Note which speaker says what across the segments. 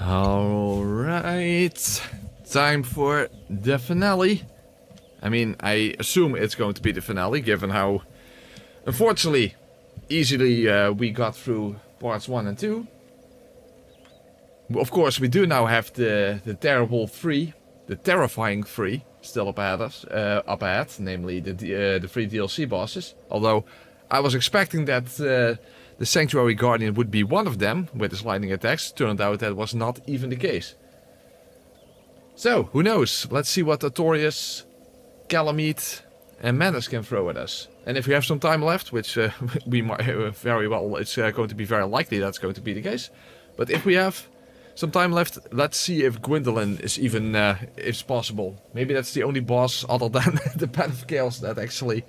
Speaker 1: Alright, time for the finale. I mean, I assume it's going to be the finale, given how, unfortunately, easily we got through parts 1 and 2. Of course, we do now have the terrible 3, the terrifying 3, still up ahead, namely the 3 DLC bosses. Although, I was expecting that the Sanctuary Guardian would be one of them, with his lightning attacks. Turned out that was not even the case. So, who knows? Let's see what Artorias, Kalameet and Manus can throw at us. And if we have some time left, which we might very well, it's going to be very likely that's going to be the case. But if we have some time left, let's see if Gwyndolin is even, if possible. Maybe that's the only boss other than the Path of Chaos that actually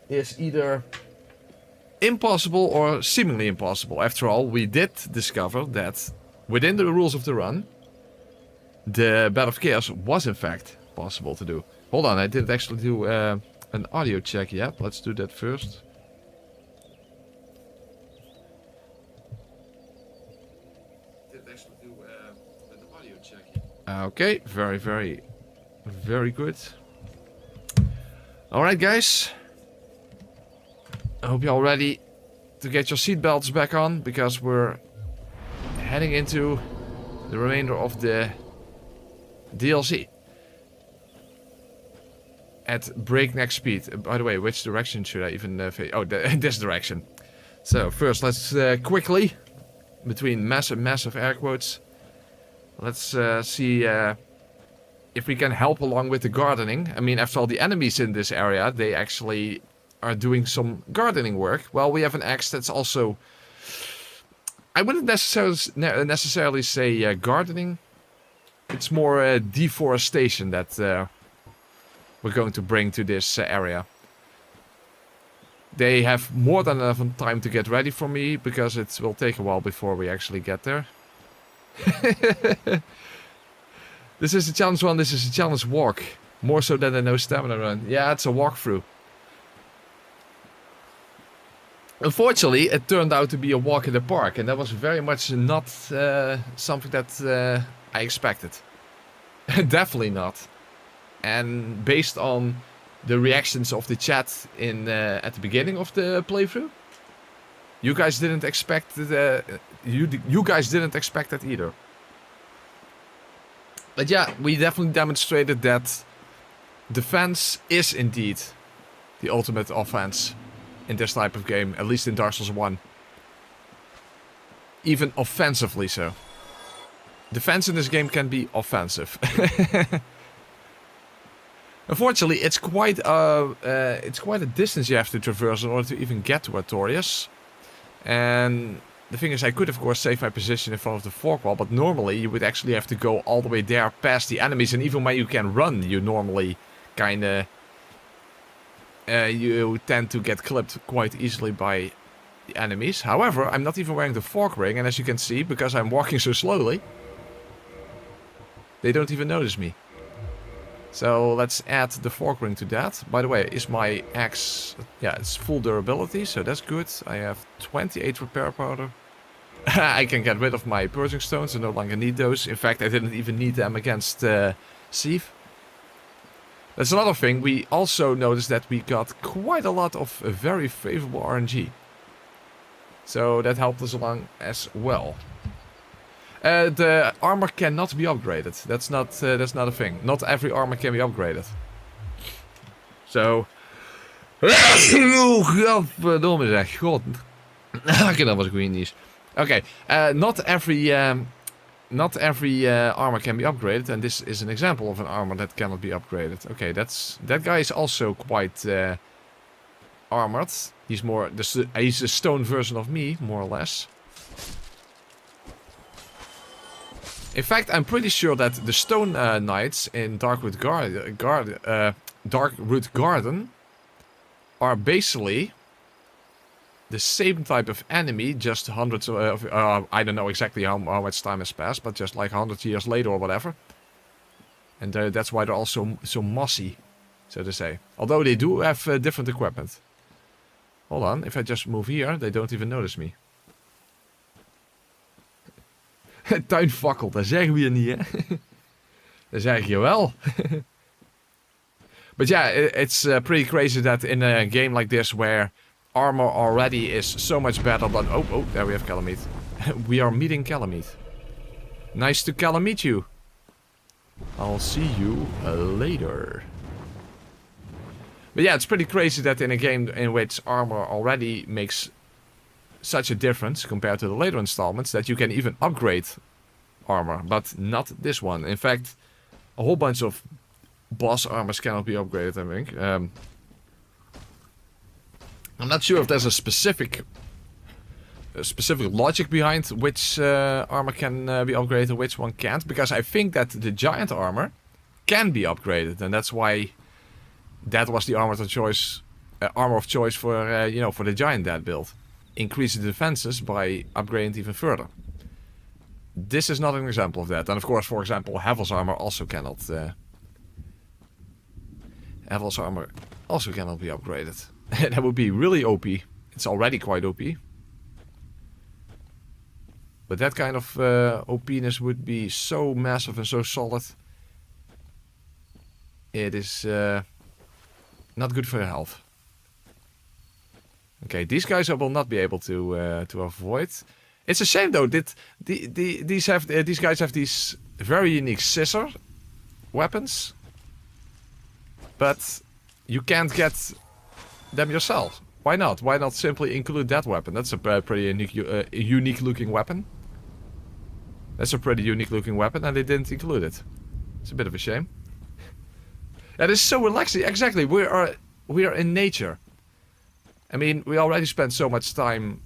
Speaker 1: is either impossible or seemingly impossible. After all, we did discover that within the rules of the run, the Battle of Chaos was in fact possible to do. Hold on, I didn't actually do an audio check yet. Let's do that first. Okay, very good. Alright guys. I hope you're all ready to get your seatbelts back on, because we're heading into the remainder of the DLC. At breakneck speed. By the way, which direction should I even face? Oh, this direction. So first, let's quickly, between massive air quotes, let's see if we can help along with the gardening. I mean, after all, the enemies in this area, they actually are doing some gardening work. Well, we have an axe that's also, I wouldn't necessarily say gardening. It's more deforestation that we're going to bring to this area. They have more than enough time to get ready for me, because it will take a while before we actually get there. This is a challenge run, this is a challenge walk. More so than a no stamina run. Yeah, it's a walkthrough. Unfortunately, it turned out to be a walk in the park, and that was very much not something that I expected. Definitely not. And based on the reactions of the chat in at the beginning of the playthrough, you guys didn't expect you guys didn't expect that either. But yeah, we definitely demonstrated that defense is indeed the ultimate offense in this type of game, at least in Dark Souls 1. Even offensively so. Defense in this game can be offensive. Unfortunately, it's quite a distance you have to traverse in order to even get to Artorias. And the thing is, I could of course save my position in front of the fork wall, but normally you would actually have to go all the way there past the enemies, and even when you can run, you normally kinda you tend to get clipped quite easily by the enemies. However, I'm not even wearing the fork ring, and as you can see, because I'm walking so slowly, they don't even notice me. So let's add the fork ring to that. By the way, is my axe... Yeah, it's full durability, so that's good. I have 28 repair powder. I can get rid of my purging stones, I no longer need those. In fact, I didn't even need them against Sieve. That's another thing. We also noticed that we got quite a lot of very favorable RNG. So that helped us along as well. The armor cannot be upgraded. That's not a thing. Not every armor can be upgraded. So... Godverdomme zeg. God. Okay, dat was Greenies. Okay, not every armor can be upgraded, and this is an example of an armor that cannot be upgraded. Okay, that guy is also quite armored. He's a stone version of me, more or less. In fact, I'm pretty sure that the stone knights in Darkroot Garden are basically the same type of enemy, just hundreds of... I don't know exactly how much time has passed, but just like 100 years later or whatever. And that's why they're also so mossy, so to say. Although they do have different equipment. Hold on, if I just move here, they don't even notice me. Tuinfakkel, dat zeggen we hier niet, hè? Dat zeg je wel. But yeah, it's pretty crazy that in a game like this where armor already is so much better than... Oh, there we have Kalameet. We are meeting Kalameet. Nice to Kalameet you. I'll see you later. But yeah, it's pretty crazy that in a game in which armor already makes such a difference compared to the later installments that you can even upgrade armor, but not this one. In fact, a whole bunch of boss armors cannot be upgraded, I think. I'm not sure if there's a specific logic behind which armor can be upgraded and which one can't, because I think that the giant armor can be upgraded, and that's why that was the armor of choice for you know, for the giant dad build. Increase the defenses by upgrading it even further. This is not an example of that, and of course, for example, Havel's armor also cannot. Havel's armor also cannot be upgraded. That would be really OP. It's already quite OP. But that kind of OP-ness would be so massive and so solid. It is not good for your health. Okay, these guys I will not be able to avoid. It's a shame though that these guys have these very unique scissor weapons, but you can't get them yourself. Why not? Why not simply include that weapon? That's a pretty unique looking weapon. That's a pretty unique looking weapon, and they didn't include it. It's a bit of a shame. That is so relaxing. Exactly. We are in nature. I mean, we already spent so much time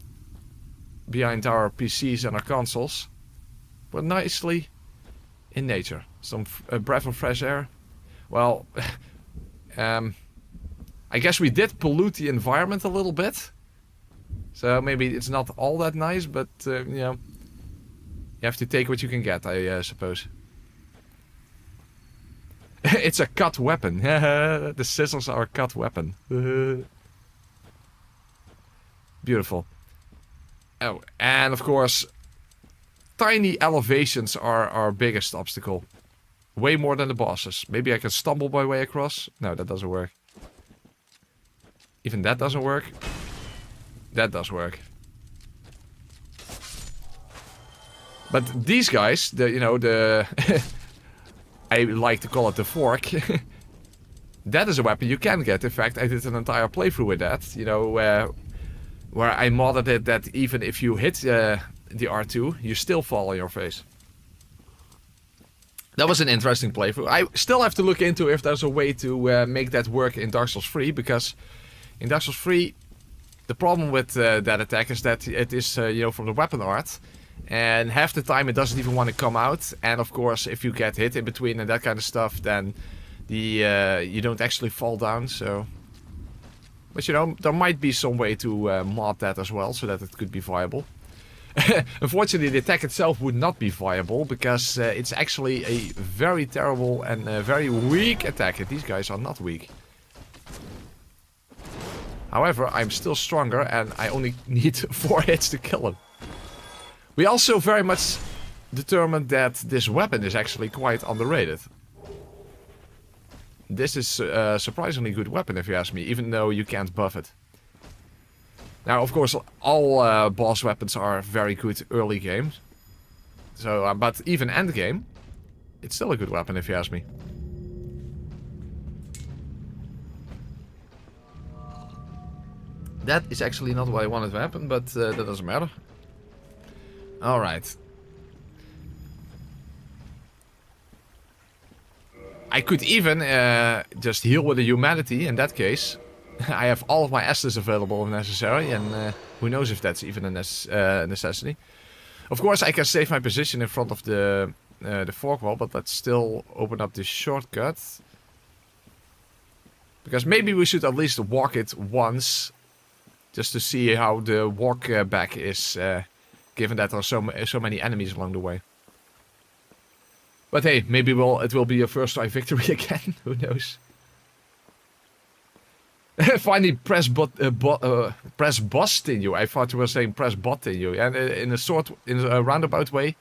Speaker 1: behind our PCs and our consoles. We're nicely in nature. Some breath of fresh air. Well, I guess we did pollute the environment a little bit. So maybe it's not all that nice, but, you know, you have to take what you can get, I suppose. It's a cut weapon. The scissors are a cut weapon. Beautiful. Oh, and of course, tiny elevations are our biggest obstacle. Way more than the bosses. Maybe I can stumble my way across. No, that doesn't work. Even that doesn't work. That does work. But these guys, I like to call it the fork. That is a weapon you can get. In fact, I did an entire playthrough with that. You know, where I modded it that even if you hit the R2, you still fall on your face. That was an interesting playthrough. I still have to look into if there's a way to make that work in Dark Souls 3, because in Dark Souls 3, the problem with that attack is that it is, you know, from the weapon art. And half the time it doesn't even want to come out. And of course, if you get hit in between and that kind of stuff, then you don't actually fall down. So, but you know, there might be some way to mod that as well, so that it could be viable. Unfortunately, the attack itself would not be viable, because it's actually a very terrible and very weak attack. And these guys are not weak. However, I'm still stronger, and I only need 4 hits to kill him. We also very much determined that this weapon is actually quite underrated. This is a surprisingly good weapon, if you ask me, even though you can't buff it. Now, of course, all boss weapons are very good early game. So, but even end game, it's still a good weapon, if you ask me. That is actually not what I wanted to happen, but that doesn't matter. Alright. I could even just heal with the humanity in that case. I have all of my Estus available if necessary, and who knows if that's even a necessity. Of course, I can save my position in front of the fork wall, but let's still open up this shortcut. Because maybe we should at least walk it once, just to see how the walk back is, given that there are so many enemies along the way. But hey, maybe it will be a first try victory again. Who knows? Finally, press boss in you. I thought you were saying press bot in you, and in a roundabout way,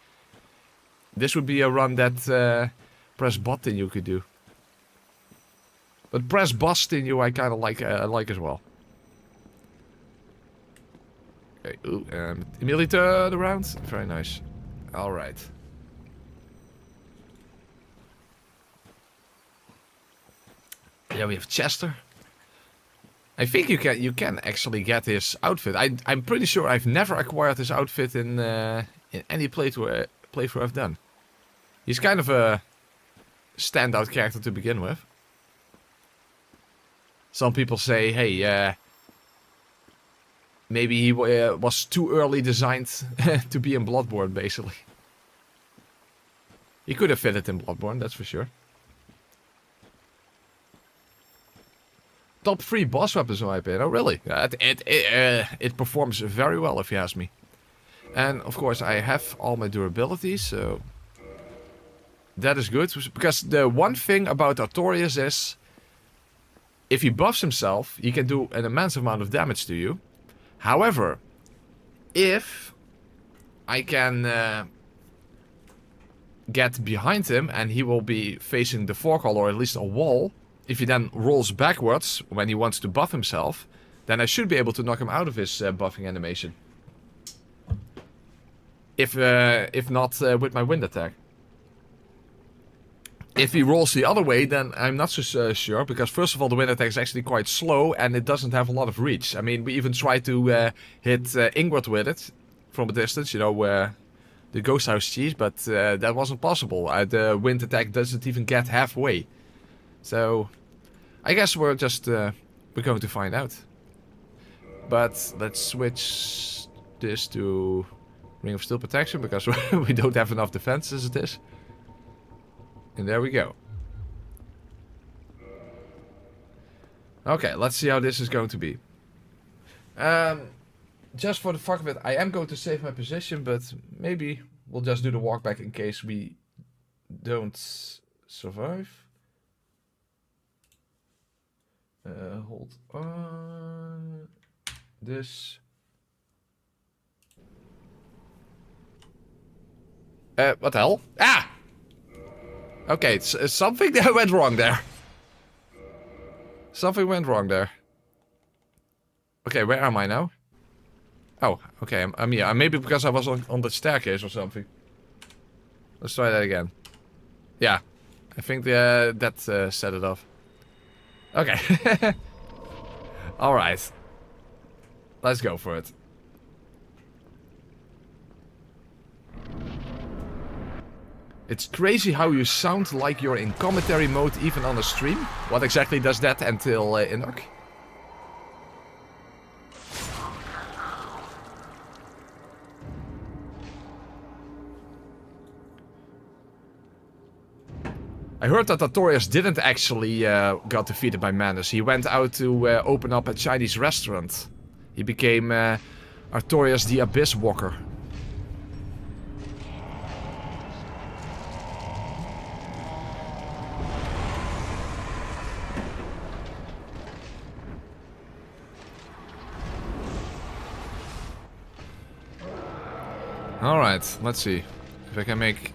Speaker 1: This would be a run that press button you could do. But press button you I kind of like as well. Okay, ooh, immediately turn around. Very nice. All right. Yeah, we have Chester. I think you can actually get his outfit. I'm pretty sure I've never acquired his outfit in any playthrough I've done. He's kind of a standout character to begin with. Some people say, hey, maybe he was too early designed to be in Bloodborne, basically. He could have fitted in Bloodborne, that's for sure. Top 3 boss weapons in my opinion. Oh, really? It performs very well, if you ask me. And, of course, I have all my durability, so... that is good. Because the one thing about Artorias is... if he buffs himself, he can do an immense amount of damage to you. However, if I can get behind him and he will be facing the forecaller or at least a wall, if he then rolls backwards when he wants to buff himself, then I should be able to knock him out of his buffing animation. If not with my wind attack. If he rolls the other way, then I'm not so sure, because first of all, the wind attack is actually quite slow, and it doesn't have a lot of reach. I mean, we even tried to hit Ingrid with it from a distance, you know, the ghost house cheese, but that wasn't possible. The wind attack doesn't even get halfway. So, I guess we're just, we're going to find out. But let's switch this to Ring of Steel Protection, because we don't have enough defense as it is. And there we go. Okay, let's see how this is going to be. Just for the fuck of it, I am going to save my position, but maybe we'll just do the walk back in case we don't survive. Hold on. This. What the hell? Ah! Okay, something that went wrong there. Something went wrong there. Okay, where am I now? Oh, okay, I'm here. Maybe because I was on the staircase or something. Let's try that again. Yeah, I think that set it off. Okay. Alright. Let's go for it. It's crazy how you sound like you're in commentary mode even on a stream. What exactly does that entail, Inok? I heard that Artorias didn't actually got defeated by Manus. He went out to open up a Chinese restaurant. He became Artorias the Abyss Walker. Alright, let's see if I can make...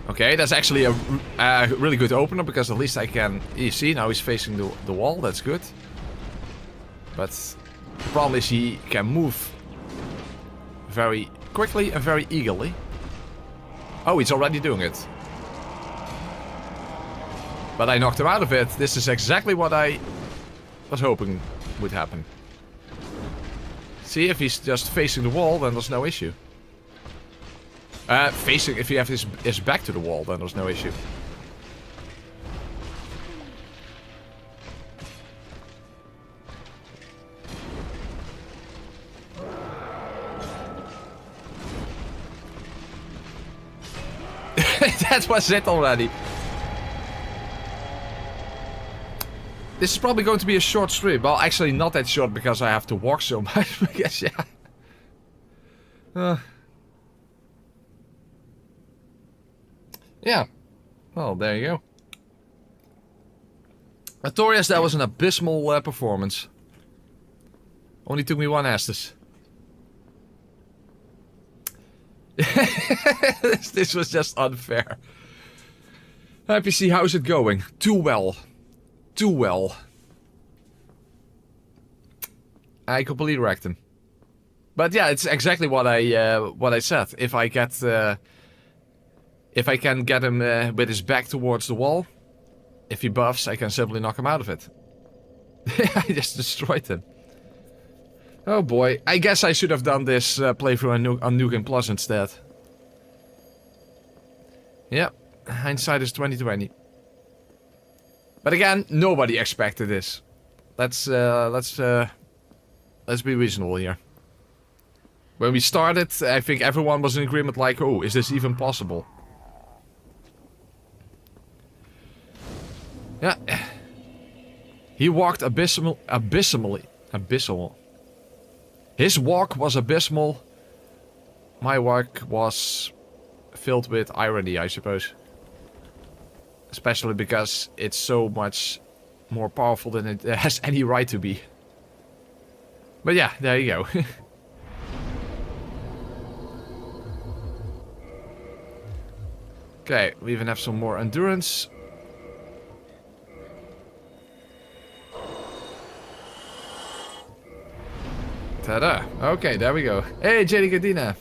Speaker 1: Okay, that's actually a really good opener, because at least I can... You see, now he's facing the wall, that's good. But the problem is he can move very quickly and very eagerly. Oh, he's already doing it. But I knocked him out of it. This is exactly what I was hoping would happen. See, if he's just facing the wall, then there's no issue. If you have his back to the wall, then there's no issue. That was it already. This is probably going to be a short stream. Well, actually not that short, because I have to walk so much. I guess, yeah. Yeah, well, there you go. Artorias, that was an abysmal performance. Only took me one Estus. This was just unfair. NPC, how's it going? Too well. Too well. I completely wrecked him. But yeah, it's exactly what I said. If I can get him with his back towards the wall, if he buffs, I can simply knock him out of it. I just destroyed him. Oh boy, I guess I should have done this playthrough on Nukem Plus instead. Yep, hindsight is 2020. But again, nobody expected this. Let's be reasonable here. When we started, I think everyone was in agreement like, oh, is this even possible? Yeah. He walked abysmal. His walk was abysmal. My walk was filled with irony, I suppose. Especially because it's so much more powerful than it has any right to be. But yeah, there you go. Okay, we even have some more endurance. Ta-da! Okay, there we go. Hey, JD Gardina,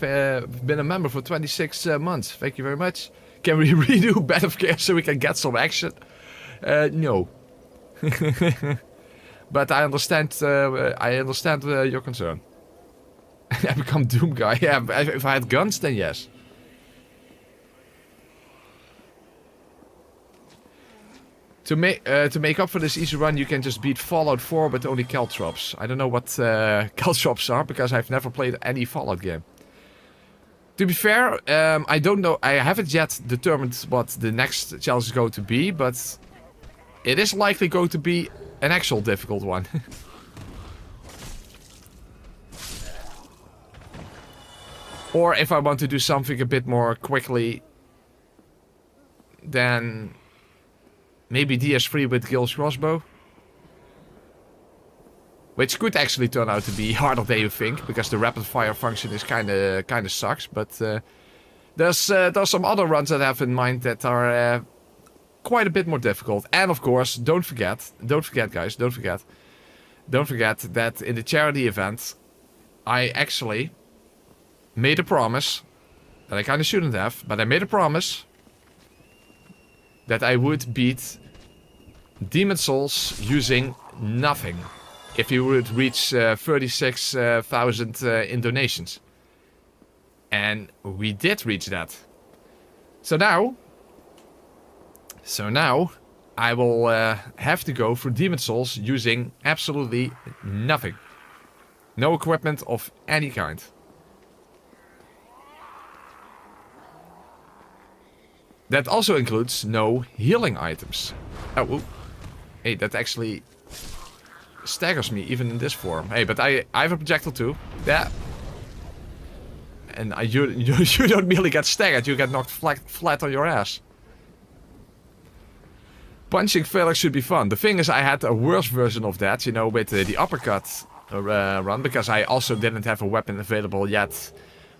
Speaker 1: been a member for 26 months. Thank you very much. Can we redo Bed of Care so we can get some action? No. But I understand. Your concern. I become Doom guy. Yeah, if I had guns, then yes. To make up for this easy run, you can just beat Fallout 4 with only caltrops. I don't know what caltrops are because I've never played any Fallout game. To be fair, I don't know. I haven't yet determined what the next challenge is going to be, but it is likely going to be an actual difficult one. Or if I want to do something a bit more quickly, then maybe DS3 with Gil's crossbow. Which could actually turn out to be harder than you think, because the rapid fire function is kinda sucks. But there's some other runs that I have in mind that are quite a bit more difficult. And of course, don't forget guys, don't forget that in the charity event, I actually made a promise that I kinda shouldn't have, but I made a promise that I would beat Demon Souls using nothing. If you would reach 36,000 in donations. And we did reach that. So now I will have to go for Demon Souls using absolutely nothing. No equipment of any kind. That also includes no healing items. Oh, hey, that actually staggers me even in this form. Hey, but I have a projectile too. Yeah. And you don't merely get staggered, you get knocked flat on your ass. Punching Felix should be fun. The thing is, I had a worse version of that, you know, with the uppercut run, because I also didn't have a weapon available yet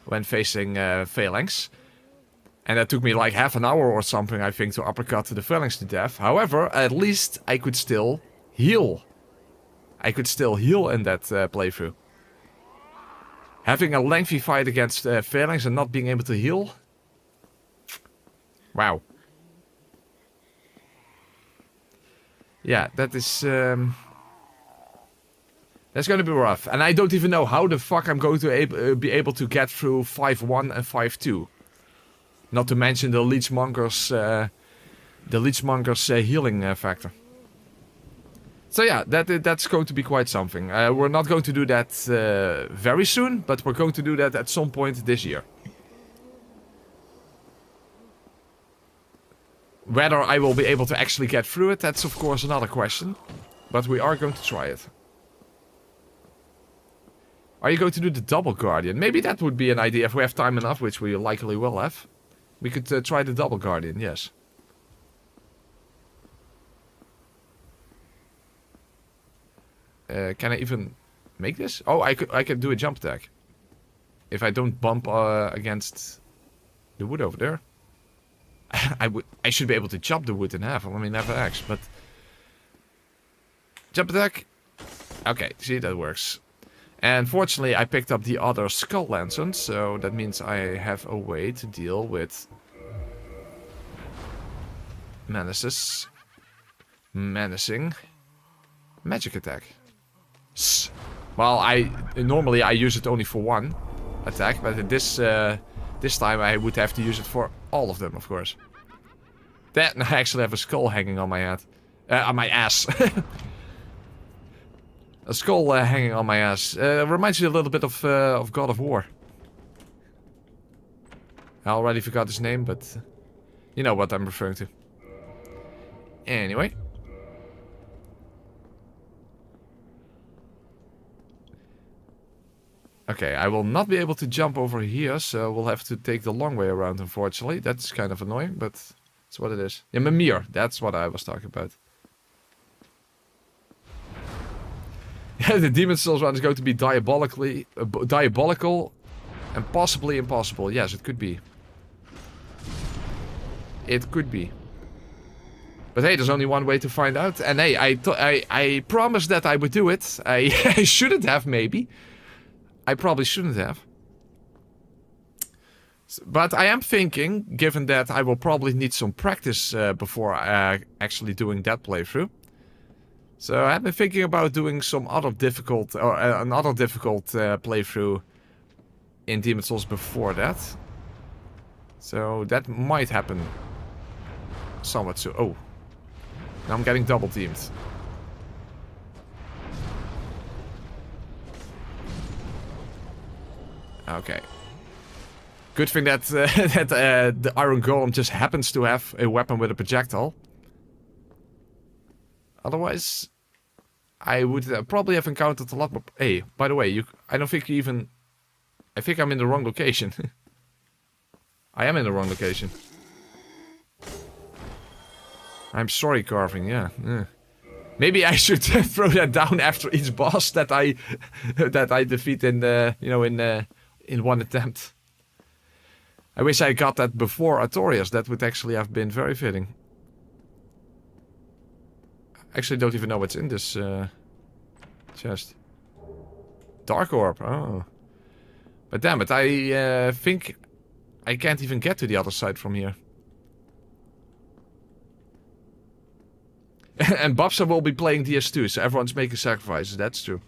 Speaker 1: when facing Phalanx. And that took me like half an hour or something, I think, to uppercut the Phalanx to death. However, at least I could still heal. I could still heal in that playthrough. Having a lengthy fight against Phalanx and not being able to heal? Wow. Yeah, that is... that's going to be rough. And I don't even know how the fuck I'm going to be able to get through 5-1 and 5-2. Not to mention the Leechmonger's healing factor. So yeah, that's going to be quite something. We're not going to do that very soon, but we're going to do that at some point this year. Whether I will be able to actually get through it, that's of course another question. But we are going to try it. Are you going to do the double guardian? Maybe that would be an idea if we have time enough, which we likely will have. We could try the double guardian, yes. Can I even make this? Oh, I could do a jump attack. If I don't bump against The wood over there. I should be able to chop the wood in half. I mean, have an axe, but... Jump attack. Okay, see, that works. And fortunately, I picked up the other skull lantern, so that means I have a way to deal with... Manuses. Menacing. Magic attack. Well, normally I use it only for one attack, but in this time I would have to use it for all of them, of course. That, and I actually have a skull hanging on my head. On my ass. A skull hanging on my ass. Reminds me a little bit of God of War. I already forgot his name, but you know what I'm referring to. Anyway. Okay, I will not be able to jump over here, so we'll have to take the long way around, unfortunately. That's kind of annoying, but it's what it is. Yeah, Mimir, that's what I was talking about. Yeah, the Demon Souls run is going to be diabolical and possibly impossible. Yes, it could be. It could be. But hey, there's only one way to find out. And hey, I promised that I would do it. I shouldn't have, maybe. I probably shouldn't have. But I am thinking, given that I will probably need some practice before actually doing that playthrough. So I've been thinking about doing some other difficult, or another difficult playthrough in Demon Souls before that. So that might happen somewhat soon. Oh, now I'm getting double teamed. Okay. Good thing that the Iron Golem just happens to have a weapon with a projectile. Otherwise, I would probably have encountered a lot more... Hey, by the way, I don't think you even... I think I'm in the wrong location. I am in the wrong location. I'm sorry, carving, yeah. Maybe I should throw that down after each boss that I defeat in in one attempt. I wish I got that before Artorias. That would actually have been very fitting. Actually, don't even know what's in this chest. Dark orb. Oh, but damn it! I think I can't even get to the other side from here. And Babsa will be playing DS2, so everyone's making sacrifices. That's true.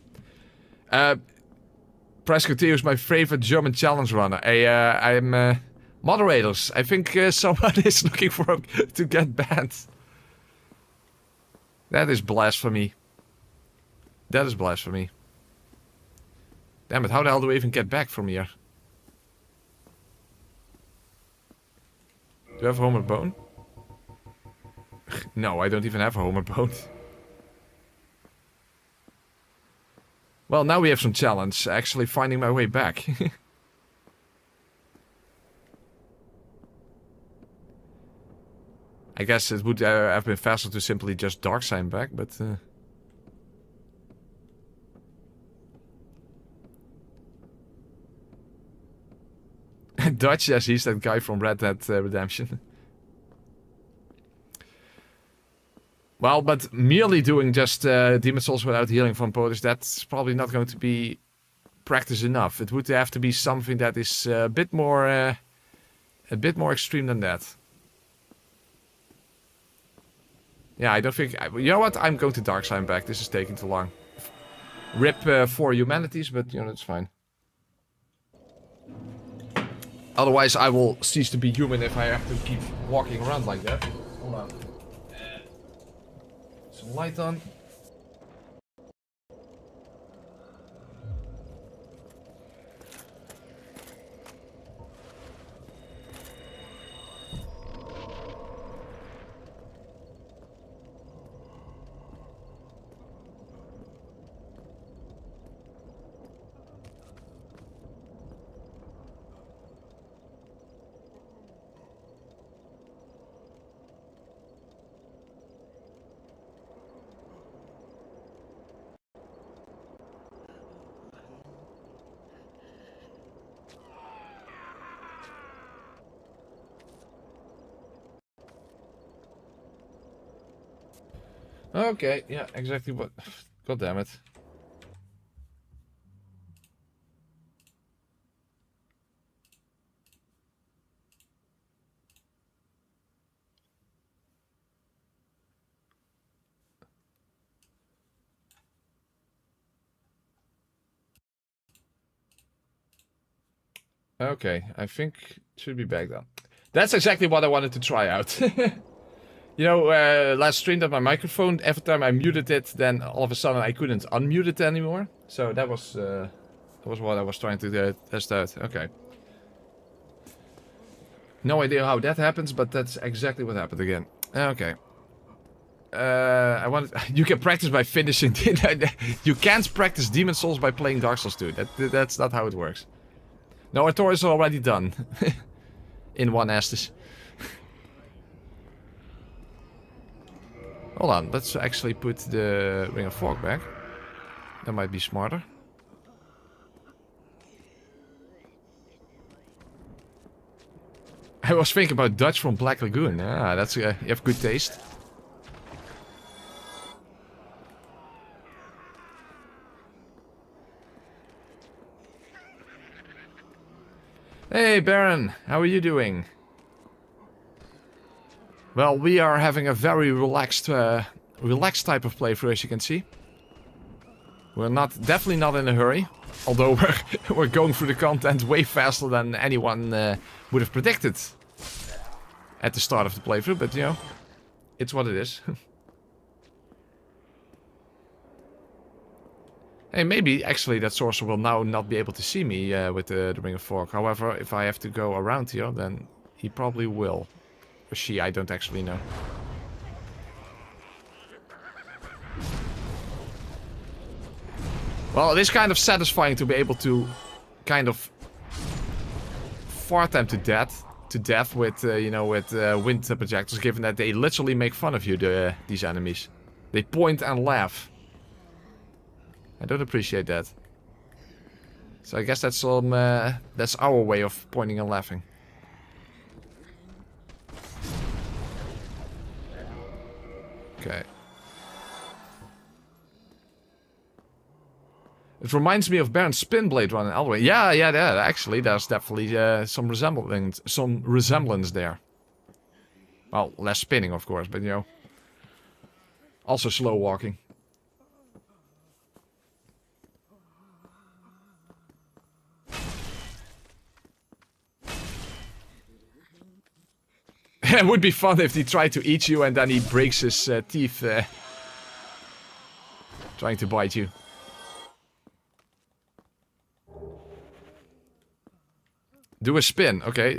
Speaker 1: Prescott is my favorite German challenge runner. I'm moderators. I think someone is looking for him to get banned. That is blasphemy. That is blasphemy. Damn it, how the hell do we even get back from here? Do I have a Homer bone? No, I don't even have a Homer bone. Well, now we have some challenge, actually finding my way back. I guess it would have been faster to simply just dark sign back, but... Dutch, yes, he's that guy from Red Dead Redemption. Well, but merely doing just Demon Souls without healing from Polish, that's probably not going to be practice enough. It would have to be something that is a bit more extreme than that. Yeah, I don't think... You know what? I'm going to dark sign back. This is taking too long. RIP for humanities, but, you know, that's fine. Otherwise, I will cease to be human if I have to keep walking around like that. Hold on. Some light on. Okay, yeah, exactly what... God damn it. Okay, I think it should be back then. That's exactly what I wanted to try out. You know, last stream that my microphone, every time I muted it, then all of a sudden I couldn't unmute it anymore. So that was what I was trying to test out. Okay. No idea how that happens, but that's exactly what happened again. Okay. I wanted. You can practice by finishing. You can't practice Demon Souls by playing Dark Souls 2. That's not how it works. No, Artorias are already done. In one Estus. Hold on, let's actually put the Ring of Fog back. That might be smarter. I was thinking about Dutch from Black Lagoon. Ah, that's you have good taste. Hey Baron, how are you doing? Well, we are having a very relaxed type of playthrough, as you can see. We're definitely not in a hurry. Although we're going through the content way faster than anyone would have predicted at the start of the playthrough, but you know, it's what it is. Hey, maybe actually that sorcerer will now not be able to see me with the Ring of Fog. However, if I have to go around here, then he probably will. Or she, I don't actually know. Well, it is kind of satisfying to be able to kind of fart them to death with, you know, with wind projectiles, given that they literally make fun of you, these enemies. They point and laugh. I don't appreciate that. So I guess that's our way of pointing and laughing. Okay. It reminds me of Baron's spin blade run in alluring. Yeah, actually, there's definitely some resemblance there. Well, less spinning, of course, but you know, also slow walking. It would be fun if he tried to eat you and then he breaks his teeth trying to bite you. Do a spin, okay.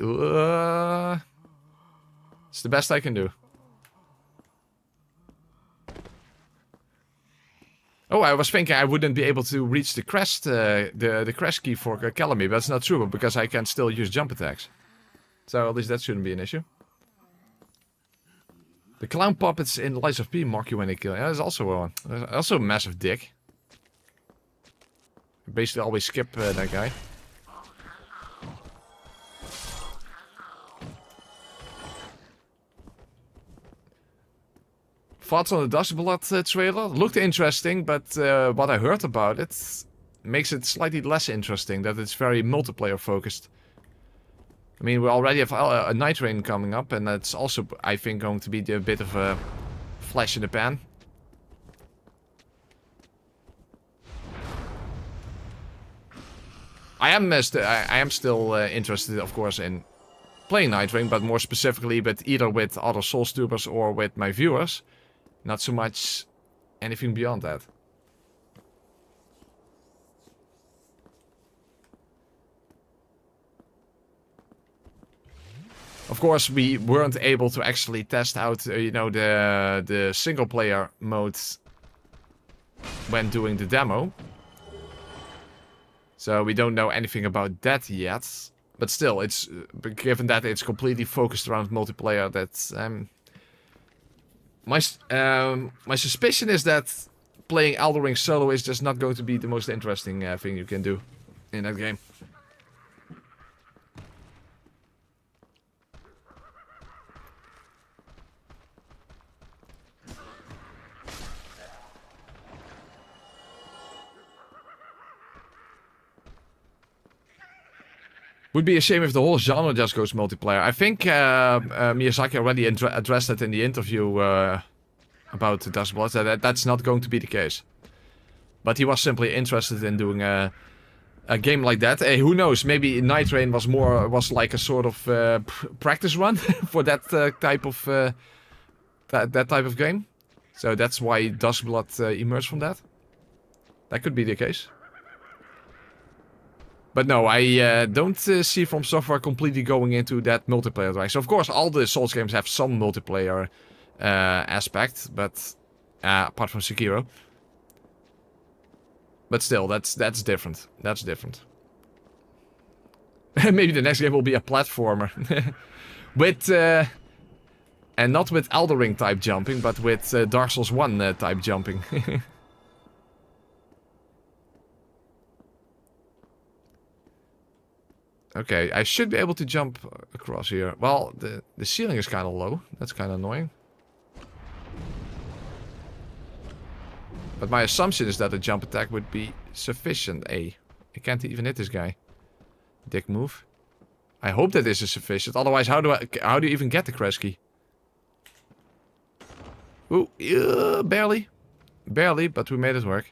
Speaker 1: It's the best I can do. Oh, I was thinking I wouldn't be able to reach the crest, the crest key for Kalameet, but that's not true, because I can still use jump attacks. So at least that shouldn't be an issue. The clown puppets in Lies of P mock you when they kill. Yeah, there's also a massive dick. Basically always skip that guy. Thoughts on the Dustblood trailer? Looked interesting, but what I heard about it makes it slightly less interesting, that it's very multiplayer focused. I mean, we already have a Night Rain coming up, and that's also, I think, going to be a bit of a flash in the pan. I am still interested, of course, in playing Night Rain, but more specifically, either with other Soulstubers or with my viewers. Not so much anything beyond that. Of course, we weren't able to actually test out, you know, the single player modes when doing the demo. So we don't know anything about that yet. But still, it's given that it's completely focused around multiplayer, that's my suspicion is that playing alluring solo is just not going to be the most interesting thing you can do in that game. Would be a shame if the whole genre just goes multiplayer. I think Miyazaki already addressed it in the interview about Dustblood. That's not going to be the case. But he was simply interested in doing a game like that. Who knows? Maybe Night Rain was like a sort of practice run for that type of that type of game. So that's why Dustblood emerged from that. That could be the case. But no, I don't see From Software completely going into that multiplayer direction. Of course, all the Souls games have some multiplayer aspect, but apart from Sekiro. But still, that's different. That's different. Maybe the next game will be a platformer. With, and not with alluring type jumping, but with Dark Souls 1 type jumping. Okay, I should be able to jump across here. Well, the ceiling is kind of low. That's kind of annoying. But my assumption is that a jump attack would be sufficient. I can't even hit this guy. Dick move. I hope that this is sufficient. Otherwise, how do you even get the crash key? Ooh, barely. Barely, but we made it work.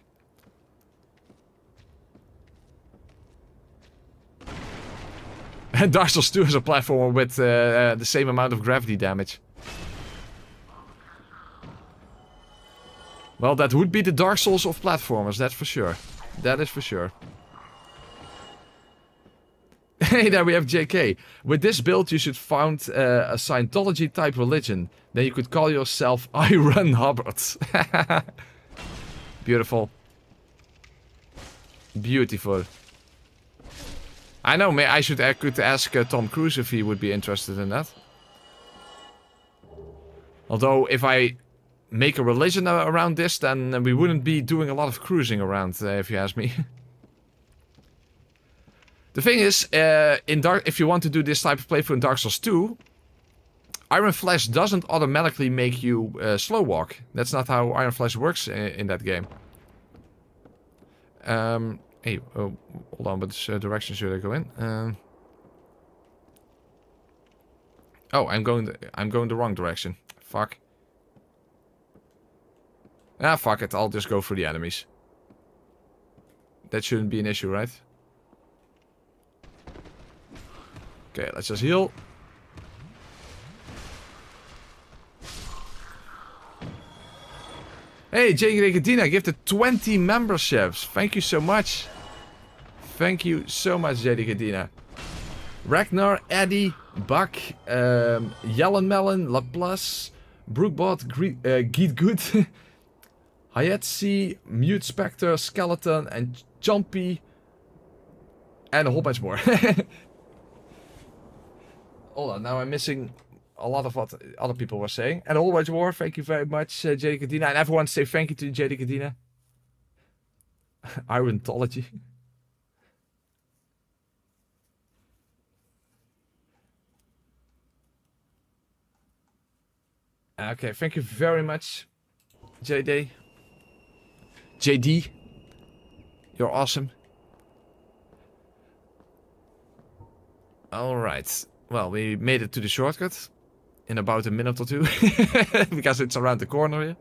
Speaker 1: Dark Souls 2 is a platformer with the same amount of gravity damage. Well, that would be the Dark Souls of platformers, that's for sure. That is for sure. Hey, there we have JK. With this build, you should found a Scientology-type religion. Then you could call yourself Iron Hubbard. Beautiful. Beautiful. I know, I could ask Tom Cruise if he would be interested in that. Although, if I make a religion around this, then we wouldn't be doing a lot of cruising around, if you ask me. The thing is, if you want to do this type of playthrough in Dark Souls 2, Iron Flesh doesn't automatically make you slow walk. That's not how Iron Flesh works in that game. Hey, hold on, which direction should I go in? Oh, I'm going the wrong direction. Fuck. Ah, fuck it. I'll just go for the enemies. That shouldn't be an issue, right? Okay, let's just heal. Hey, JK Kadina gifted 20 memberships. Thank you so much. Thank you so much, JD Kadina. Ragnar, Eddie, Buck, Yellen Melon, Laplace, Brookbot, Geet Good, Hayetsi, Mute Spectre, Skeleton, and Jumpy, and a whole bunch more. Hold on, now I'm missing a lot of what other people were saying. And a whole bunch more. Thank you very much, JD Kadina. And everyone say thank you to JD Kadina. Irontology. Okay, thank you very much, JD. JD. You're awesome. Alright. Well, we made it to the shortcut. In about a minute or two. Because it's around the corner here.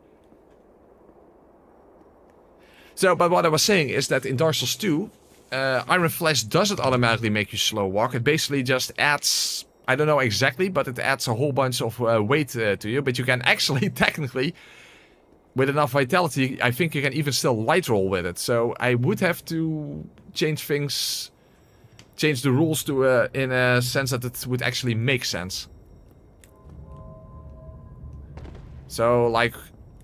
Speaker 1: So, but what I was saying is that in Dark Souls 2, Iron Flesh doesn't automatically make you slow walk. It basically just adds, I don't know exactly, but it adds a whole bunch of weight to you. But you can actually, technically, with enough vitality, I think you can even still light roll with it. So I would have to change things, change the rules to in a sense that it would actually make sense. So, like,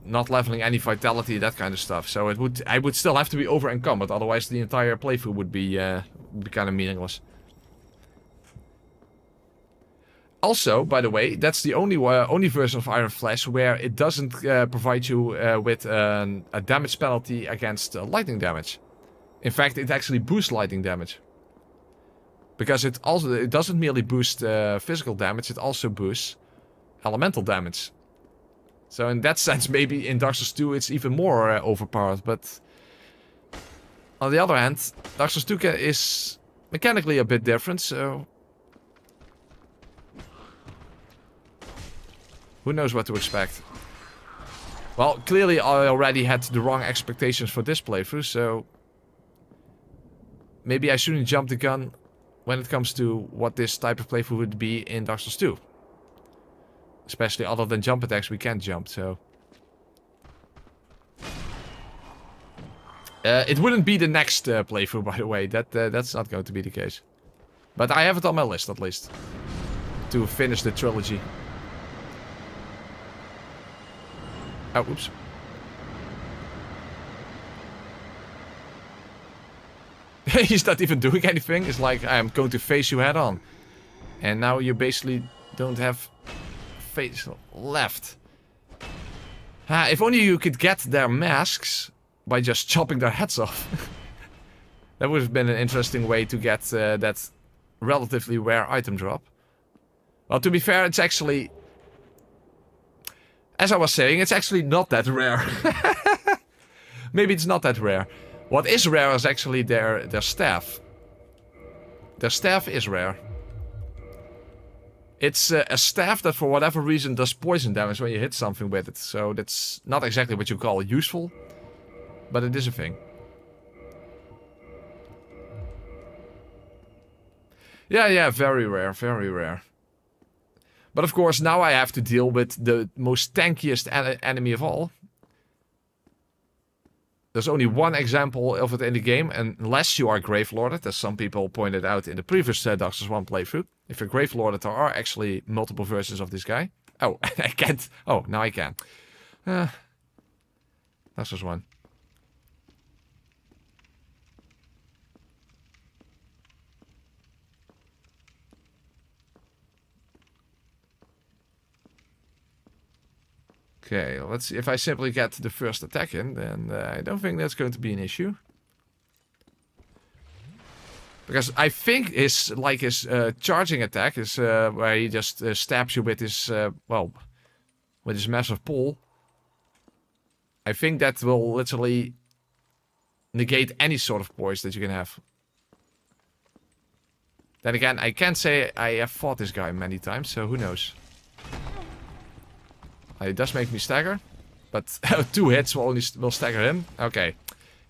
Speaker 1: not leveling any vitality, that kind of stuff. So I would still have to be over encumbered, otherwise the entire playthrough would be kind of meaningless. Also, by the way, that's the only version of Iron Flesh where it doesn't provide you with a damage penalty against lightning damage. In fact, it actually boosts lightning damage. Because it doesn't merely boost physical damage, it also boosts elemental damage. So in that sense, maybe in Dark Souls 2 it's even more overpowered, but on the other hand, Dark Souls 2 is mechanically a bit different, so... who knows what to expect. Well, clearly I already had the wrong expectations for this playthrough, so... maybe I shouldn't jump the gun when it comes to what this type of playthrough would be in Dark Souls 2. Especially other than jump attacks, we can't jump, so... it wouldn't be the next playthrough, by the way. That's not going to be the case. But I have it on my list, at least. To finish the trilogy. Oh, oops. He's not even doing anything. It's like, I'm going to face you head on. And now you basically don't have face left. If only you could get their masks by just chopping their heads off. That would have been an interesting way to get that relatively rare item drop. Well, to be fair, it's actually... as I was saying, it's actually not that rare. Maybe it's not that rare. What is rare is actually their staff. Their staff is rare. It's a staff that for whatever reason does poison damage when you hit something with it. So that's not exactly what you call useful. But it is a thing. Yeah, very rare, very rare. But of course, now I have to deal with the most tankiest enemy of all. There's only one example of it in the game, unless you are Gravelorded, as some people pointed out in the previous Dark Souls 1 playthrough. If you're Gravelorded, there are actually multiple versions of this guy. Oh, I can't. Oh, now I can. That's just one. Okay, let's see. If I simply get the first attack in, then I don't think that's going to be an issue. Because I think his charging attack is where he just stabs you with his, well, with his massive pole. I think that will literally negate any sort of poise that you can have. Then again, I can't say I have fought this guy many times, so who knows. It does make me stagger, but 2 hits will stagger him. Okay.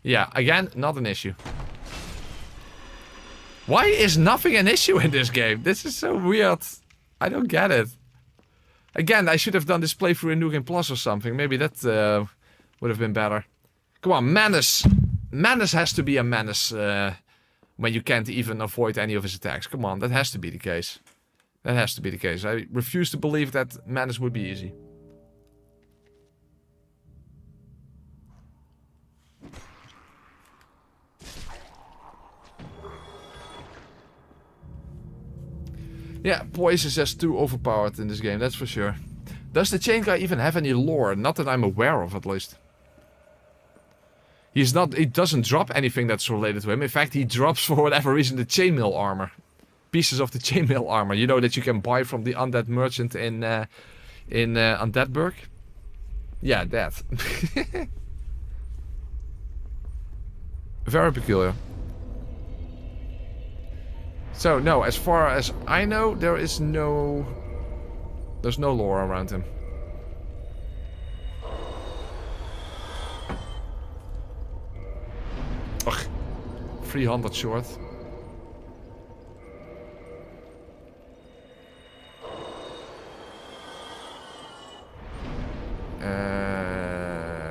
Speaker 1: Yeah, again, not an issue. Why is nothing an issue in this game? This is so weird. I don't get it. Again, I should have done this playthrough in New Game Plus or something. Maybe that would have been better. Come on, Manus. Manus has to be a menace when you can't even avoid any of his attacks. Come on, that has to be the case. That has to be the case. I refuse to believe that Manus would be easy. Yeah, poise is just too overpowered in this game, that's for sure. Does the chain guy even have any lore? Not that I'm aware of, at least. He doesn't drop anything that's related to him. In fact, he drops, for whatever reason, the chainmail armor. Pieces of the chainmail armor. You know, that you can buy from the undead merchant in Undeadburg? Yeah, that. Very peculiar. So, no, as far as I know, there's no lore around him. Ugh. 300 short.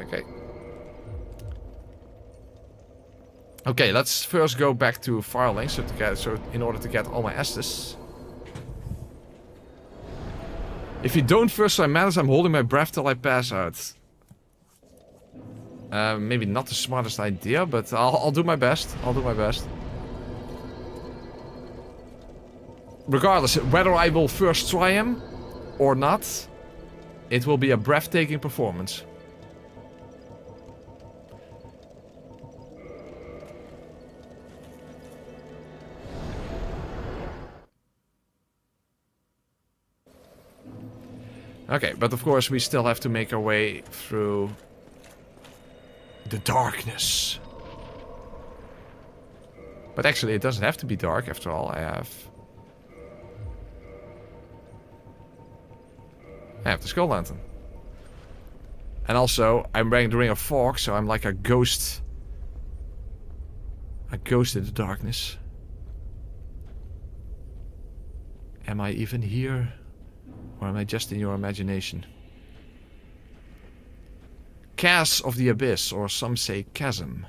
Speaker 1: Okay. Okay, let's first go back to Firelink so in order to get all my Estus. If you don't first try Manus, I'm holding my breath till I pass out. Maybe not the smartest idea, but I'll do my best. I'll do my best. Regardless, whether I will first try him or not, it will be a breathtaking performance. Okay, but of course we still have to make our way through the darkness. But actually, it doesn't have to be dark. After all, I have the skull lantern. And also, I'm wearing the ring of fog, so I'm like a ghost. A ghost in the darkness. Am I even here? Or am I just in your imagination? Chasm of the Abyss, or some say chasm.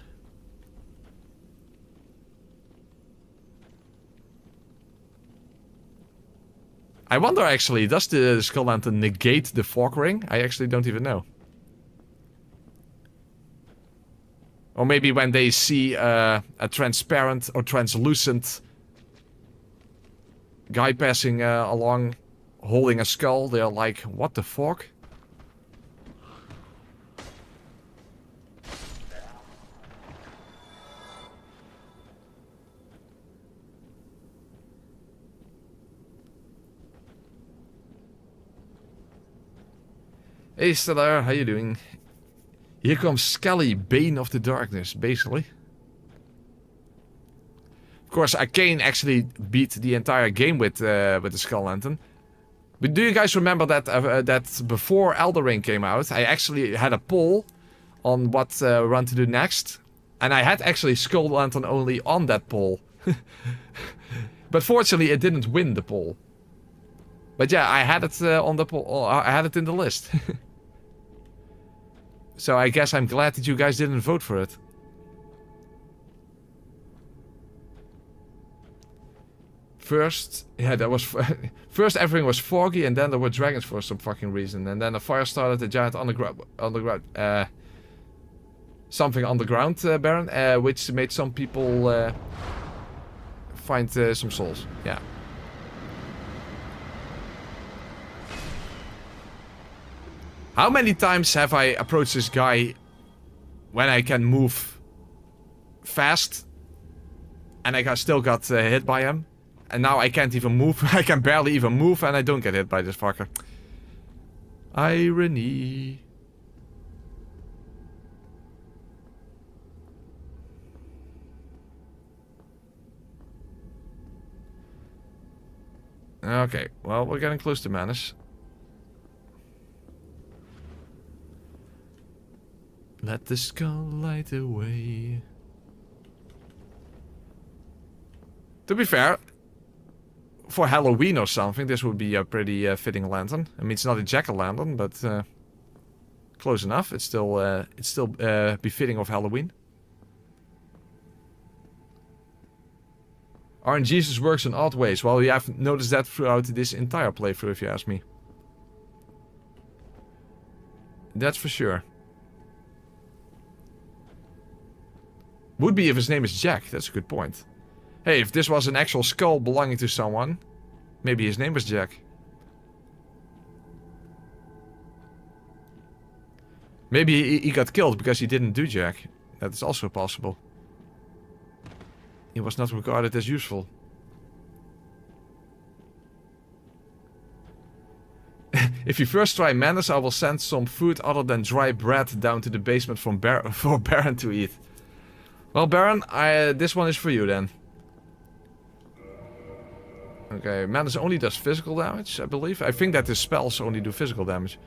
Speaker 1: I wonder actually, does the skull lantern negate the fog ring? I actually don't even know. Or maybe when they see a transparent or translucent guy passing along holding a skull, they're like, what the fuck? Hey Stellar, how you doing? Here comes Skelly, Bane of the Darkness, basically. Of course, Arcane actually beat the entire game with the Skull Lantern. But do you guys remember that that before alluring came out, I actually had a poll on what run to do next, and I had actually Skull Lantern only on that poll. But fortunately, it didn't win the poll. But yeah, I had it on the poll. I had it in the list. So I guess I'm glad that you guys didn't vote for it. First, yeah, that was first everything was foggy, and then there were dragons for some fucking reason, and then a fire started, a giant underground, something underground, Baron, which made some people find some souls. Yeah. How many times have I approached this guy when I can move fast, and I still got hit by him? And now I can't even move. I can barely even move, and I don't get hit by this fucker. Irony. Okay, well, we're getting close to Manus. Let the skull light the way. To be fair, for Halloween or something, this would be a pretty fitting lantern. I mean, it's not a jack-o'-lantern, but close enough. It's still befitting of Halloween. RNGesus works in odd ways. Well, you have noticed that throughout this entire playthrough, if you ask me. That's for sure. Would be if his name is Jack. That's a good point. Hey, if this was an actual skull belonging to someone, maybe his name was Jack. Maybe he got killed because he didn't do Jack. That is also possible. He was not regarded as useful. If you first try Manus, I will send some food other than dry bread down to the basement for Baron to eat. Well, Baron, this one is for you then. Okay, Manus only does physical damage, I believe. I think that his spells only do physical damage.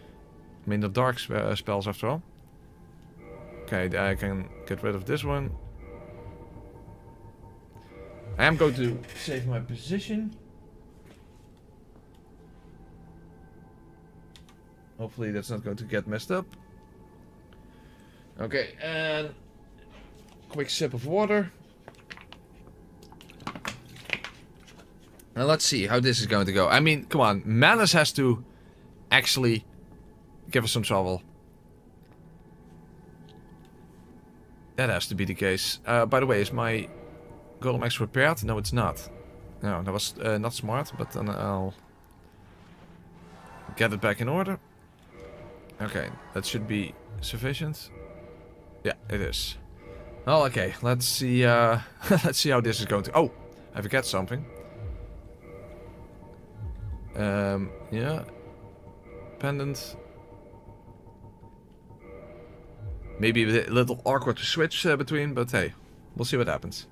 Speaker 1: I mean, the dark spells after all. Okay, I can get rid of this one. I am going to save my position. Hopefully that's not going to get messed up. Okay, and quick sip of water. Now let's see how this is going to go. I mean, come on, Manus has to actually give us some trouble. That has to be the case. By the way, is my Golem Axe repaired? No, it's not. No, that was not smart, but then I'll get it back in order. Okay, that should be sufficient. Yeah, it is. Well, okay, let's see. Let's see how this is going to. Oh, I forget something. Yeah, pendant. Maybe a little awkward to switch between, but hey, we'll see what happens.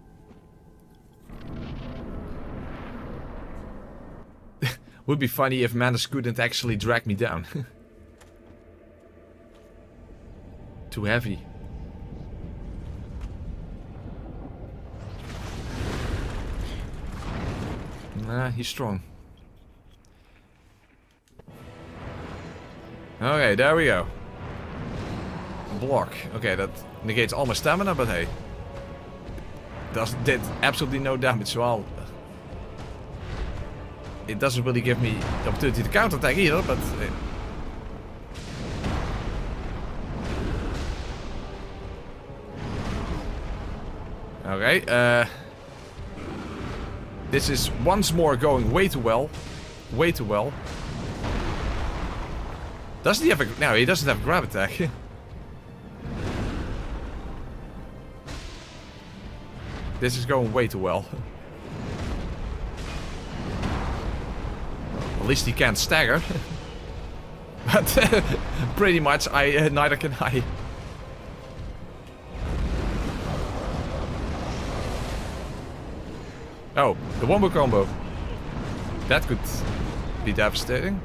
Speaker 1: Would be funny if Manus couldn't actually drag me down. Too heavy. Nah, he's strong. Okay, there we go. Block. Okay, that negates all my stamina, but hey. Did absolutely no damage, so it doesn't really give me the opportunity to counterattack either, but... Okay, this is once more going way too well. Way too well. Doesn't he have a... No, he doesn't have a grab attack. This is going way too well. At least he can't stagger. But pretty much neither can I. Oh, the wombo combo. That could be devastating.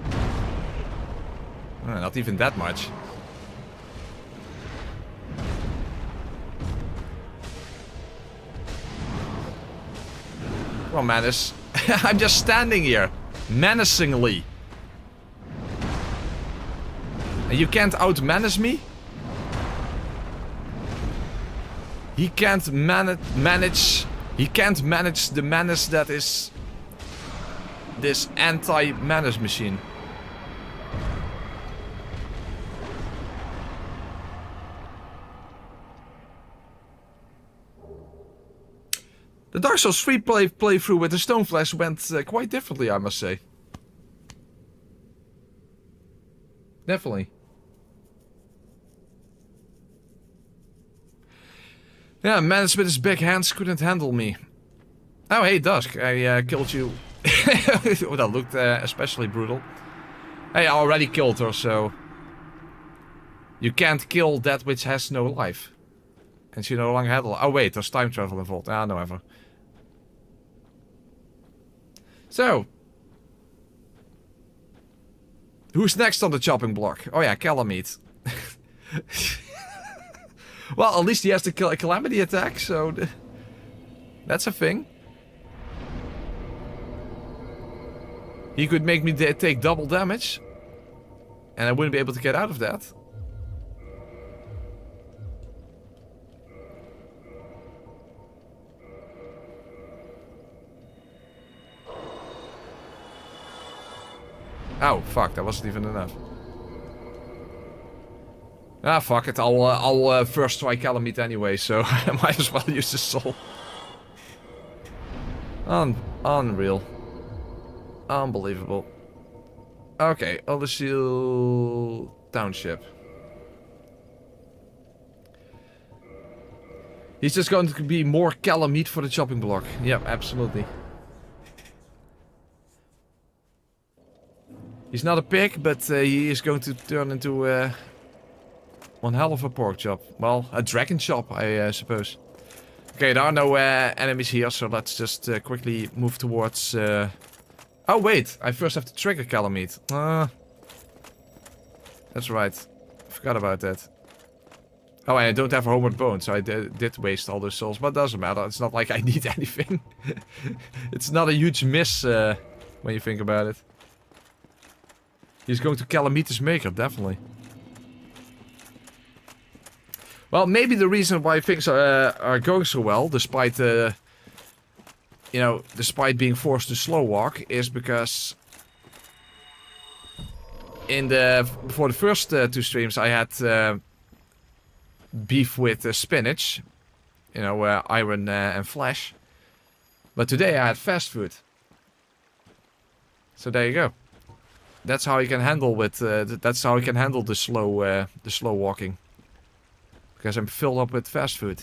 Speaker 1: Not even that much. Come on, Manus. I'm just standing here. Menacingly. And you can't out-Manus me? He can't manage... He can't manage the Manus that is... this anti-Manus machine. The Dark Souls 3 playthrough with the Stoneflesh went quite differently, I must say. Definitely. Yeah, Manus with his big hands couldn't handle me. Oh, hey, Dusk, I killed you. Oh, that looked especially brutal. Hey, I already killed her, so... You can't kill that which has no life. And she no longer had a... Oh, wait, there's time travel involved. Ah, no, ever. So. Who's next on the chopping block? Oh yeah, Kalameet. Well, at least he has the calamity attack, so... That's a thing. He could make me take double damage. And I wouldn't be able to get out of that. Oh, fuck, that wasn't even enough. Ah, fuck it, I'll first try Kalameet anyway, so I might as well use the soul. Unreal. Unbelievable. Okay, Alluring Township. He's just going to be more Kalameet for the chopping block. Yep, absolutely. He's not a pig, but he is going to turn into one hell of a pork chop. Well, a dragon chop, I suppose. Okay, there are no enemies here, so let's just quickly move towards... Oh, wait, I first have to trigger Kalameet. That's right. I forgot about that. Oh, and I don't have a homeward bone, so I did waste all those souls. But it doesn't matter, it's not like I need anything. It's not a huge miss when you think about it. He's going to Kalameet his maker, definitely. Well, maybe the reason why things are going so well, despite you know, despite being forced to slow walk, is because before the first two streams I had beef with spinach, you know, iron and flesh. But today I had fast food. So there you go. That's how you can handle with. That's how you can handle the slow walking. Because I'm filled up with fast food.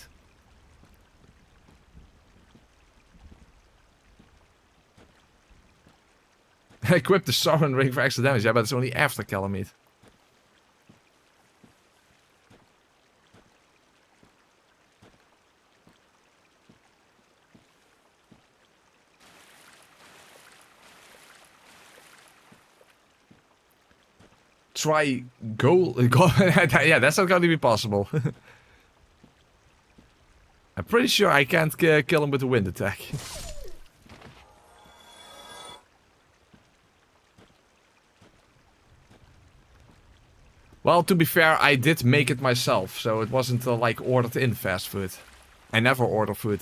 Speaker 1: Equip the Sauron ring for extra damage. Yeah, but it's only after Kalameet. try yeah, that's not going to be possible. I'm pretty sure I can't kill him with a wind attack. Well, to be fair, I did make it myself, so it wasn't like ordered in fast food. I never order food.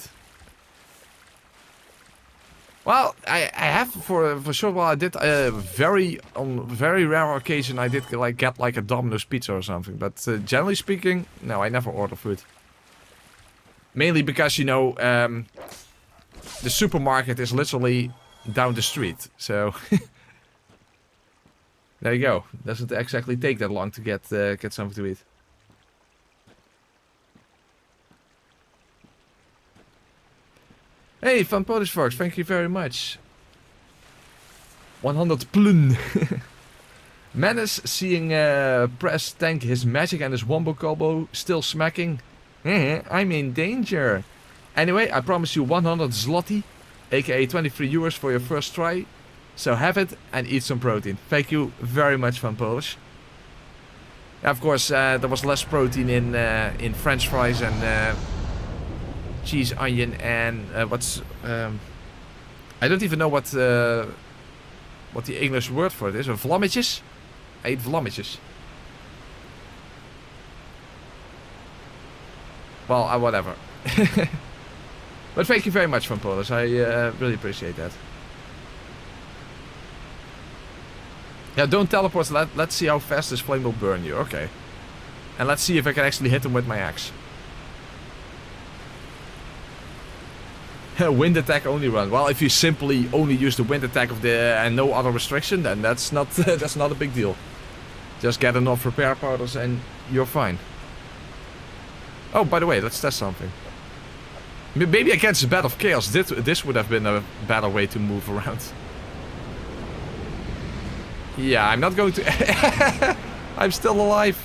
Speaker 1: Well, I have for a short while. I did on very rare occasion I did like get like a Domino's pizza or something. But generally speaking, no, I never order food. Mainly because you know the supermarket is literally down the street, so. There you go. Doesn't exactly take that long to get something to eat. Hey, Van Polish folks, thank you very much. 100 plun. Manus seeing Press tank his magic and his wombo combo still smacking. I'm in danger. Anyway, I promise you 100 zloty, aka 23 euros for your first try. So have it and eat some protein. Thank you very much, Van Polish. Yeah, of course, there was less protein in French fries and cheese, onion, and what's I don't even know what the English word for it is. Vlammetjes? I ate vlammetjes. Well, whatever. But thank you very much, Van Polish. I really appreciate that. Yeah, don't teleport. Let's see how fast this flame will burn you. Okay. And let's see if I can actually hit him with my axe. Wind attack only run. Well, if you simply only use the wind attack of and no other restriction, then that's not that's not a big deal. Just get enough repair powders and you're fine. Oh, by the way, let's test something. Maybe against the Bat of Chaos, this would have been a better way to move around. Yeah, I'm not going to... I'm still alive.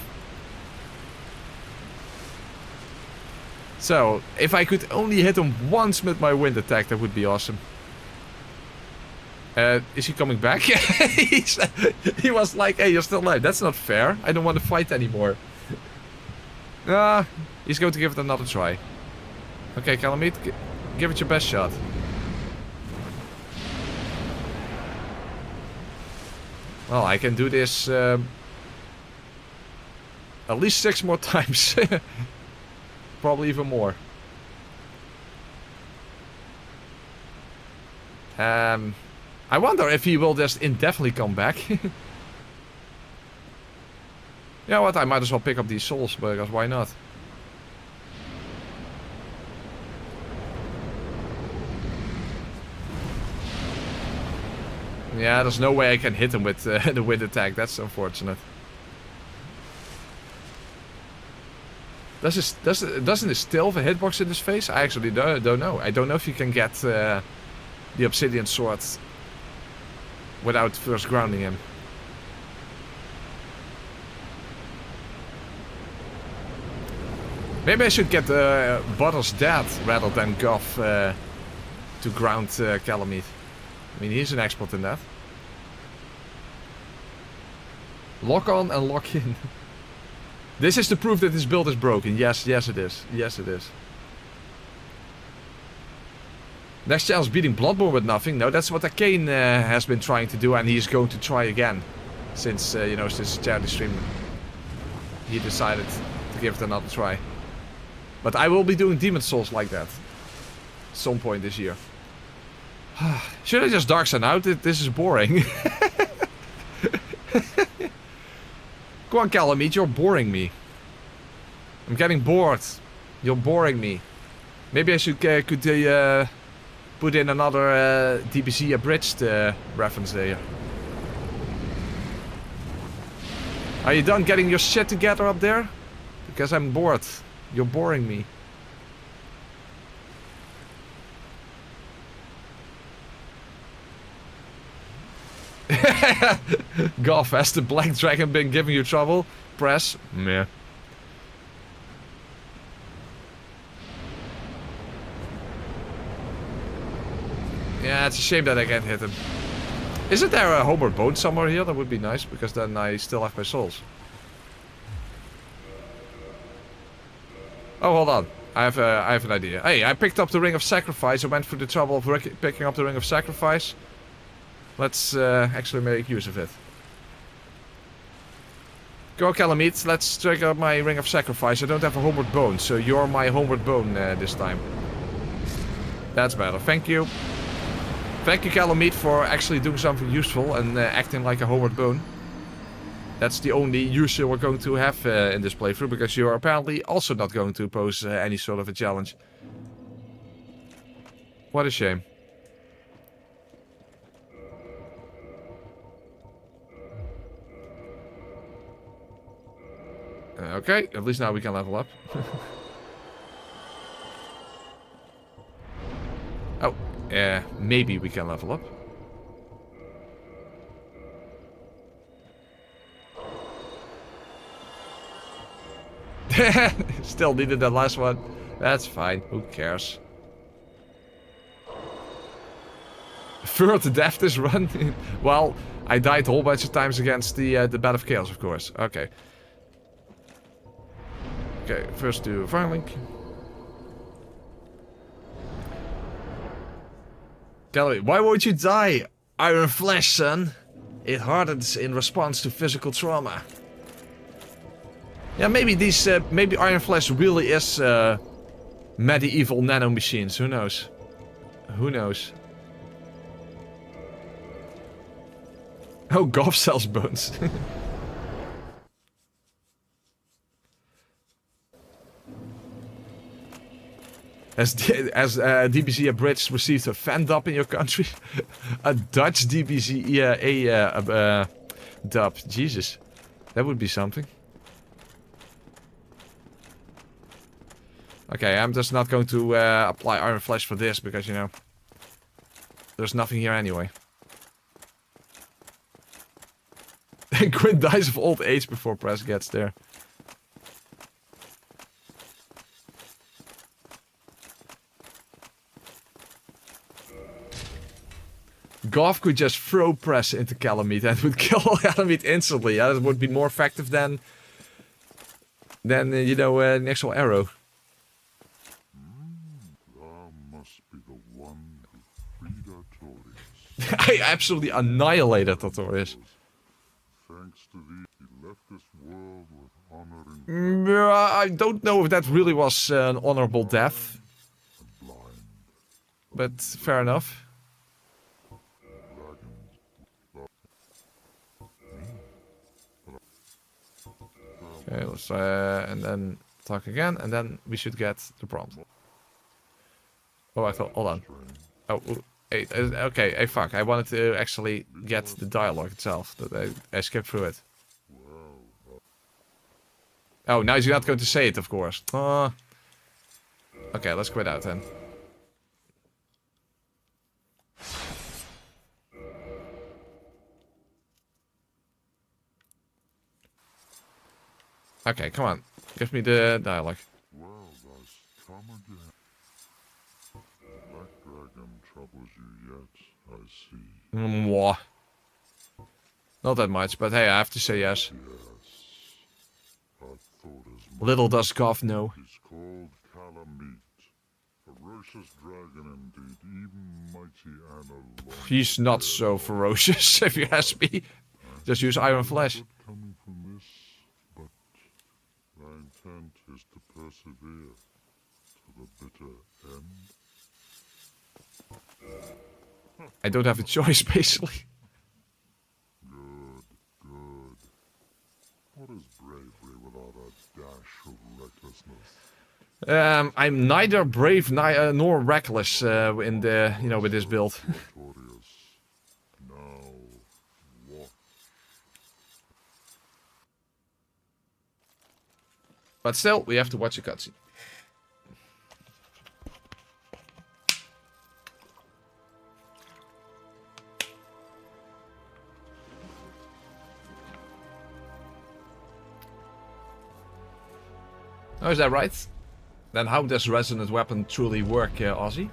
Speaker 1: So, if I could only hit him once with my wind attack, that would be awesome. Is he coming back? He was like, hey, you're still alive. That's not fair. I don't want to fight anymore. He's going to give it another try. Okay, Kalameet, give it your best shot. Well, I can do this at least 6 more times. Probably even more. I wonder if he will just indefinitely come back. You know what, I might as well pick up these souls, because why not? Yeah, there's no way I can hit him with the wind attack. That's unfortunate. Doesn't it still have a hitbox in his face? I actually don't know. I don't know if you can get the obsidian sword without first grounding him. Maybe I should get Butter's dad rather than Gough to ground Kalameet. I mean, he's an expert in that. Lock on and lock in. This is the proof that this build is broken. Yes, yes it is. Yes it is. Next challenge, beating Bloodborne with nothing. No, that's what Arcane has been trying to do, and he's going to try again. Since, you know, since the charity stream, he decided to give it another try. But I will be doing Demon Souls like that. Some point this year. Should I just Dark Sun out? This is boring. Go on, Kalameet, you're boring me. I'm getting bored. You're boring me. Maybe I should could put in another DBZ abridged reference there. Are you done getting your shit together up there? Because I'm bored. You're boring me. Gough, has the Black Dragon been giving you trouble? Press? Meh. Yeah, it's a shame that I can't hit him. Isn't there a homeward bone somewhere here? That would be nice, because then I still have my souls. Oh, hold on. I have an idea. Hey, I picked up the Ring of Sacrifice. I went through the trouble of picking up the Ring of Sacrifice. Let's actually make use of it. Go, Kalameet. Let's trigger my Ring of Sacrifice. I don't have a homeward bone, so you're my homeward bone this time. That's better. Thank you. Thank you, Kalameet, for actually doing something useful and acting like a homeward bone. That's the only use we're going to have in this playthrough, because you're apparently also not going to pose any sort of a challenge. What a shame. Okay, at least now we can level up. Oh, maybe we can level up. Still needed that last one. That's fine. Who cares? Third death this run. Well, I died a whole bunch of times against the Bat of Chaos, of course. Okay. Okay, first do Firelink. Kalameet, why won't you die? Iron flesh, son. It hardens in response to physical trauma. Yeah, maybe these, maybe Iron Flesh really is medieval nanomachines. Who knows? Who knows? Oh, Gough sells bones. Has DBZ Abridged received a fan dub in your country? A Dutch DBZ dub. Jesus, that would be something. Okay, I'm just not going to apply Iron Flesh for this, because, you know, there's nothing here anyway. Gwyn dies of old age before Press gets there. Gough could just throw Press into Kalameet and would kill Kalameet instantly. Yeah, that would be more effective than you know, an actual arrow. I absolutely annihilated Artorias. Thanks to thee, he left this world with honoring. I don't know if that really was an honorable death. But fair enough. Okay, let's and then talk again, and then we should get the prompt. Oh, I thought, hold on. Oh, hey, okay, hey, fuck. I wanted to actually get the dialogue itself, but I skipped through it. Oh, now you're not going to say it, of course. Okay, let's quit out then. Okay, come on. Give me the dialogue. Well, thus come again. Black Dragon troubles you yet, I see. Mwah. Not that much, but hey, I have to say yes. Little does Gough know. He's called Kalameet. Ferocious dragon indeed, even mighty and alone. He's not so ferocious, if you ask me. Just use Iron Flesh. Intent is to persevere to the bitter end. I don't have a choice, basically. Good, good. What is bravery without a dash of recklessness? I'm neither brave nor reckless in the, you know, with this build. But still, we have to watch a cutscene. Oh, is that right? Then how does Resonant Weapon truly work, Ozzy?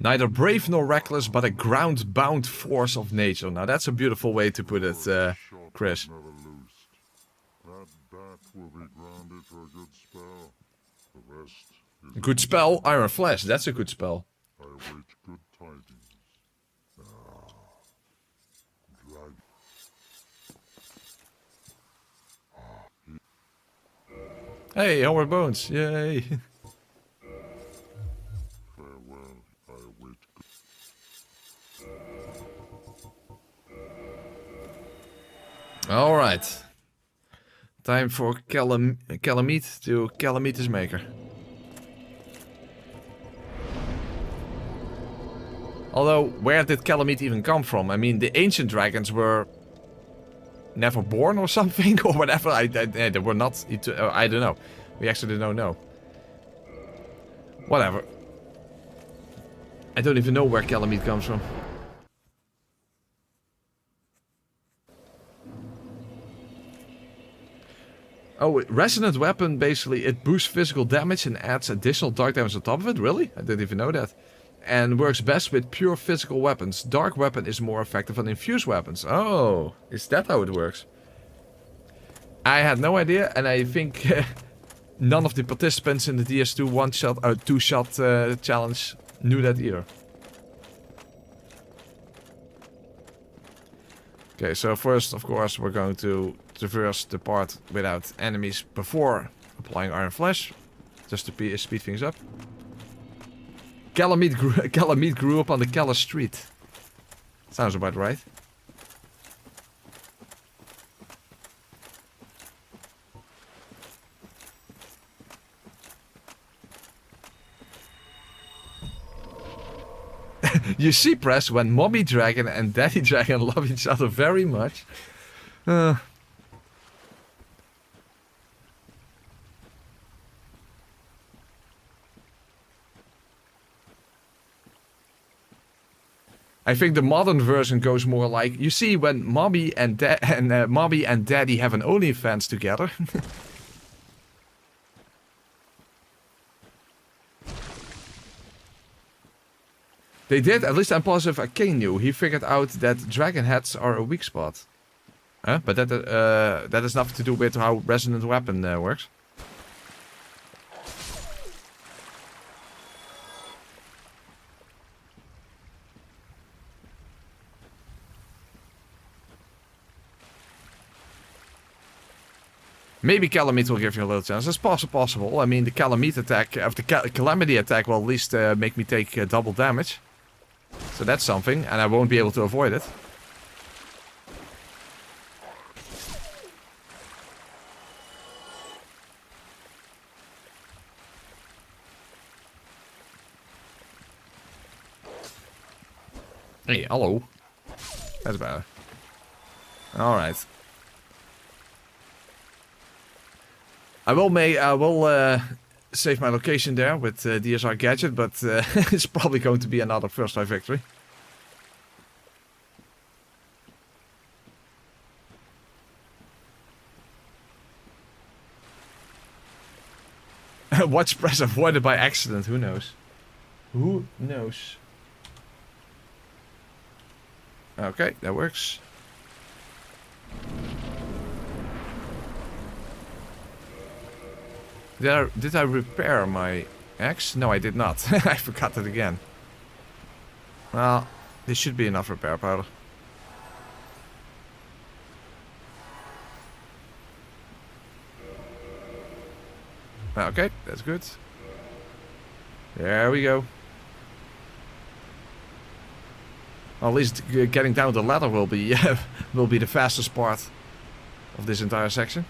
Speaker 1: Neither brave nor reckless, but a ground-bound force of nature. Now that's a beautiful way to put it, Chris. A good spell? Iron Flesh, that's a good spell. Hey, our bones, yay! Alright. Time for Kalameet to Kalameet his maker. Although, where did Kalameet even come from? I mean, the ancient dragons were never born or something, or whatever. They were not... I don't know. We actually don't know. Whatever. I don't even know where Kalameet comes from. Oh, resonant weapon, basically, it boosts physical damage and adds additional dark damage on top of it? Really? I didn't even know that. And works best with pure physical weapons. Dark weapon is more effective on infused weapons. Oh, is that how it works? I had no idea, and I think none of the participants in the DS2 two-shot challenge knew that either. Okay, so first, of course, we're going to traverse the part without enemies before applying Iron Flesh, just to speed things up. Kalameet grew up on the Kala Street. Sounds about right. You see, Press, when Mommy Dragon and Daddy Dragon love each other very much. I think the modern version goes more like, you see, when Mommy and Daddy have an OnlyFans together. They did, at least I'm positive Kane knew. He figured out that dragon heads are a weak spot. Huh? But that has nothing to do with how resonant weapon works. Maybe Kalameet will give you a little chance. It's possible. I mean, the Kalameet attack, of the Calamity attack, will at least make me take double damage. So that's something, and I won't be able to avoid it. Hey, hello. That's better. Alright. I will save my location there with DSR Gadget, but it's probably going to be another first try victory. Watch press avoided by accident, who knows? Who knows? Okay, that works. Did I repair my axe? No, I did not. I forgot it again. Well, this should be enough repair powder. Okay, that's good. There we go. Well, at least getting down the ladder will be the fastest part of this entire section.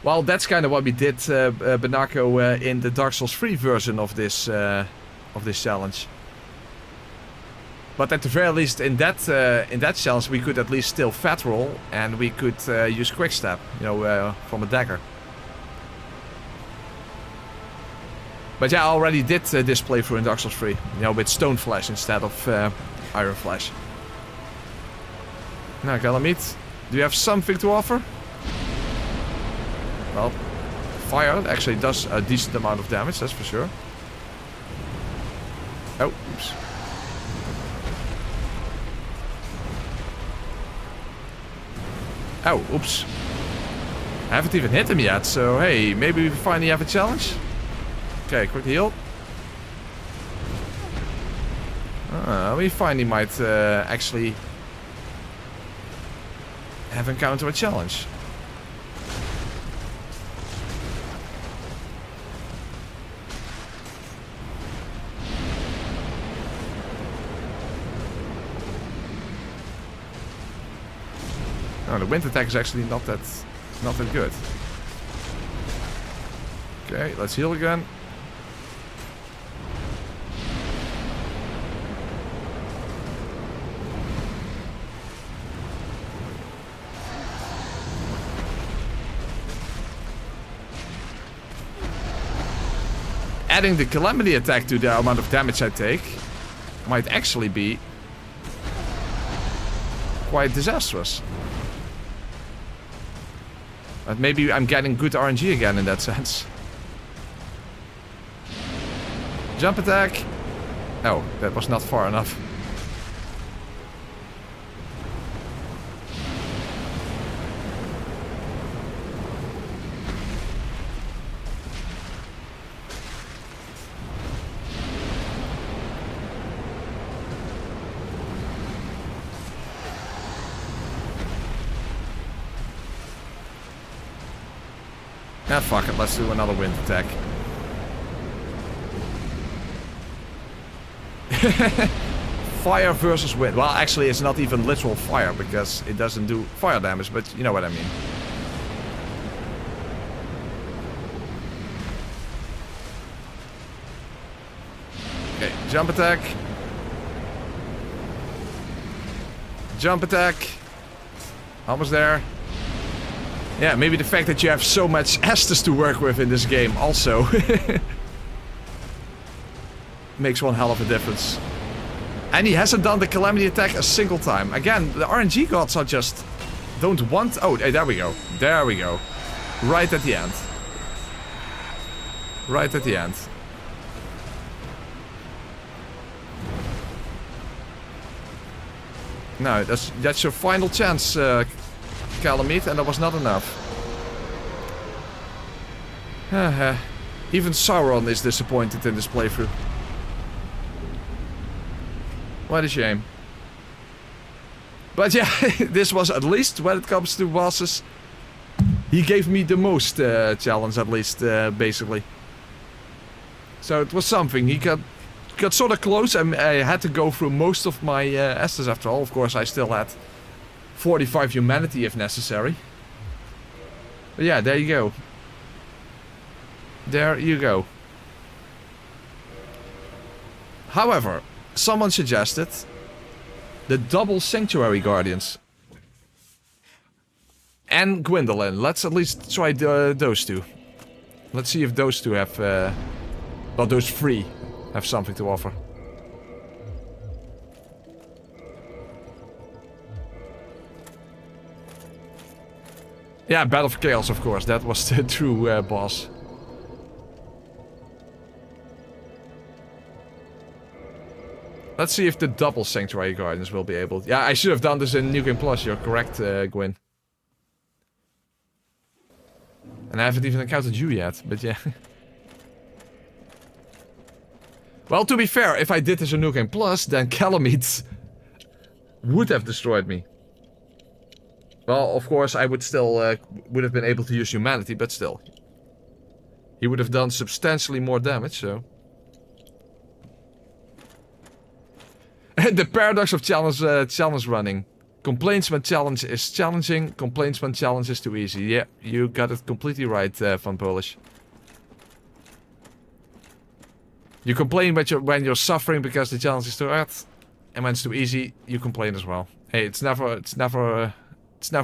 Speaker 1: Well, that's kind of what we did, Benako, in the Dark Souls 3 version of this challenge. But at the very least, in that challenge, we could at least still fat roll, and we could use quick step, you know, from a dagger. But yeah, I already did this playthrough in Dark Souls 3, you know, with stone flesh instead of iron flesh. Now, Kalameet, do you have something to offer? Well, fire actually does a decent amount of damage, that's for sure. Oh, oops. Oh, oops. I haven't even hit him yet, so hey, maybe we finally have a challenge? Okay, quick heal. We finally might actually have encountered a challenge. Oh, the wind attack is actually not that good. Okay, let's heal again. Adding the Calamity attack to the amount of damage I take might actually be quite disastrous. But maybe I'm getting good RNG again in that sense. Jump attack. Oh, that was not far enough. Ah, fuck it, let's do another wind attack. Fire versus wind. Well, actually, it's not even literal fire because it doesn't do fire damage, but you know what I mean. Okay, jump attack. Jump attack. Almost there. Yeah, maybe the fact that you have so much Estus to work with in this game also makes one hell of a difference. And he hasn't done the Calamity attack a single time. Again, the RNG gods are just... don't want... Oh, hey, there we go. There we go. Right at the end. Right at the end. No, that's your final chance, Kalameet, and that was not enough. Even Sauron is disappointed in this playthrough. What a shame. But yeah, this was at least, when it comes to bosses, he gave me the most challenge, at least, basically. So it was something. He got sort of close. I had to go through most of my Estus after all. Of course, I still had 45 humanity if necessary. But yeah, there you go. There you go. However, someone suggested the double Sanctuary Guardians. And Gwyndolin. Let's at least try those two. Let's see if those two have... well, those three have something to offer. Yeah, Battle for Chaos, of course. That was the true boss. Let's see if the double Sanctuary Guardians will be able... Yeah, I should have done this in New Game Plus. You're correct, Gwyn. And I haven't even encountered you yet, but yeah. Well, to be fair, if I did this in New Game Plus, then Kalameet would have destroyed me. Well, of course, I would still would have been able to use humanity, but still. He would have done substantially more damage, so... The paradox of challenge running. Complaintsman challenge is challenging, complaintsman challenge is too easy. Yeah, you got it completely right, Van Polish. You complain when you're suffering because the challenge is too hard, and when it's too easy, you complain as well. Hey, it's never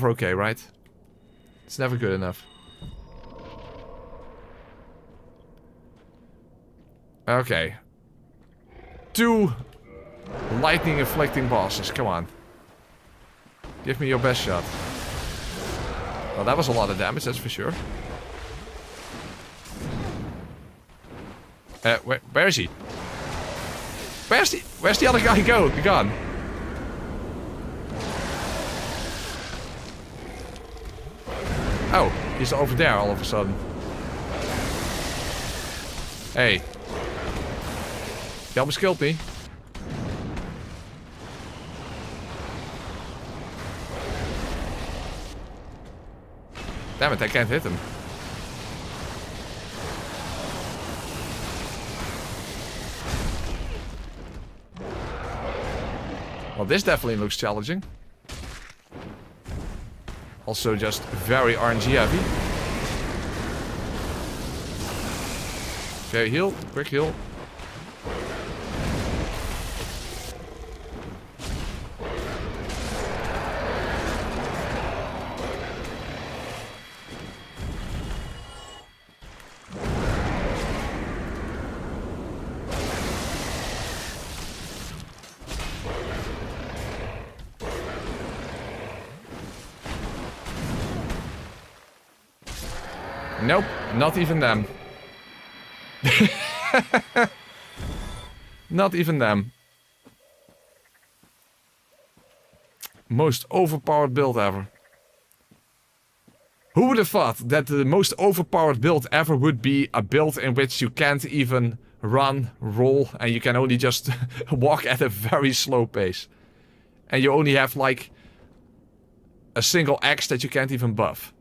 Speaker 1: okay, right? It's never good enough. Okay. 2 lightning inflicting bosses, come on. Give me your best shot. Well, that was a lot of damage, that's for sure. Where is he? Where's the other guy gone? Oh, he's over there all of a sudden. Hey. He almost killed me. Damn it, I can't hit him. Well, this definitely looks challenging. Also just very RNG heavy. Okay, heal. Quick heal. Nope, not even them. Not even them. Most overpowered build ever. Who would have thought that the most overpowered build ever would be a build in which you can't even run, roll, and you can only just walk at a very slow pace. And you only have like a single axe that you can't even buff.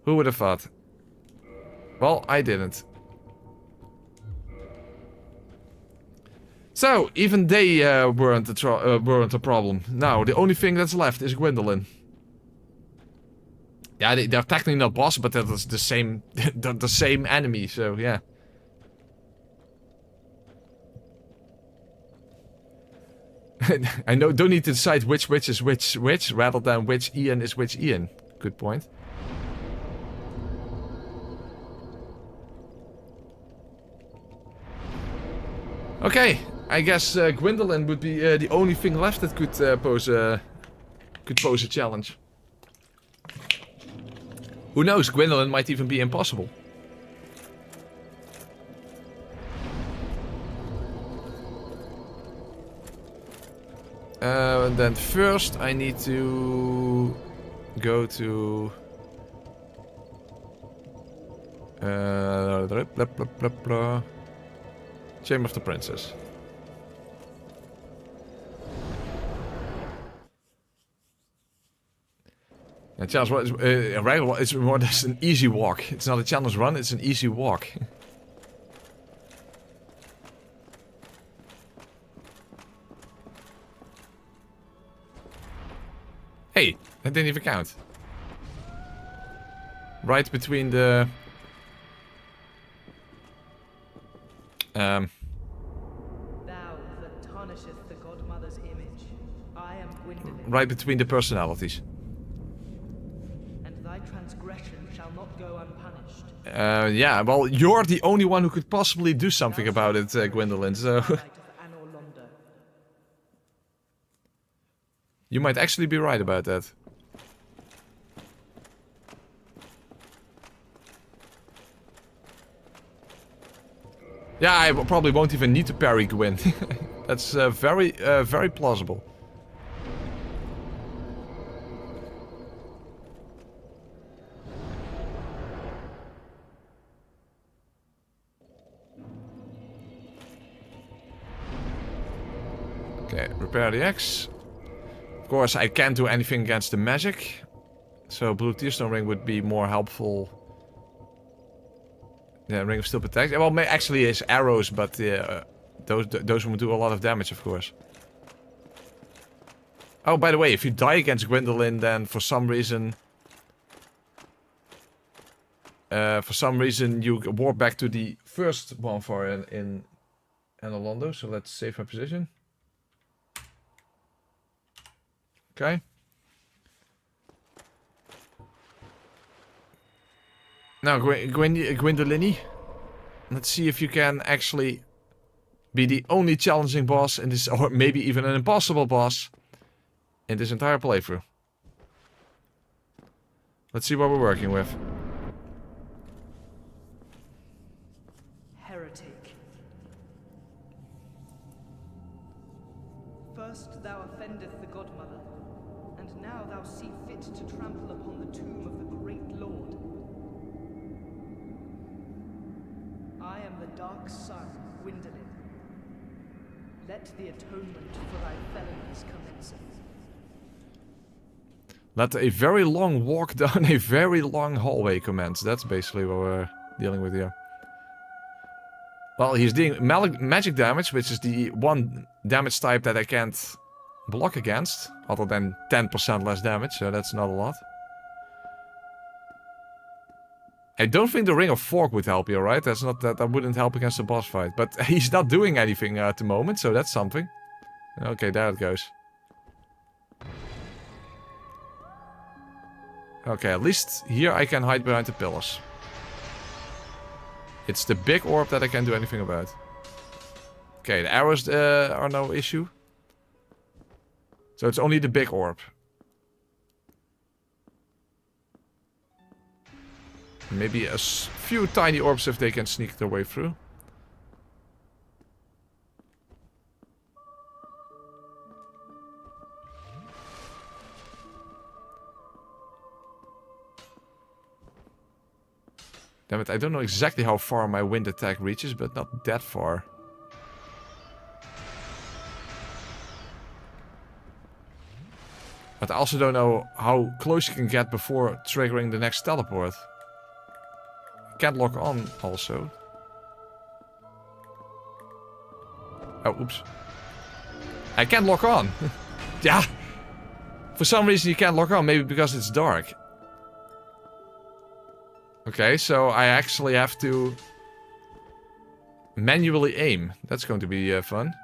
Speaker 1: Who would have thought? Well, I didn't. So, even they weren't a problem. Now, the only thing that's left is Gwyndolin. Yeah, they're technically not boss, but that is the same, the same enemy. So yeah. I know. Don't need to decide which witch is which witch, rather than which Ian is which Ian. Good point. Okay, I guess Gwyndolin would be the only thing left that could pose a challenge. Who knows? Gwyndolin might even be impossible. And then first I need to go to Chamber of the Princess. Yeah, challenge a regular. It's more just an easy walk. It's not a challenge run. It's an easy walk. Hey, that didn't even count. Right between the.
Speaker 2: Thou that tarnisheth the godmother's image, I am Gwyndolin.
Speaker 1: Right between the personalities.
Speaker 2: And thy transgression shall not go unpunished.
Speaker 1: Yeah, well, you're the only one who could possibly do something about it, Gwyndolin, so. You might actually be right about that. Yeah, I probably won't even need to parry Gwyn. That's very plausible. Okay, repair the axe. Of course, I can't do anything against the magic. So blue tearstone ring would be more helpful. Yeah, ring of steel protect. Well, actually, it's arrows, but those will do a lot of damage, of course. Oh, by the way, if you die against Gwyndolin, then for some reason you warp back to the first bonfire in Orlando. So let's save my position. Okay. Now, Gwyndolini, let's see if you can actually be the only challenging boss in this, or maybe even an impossible boss in this entire playthrough. Let's see what we're working with.
Speaker 2: First thou offendeth the Godmother, and now thou see fit to trample upon the tomb of the great Lord. I am the dark son, Gwyndolin. Let the atonement for thy felonies commence.
Speaker 1: Let a very long walk down a very long hallway commence. That's basically what we're dealing with here. Well, he's doing magic damage, which is the one damage type that I can't block against. Other than 10% less damage, so that's not a lot. I don't think the Ring of Fork would help you, right? That's not that wouldn't help against the boss fight. But he's not doing anything at the moment, so that's something. Okay, there it goes. Okay, at least here I can hide behind the pillars. It's the big orb that I can't do anything about. Okay, the arrows are no issue. So it's only the big orb. Maybe a few tiny orbs if they can sneak their way through. Damn it, I don't know exactly how far my wind attack reaches, but not that far. But I also don't know how close you can get before triggering the next teleport. Can't lock on also. Oh, oops. I can't lock on. Yeah. For some reason you can't lock on, maybe because it's dark. Okay, so I actually have to manually aim. That's going to be fun.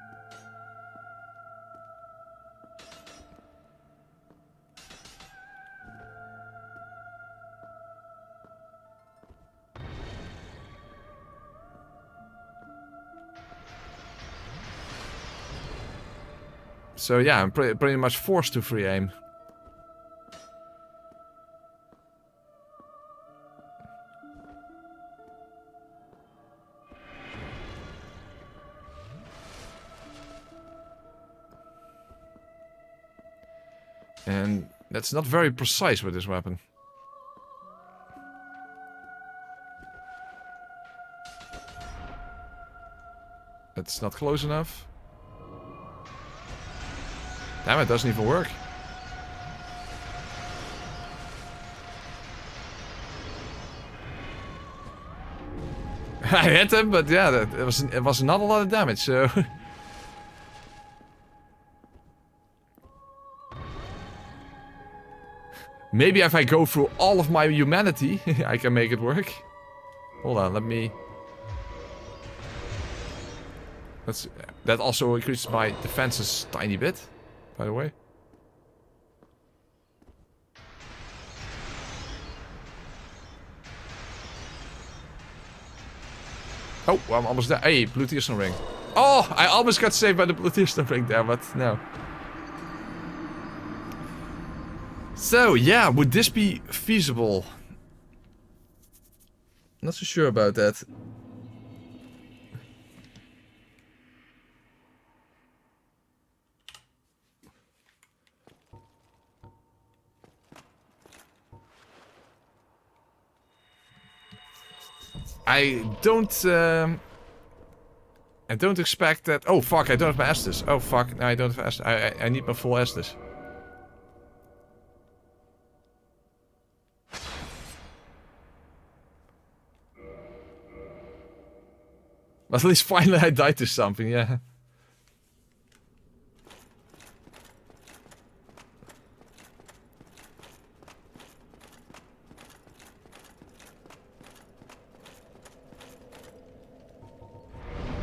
Speaker 1: So yeah, I'm pretty much forced to free aim. And that's not very precise with this weapon. That's not close enough. Damn, it doesn't even work. I hit him, but yeah, it was not a lot of damage, so... Maybe if I go through all of my humanity, I can make it work. Hold on, let me... That also increases my defenses a tiny bit, by the way. Oh, I'm almost there. Hey, blue tearstone ring. Oh, I almost got saved by the blue tearstone ring there, but no. So, yeah, would this be feasible? Not so sure about that. I don't expect that. Oh fuck! I don't have my Estus. Oh fuck! No, I don't have Estus. I need my full Estus. But at least finally I died to something. Yeah.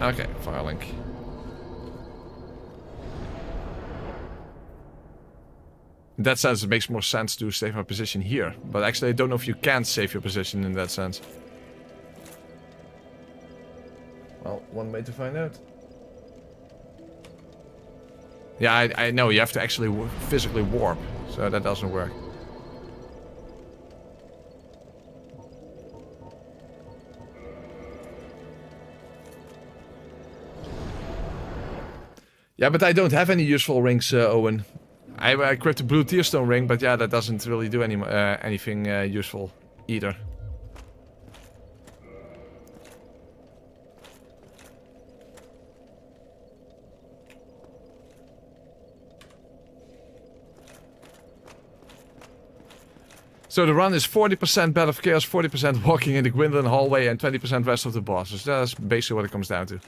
Speaker 1: Okay, Firelink. In that sense, it makes more sense to save my position here. But actually, I don't know if you can save your position in that sense. Well, one way to find out. Yeah, I know, you have to actually physically warp. So that doesn't work. Yeah, but I don't have any useful rings, Owen. I equipped the blue tearstone ring, but yeah, that doesn't really do anything useful either. So the run is 40% Battle of Chaos, 40% walking in the Gwyndolin hallway, and 20% rest of the bosses. That's basically what it comes down to.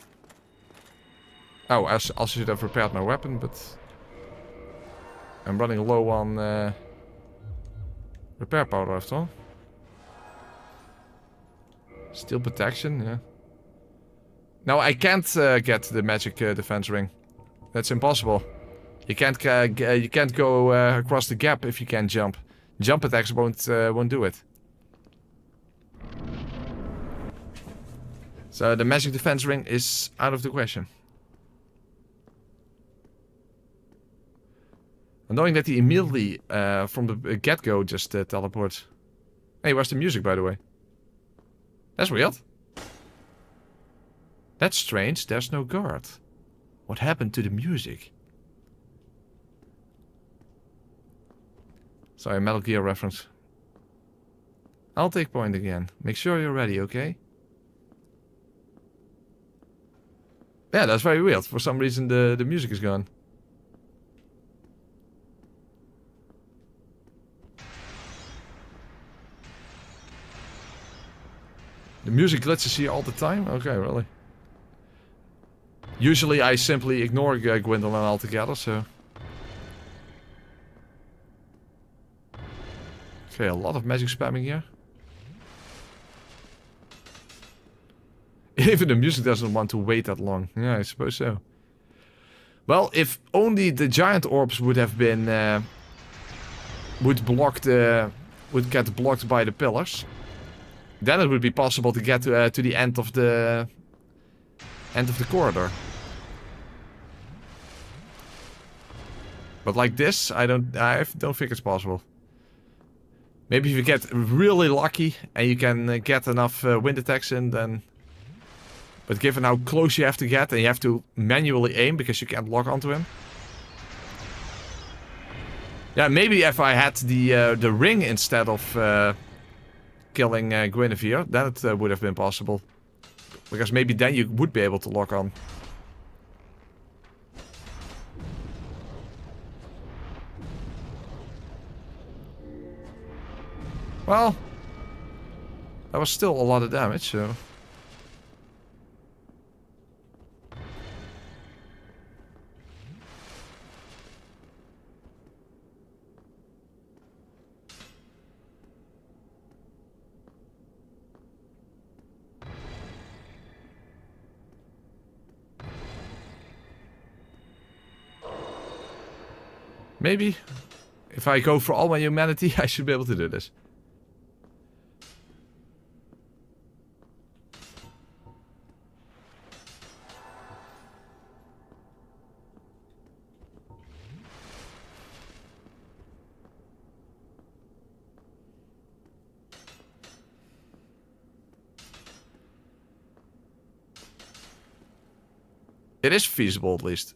Speaker 1: Oh, I also should have repaired my weapon, but I'm running low on repair powder after all. Steel protection, yeah. No, I can't get the magic defense ring. That's impossible. You can't go across the gap if you can't jump. Jump attacks won't do it. So the magic defense ring is out of the question. And knowing that he immediately from the get-go just teleports. Hey, where's the music, by the way? That's weird. That's strange. There's no guard. What happened to the music? Sorry, Metal Gear reference. I'll take point again. Make sure you're ready, okay? Yeah, that's very weird. For some reason the music is gone. The music glitches here all the time? Okay, really. Usually I simply ignore Gwyndolin altogether, so... Okay, a lot of magic spamming here. Even the music doesn't want to wait that long. Yeah, I suppose so. Well, if only the giant orbs would have been... would get blocked by the pillars. Then it would be possible to get to the end of the... corridor. But like this, I don't think it's possible. Maybe if you get really lucky and you can get enough wind attacks in, then... But given how close you have to get, and you have to manually aim because you can't lock onto him. Yeah, maybe if I had the ring instead of killing Guinevere, then it would have been possible. Because maybe then you would be able to lock on. Well, that was still a lot of damage, so... Maybe, if I go for all my humanity, I should be able to do this. It is feasible, at least.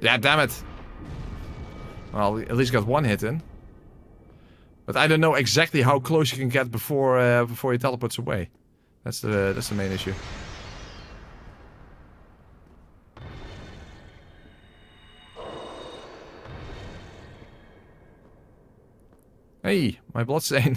Speaker 1: Yeah, damn it. Well, at least got one hit in. But I don't know exactly how close you can get before he teleports away. That's the main issue. Hey, my bloodstain.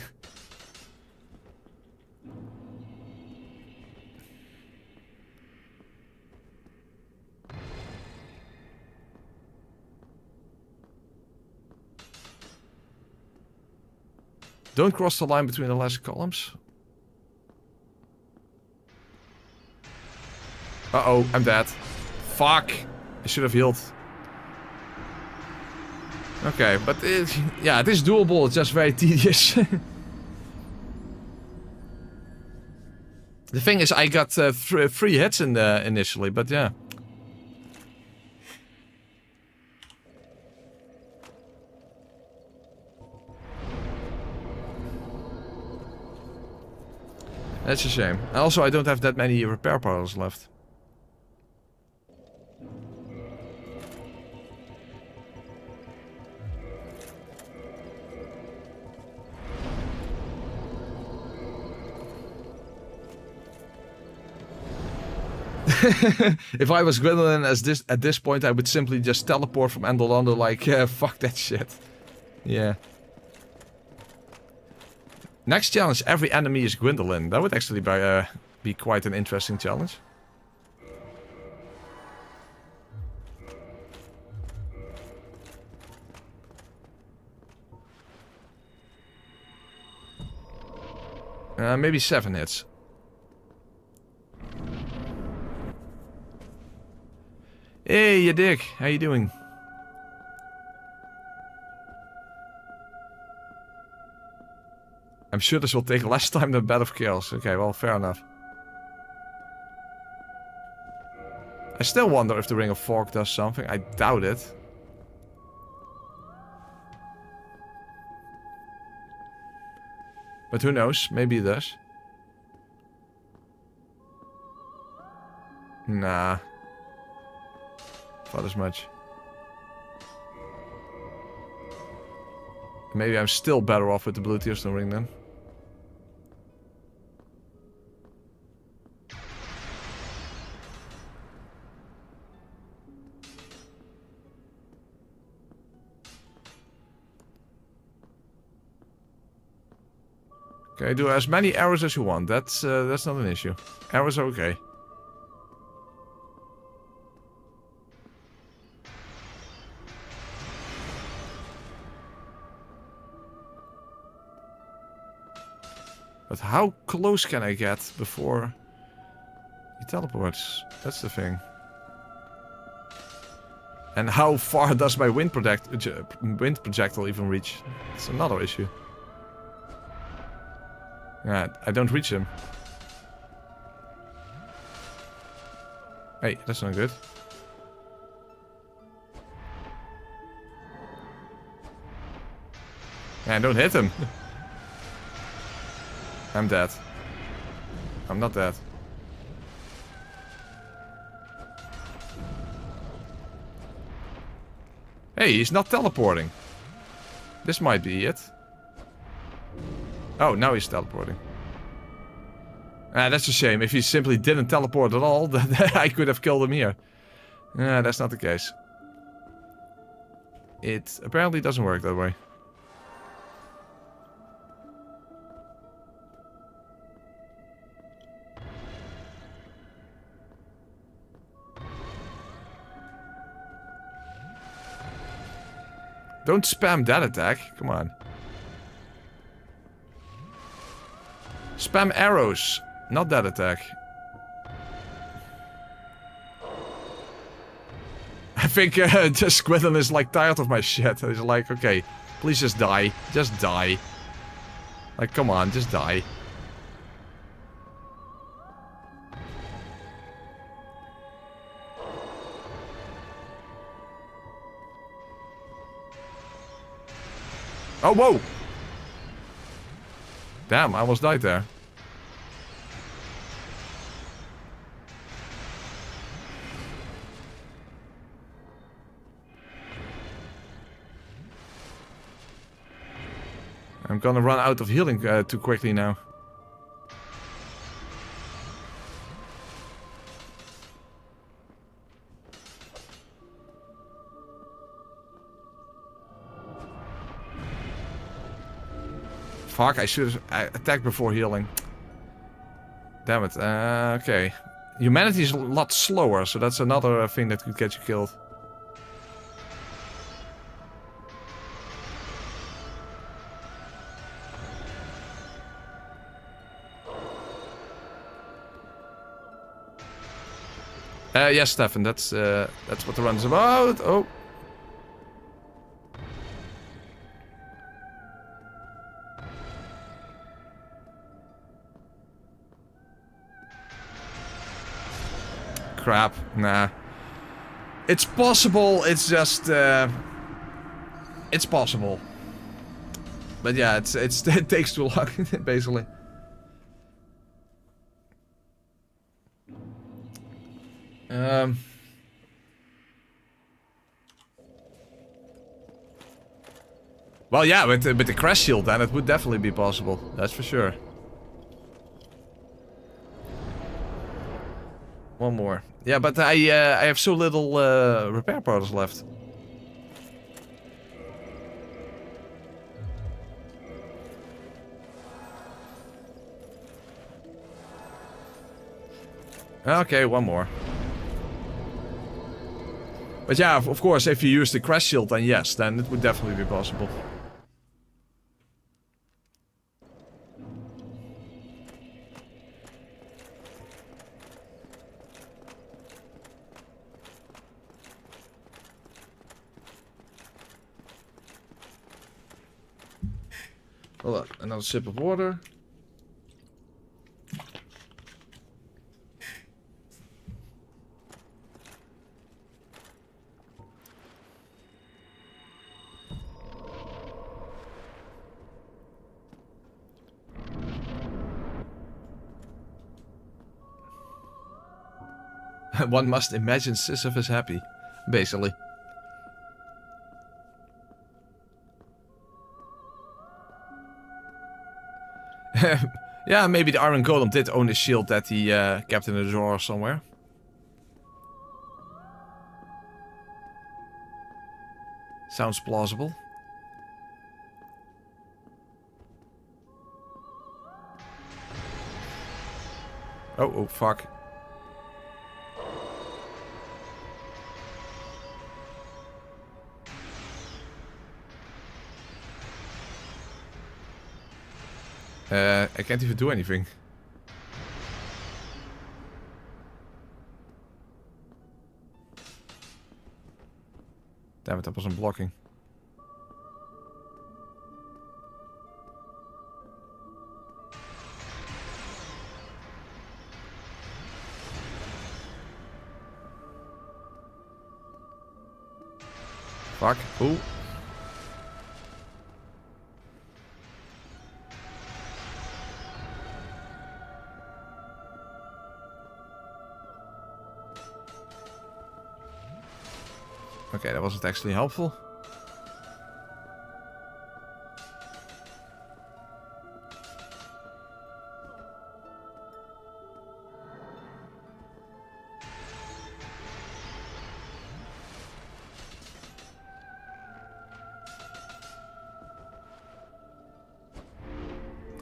Speaker 1: Don't cross the line between the lesser columns. Uh-oh, I'm dead. Fuck. I should have healed. Okay, but yeah, it is doable. It's just very tedious. The thing is, I got 3 hits in initially, but yeah. That's a shame. And also, I don't have that many repair parts left. If I was Gwyndolin at this point, I would simply just teleport from Endolondo like, fuck that shit. Yeah. Next challenge, every enemy is Gwyndolin. That would actually be quite an interesting challenge. Maybe 7 hits. Hey, you dick. How you doing? I'm sure this will take less time than Bed of Chaos. Okay, well, fair enough. I still wonder if the Ring of Fork does something. I doubt it. But who knows? Maybe it does. Nah. Thought as much. Maybe I'm still better off with the Blue Tearstone Ring then. Okay, do as many arrows as you want. That's not an issue. Arrows are okay. But how close can I get before he teleports? That's the thing. And how far does my wind projectile even reach? That's another issue. Yeah, I don't reach him. Hey, that's not good. Man, don't hit him. I'm dead. I'm not dead. Hey, he's not teleporting. This might be it. Oh, now he's teleporting. Ah, that's a shame. If he simply didn't teleport at all, then I could have killed him here. Ah, that's not the case. It apparently doesn't work that way. Don't spam that attack. Come on. Spam arrows. Not that attack. I think just Gwyndolin is like tired of my shit. He's like, okay, please just die. Just die. Like, come on, just die. Oh, whoa! Damn, I almost died there. I'm gonna run out of healing too quickly now. Fuck, I should have attacked before healing. Damn it. Okay. Humanity is a lot slower, so that's another thing that could get you killed. Yes, Stefan, that's what the run's about. Oh. Crap, nah. It's possible, it's just, it's possible. But yeah, it takes too long, basically. Well, yeah, with the crash shield, then it would definitely be possible. That's for sure. One more. Yeah, but I have so little repair parts left. Okay, one more. But yeah, of course, if you use the crash shield, then yes, then it would definitely be possible. Hold on, another sip of water. One must imagine Sisyphus happy, basically. Yeah, maybe the Iron Golem did own a shield that he kept in a drawer somewhere. Sounds plausible. Oh, fuck. I can't even do anything. Damn it, that wasn't blocking. Fuck. Ooh. Okay, that wasn't actually helpful.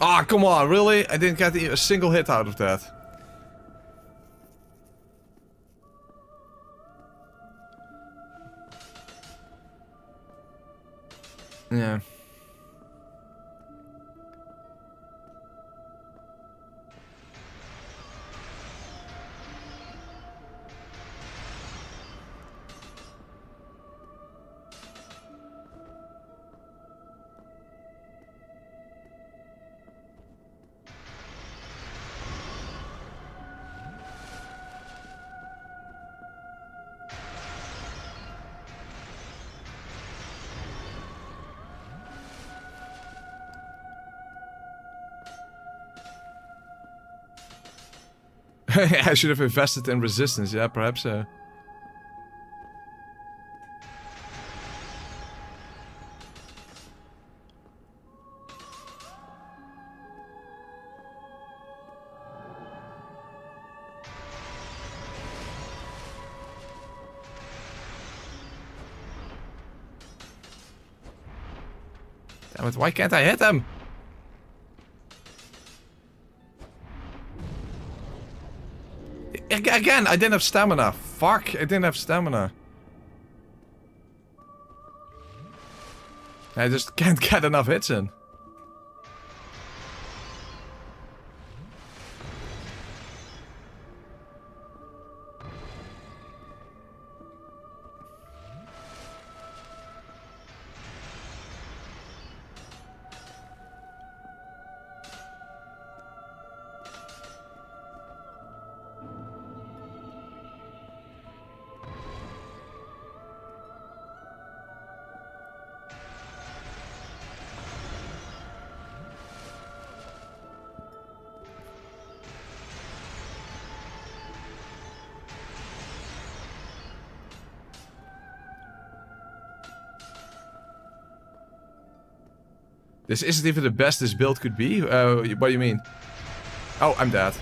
Speaker 1: Ah, come on, really? I didn't get a single hit out of that. Yeah. I should have invested in resistance, yeah, perhaps. Damn it, why can't I hit him? Again, I didn't have stamina. Fuck, I didn't have stamina. I just can't get enough hits in. This isn't even the best this build could be? What do you mean? Oh, I'm dead.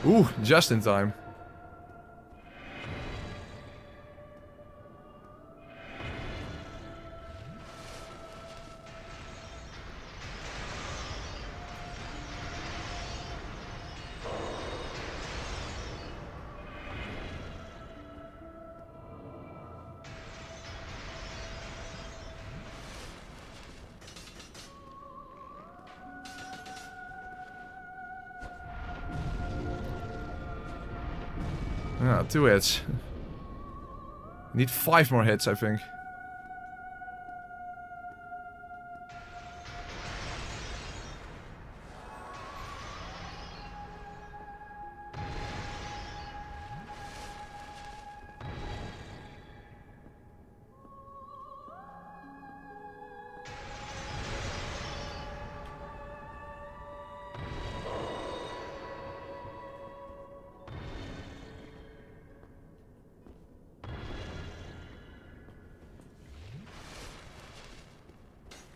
Speaker 1: Ooh, just in time. Ah, 2 hits. Need 5 more hits, I think.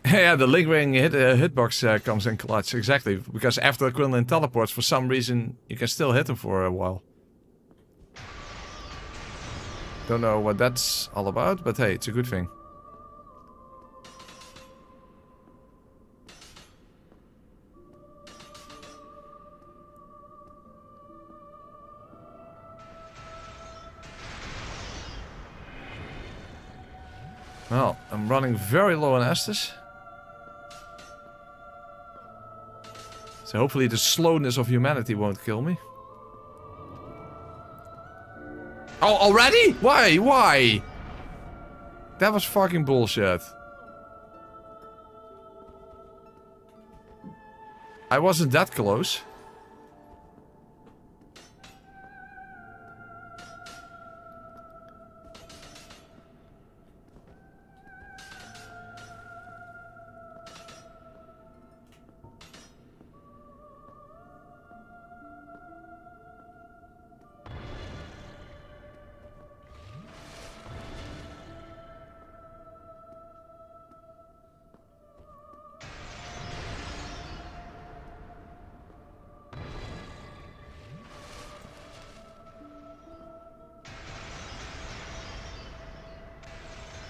Speaker 1: Yeah, the lingering hitbox comes in clutch, exactly. Because after Gwyndolin teleports, for some reason, you can still hit him for a while. Don't know what that's all about, but hey, it's a good thing. Well, I'm running very low on Estus. So hopefully the slowness of humanity won't kill me. Oh, already? Why? Why? That was fucking bullshit. I wasn't that close.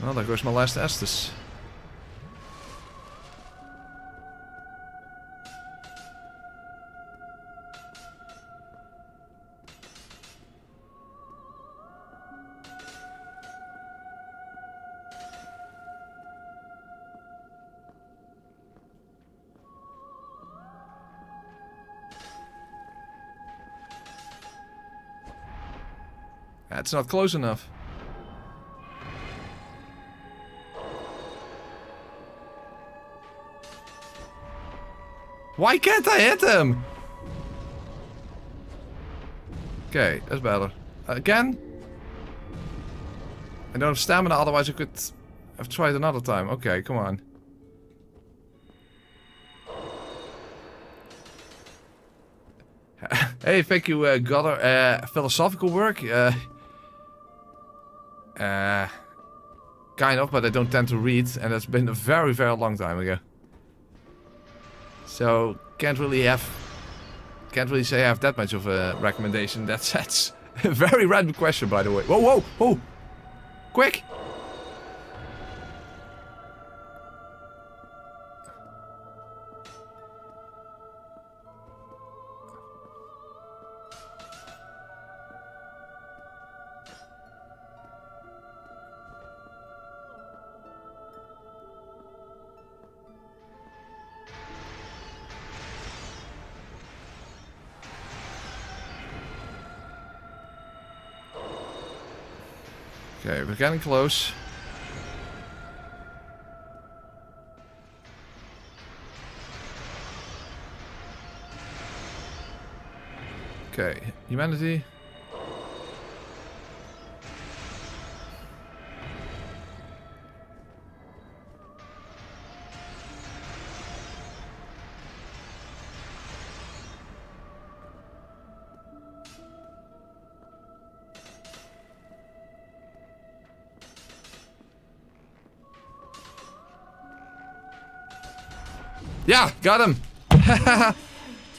Speaker 1: Well, there goes my last Estus. That's not close enough. Why can't I hit him? Okay, that's better. Again? I don't have stamina, otherwise I could have tried another time. Okay, come on. Hey, thank you, Gough. Philosophical work? Kind of, but I don't tend to read, and that's been a very, very long time ago. So, can't really say I have that much of a recommendation. That's a very random question, by the way. Whoa, whoa, whoa! Quick! Okay, we're getting close. Okay, humanity. Yeah, got him.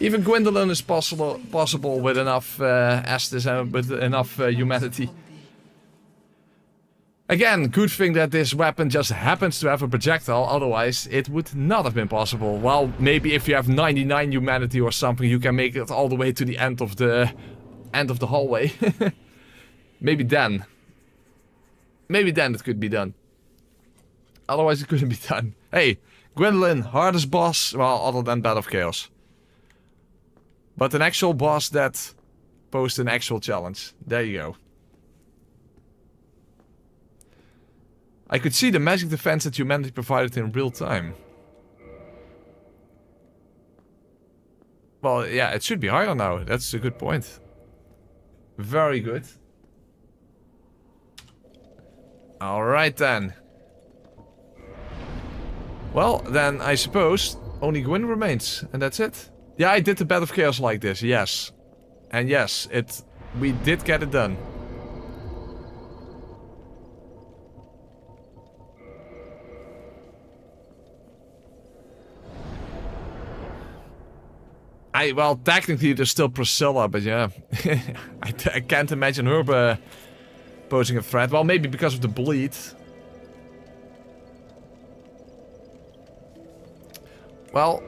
Speaker 1: Even Gwyndolin is possible with enough Estus and with enough humanity. Again, good thing that this weapon just happens to have a projectile, otherwise it would not have been possible. Well, maybe if you have 99 humanity or something, you can make it all the way to the end of the hallway. Maybe then. Maybe then it could be done. Otherwise it couldn't be done. Hey, Gwyndolin, hardest boss, well, other than Battle of Chaos. But an actual boss that posed an actual challenge. There you go. I could see the magic defense that humanity provided in real time. Well, yeah, it should be higher now. That's a good point. Very good. Alright then. Well, then I suppose only Gwyn remains. And that's it. Yeah, I did the Battle of Chaos like this, yes. And yes, we did get it done. Well, technically there's still Priscilla, but yeah. I can't imagine her posing a threat. Well, maybe because of the bleed. Well,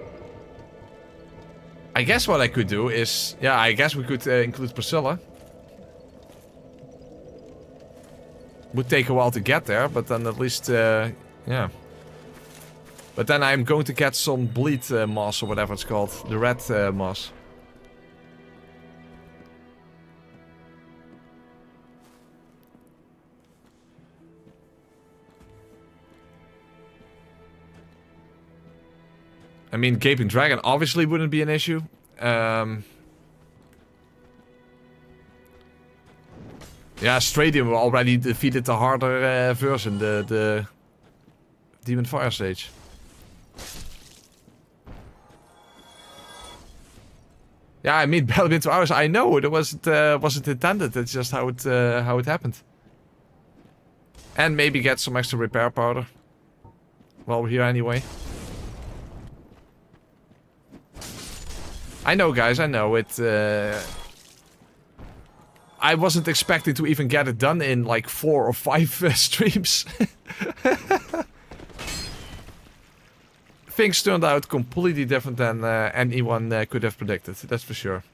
Speaker 1: I guess what I could do is... Yeah, I guess we could include Priscilla. Would take a while to get there, but then at least, yeah. But then I'm going to get some bleed moss or whatever it's called. The red moss. I mean, Gaping Dragon obviously wouldn't be an issue. Yeah, Stradium already defeated the harder version, the Demon Fire Stage. Yeah, I mean, Battle into Hours. I know it wasn't intended. It's just how it happened. And maybe get some extra repair powder while we're here anyway. I know, guys. I know it. I wasn't expecting to even get it done in like 4 or 5 streams. Things turned out completely different than anyone could have predicted, that's for sure.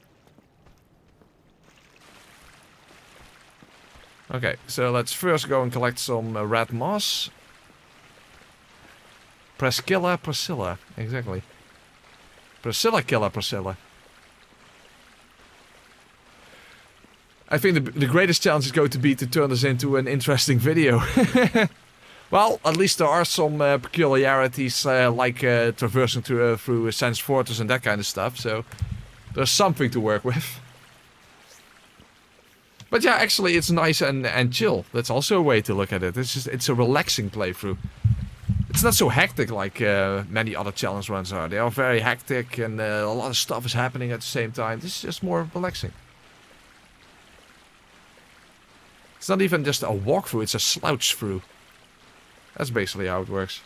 Speaker 1: Okay, so let's first go and collect some red moss. Priscilla, exactly. Priscilla. I think the greatest challenge is going to be to turn this into an interesting video. Well, at least there are some peculiarities, like traversing through a Sense Fortress and that kind of stuff, so there's something to work with. But yeah, actually it's nice and chill. That's also a way to look at it. It's a relaxing playthrough. It's not so hectic like many other challenge runs are. They are very hectic and a lot of stuff is happening at the same time. This is just more relaxing. It's not even just a walkthrough, it's a slouch through. That's basically how it works.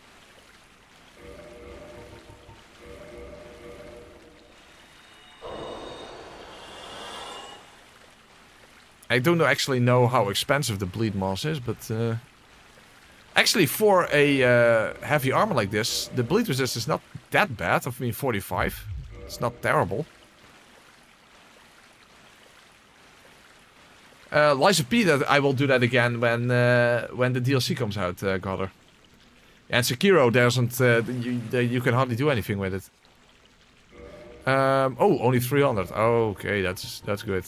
Speaker 1: I don't actually know how expensive the bleed moss is, but actually for a heavy armor like this, the bleed resist is not that bad. I mean, 45. It's not terrible. Lies of P, that I will do that again when the DLC comes out, Godder. And Sekiro, there isn't you can hardly do anything with it. Oh, only 300. Oh, okay, that's good.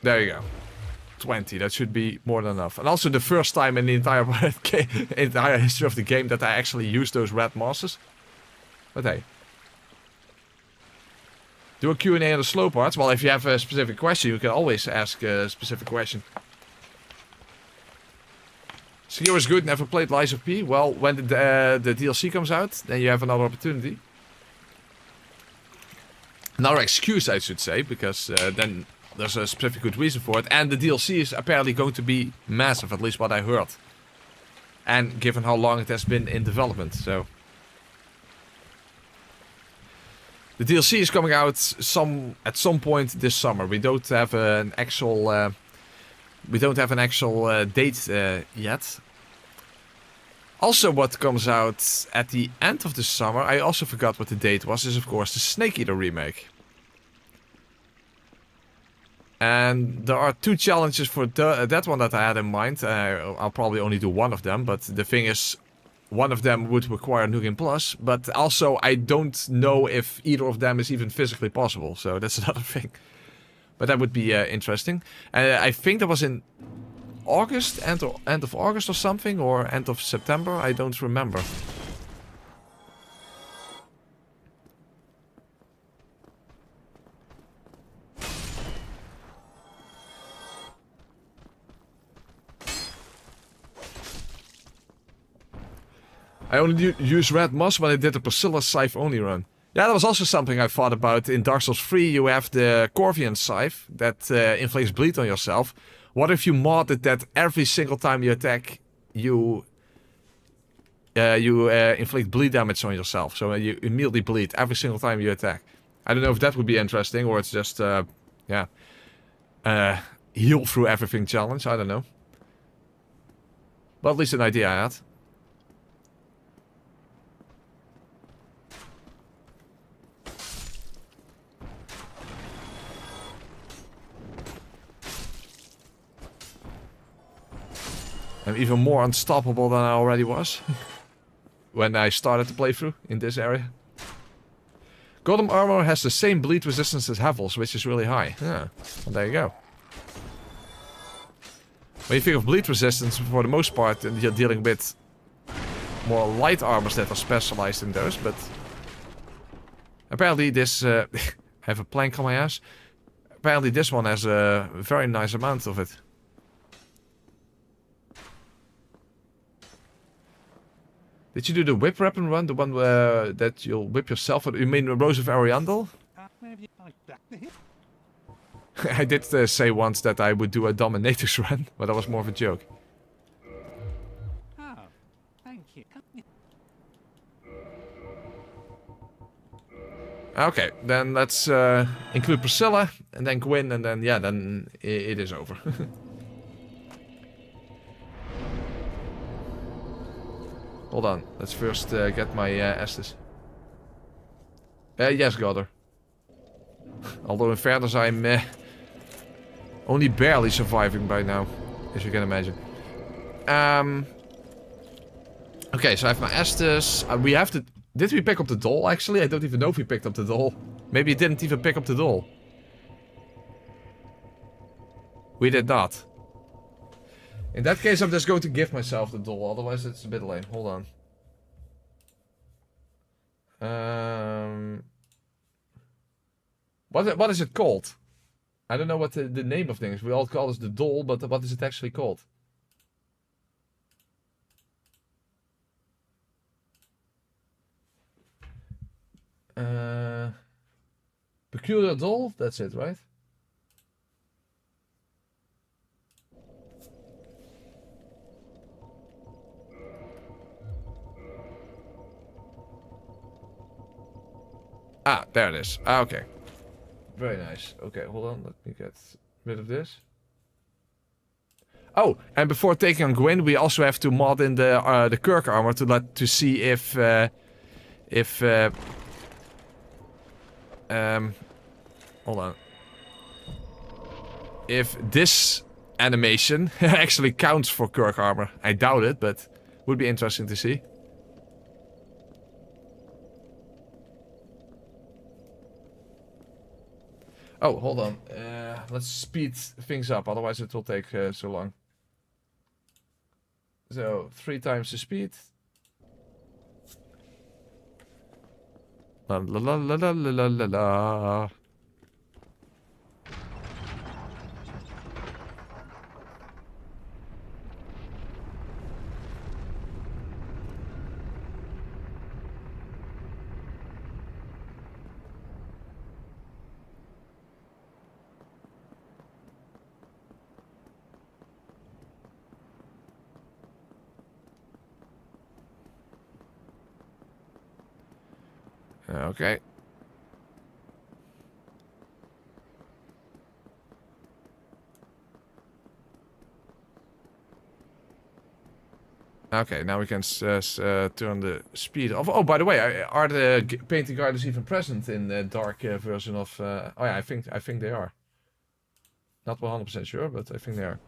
Speaker 1: There you go. 20. That should be more than enough. And also the first time in the entire history of the game that I actually used those red mosses. But hey. Do a Q&A on the slow parts. Well, if you have a specific question, you can always ask a specific question. Sekiro is good, never played Lies of P. Well, when the DLC comes out, then you have another opportunity. Another excuse, I should say, because then there's a specific good reason for it. And the DLC is apparently going to be massive, at least what I heard. And given how long it has been in development, so... The DLC is coming out at some point this summer. We don't have an actual... date yet. Also, what comes out at the end of the summer, I also forgot what the date was, is of course the Snake Eater remake. And there are 2 challenges for that one that I had in mind. I'll probably only do one of them, but the thing is, one of them would require New Game Plus, but also I don't know if either of them is even physically possible, so that's another thing. But that would be interesting. I think that was in August, end of August or something, or end of September, I don't remember. I only use red moss when I did the Priscilla scythe only run. Yeah, that was also something I thought about. In Dark Souls 3 you have the Corvian scythe that inflicts bleed on yourself. What if you modded that every single time you attack, you inflict bleed damage on yourself. So you immediately bleed every single time you attack. I don't know if that would be interesting, or it's just, heal through everything challenge. I don't know. But at least an idea I had. I'm even more unstoppable than I already was. When I started the playthrough in this area. Golem armor has the same bleed resistance as Havel's, which is really high. Yeah, well, there you go. When you think of bleed resistance, for the most part, you're dealing with more light armors that are specialized in those, but... Apparently this... I have a plank on my ass. Apparently this one has a very nice amount of it. Did you do the whip weapon run? The one where that you'll whip yourself? You mean Rose of Ariandel? I did say once that I would do a Dominatrix run, but that was more of a joke.
Speaker 3: Oh, thank you.
Speaker 1: Okay, then let's include Priscilla, and then Gwyn, and then, yeah, then it is over. Hold on, let's first get my Estes. Yes, got her. Although in fairness I'm only barely surviving by now, as you can imagine. Okay, so I have my Estes. We have to... Did we pick up the doll, actually? I don't even know if we picked up the doll. Maybe we didn't even pick up the doll. We did not. In that case, I'm just going to give myself the doll, otherwise it's a bit lame. Hold on. What is it called? I don't know what the name of things. We all call this the doll, but what is it actually called? Peculiar doll? That's it, right? Ah, there it is. Ah, okay. Very nice. Okay, hold on. Let me get rid of this. Oh, and before taking on Gwyn, we also have to mod in the Kirk armor to see if hold on. If this animation actually counts for Kirk armor. I doubt it, but would be interesting to see. Oh, hold on. Let's speed things up, otherwise it will take so long. So, 3 times the speed. La la la la la la la la. Okay. Okay, now we can turn the speed off. Oh, by the way, are the painting gardens even present in the dark version of... oh yeah, I think they are. Not 100% sure, but I think they are.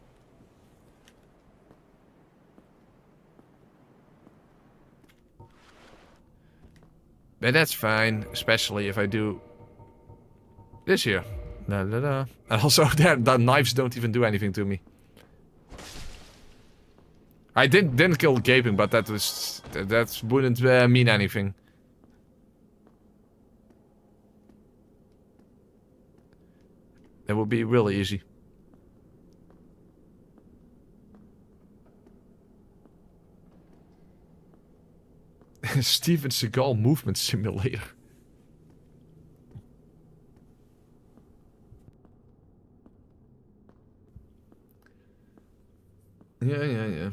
Speaker 1: But that's fine, especially if I do this here. Da, da, da. And also, the knives don't even do anything to me. I didn't kill Gaping, but that wouldn't mean anything. That would be really easy. Steven Seagal movement simulator. Yeah.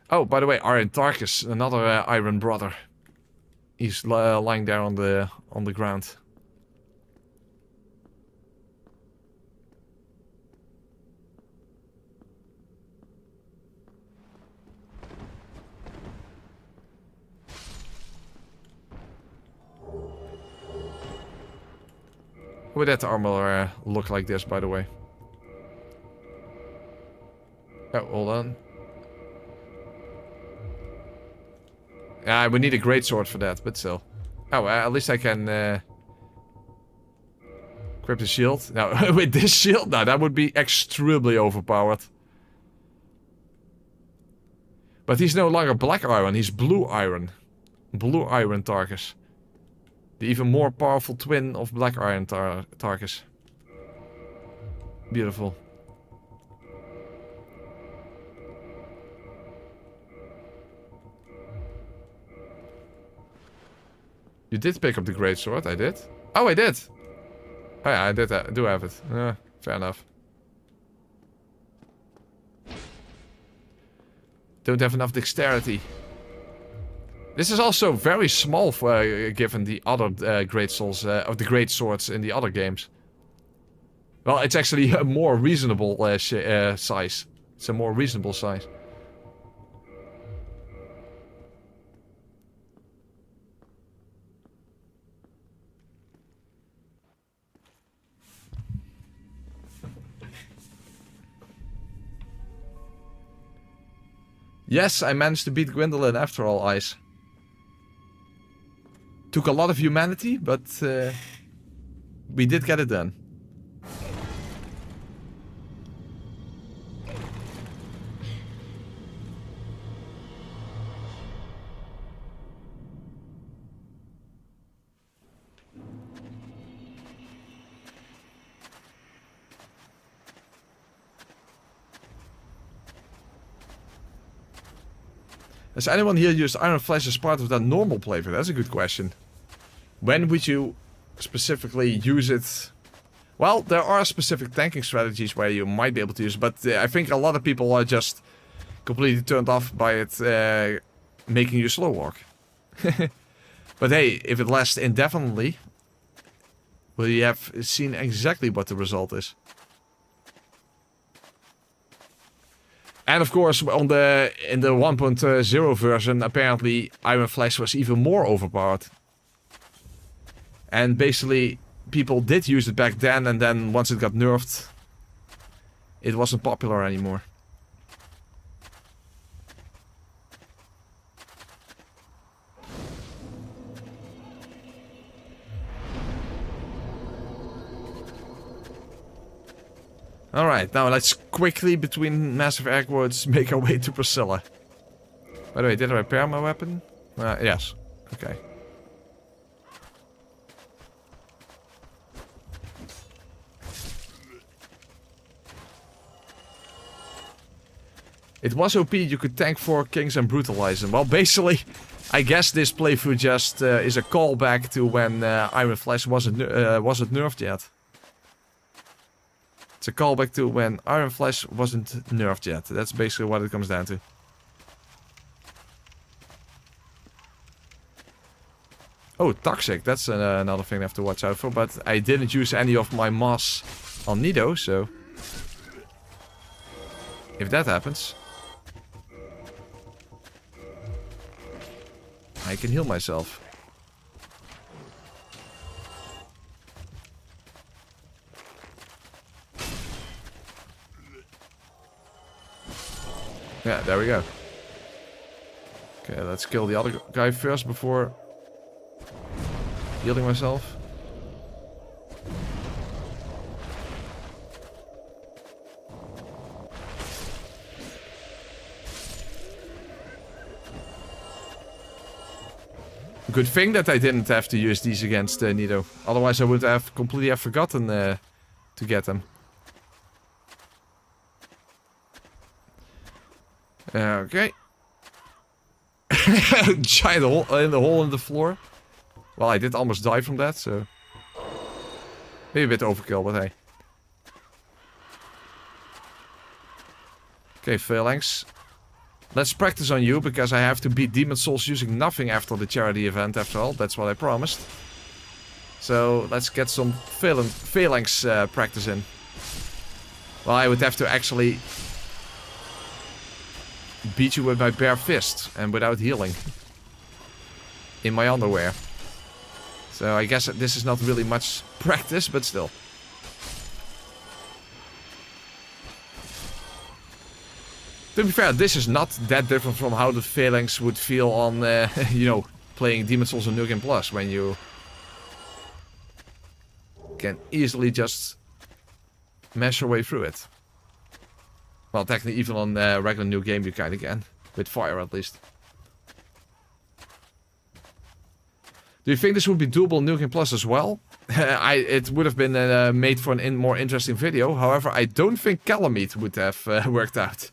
Speaker 1: Oh, by the way, Iron Tarkus, another Iron brother. He's lying there on the ground. Would that armor look like this, by the way? Oh, hold on. Yeah, we need a greatsword for that, but still. Oh, at least I can equip the shield. Now, with this shield, now that would be extremely overpowered. But he's no longer black iron, he's blue iron. Blue iron Tarkus. The even more powerful twin of black iron Tarkus. Beautiful. You did pick up the greatsword, I did. Oh, I did! Oh yeah, I did. I do have it. Fair enough. Don't have enough dexterity. This is also very small for given the other great souls of the great swords in the other games. Well, it's actually a more reasonable size. It's a more reasonable size. Yes, I managed to beat Gwyndolin after all, Ice. Took a lot of humanity, but we did get it done. Has anyone here used Iron Flesh as part of that normal playthrough? That's a good question. When would you specifically use it? Well, there are specific tanking strategies where you might be able to use it, but I think a lot of people are just completely turned off by it making you slow walk. But hey, if it lasts indefinitely, well, you have seen exactly what the result is. And of course, in the 1.0 version, apparently Iron Flesh was even more overpowered. And basically, people did use it back then, and then once it got nerfed, it wasn't popular anymore. Alright, now let's quickly, between massive air quotes, make our way to Priscilla. By the way, did I repair my weapon? Yes. Okay. It was OP, you could tank 4 kings and brutalize them. Well, basically, I guess this playthrough just is a callback to when Iron Flesh wasn't nerfed yet. It's a callback to when Iron Flesh wasn't nerfed yet. That's basically what it comes down to. Oh, toxic. That's another thing I have to watch out for. But I didn't use any of my moss on Nido, so... If that happens... I can heal myself. Yeah, there we go. Okay, let's kill the other guy first before healing myself. Good thing that I didn't have to use these against Nido. Otherwise I would have completely forgotten to get them. Okay. Giant hole in the floor. Well, I did almost die from that, so... Maybe a bit overkill, but hey. Okay, Phalanx. Let's practice on you, because I have to beat Demon Souls using nothing after the charity event, after all. That's what I promised. So, let's get some Phalanx practice in. Well, I would have to actually... beat you with my bare fist, and without healing. In my underwear. So I guess this is not really much practice, but still. To be fair, this is not that different from how the Phalanx would feel on, you know, playing Demon Souls on New Game Plus, when you can easily just mash your way through it. Well, technically, even on regular New Game, you kind of can. With fire, at least. Do you think this would be doable in New Game Plus as well? It would have been made for a more interesting video. However, I don't think Kalameet would have worked out.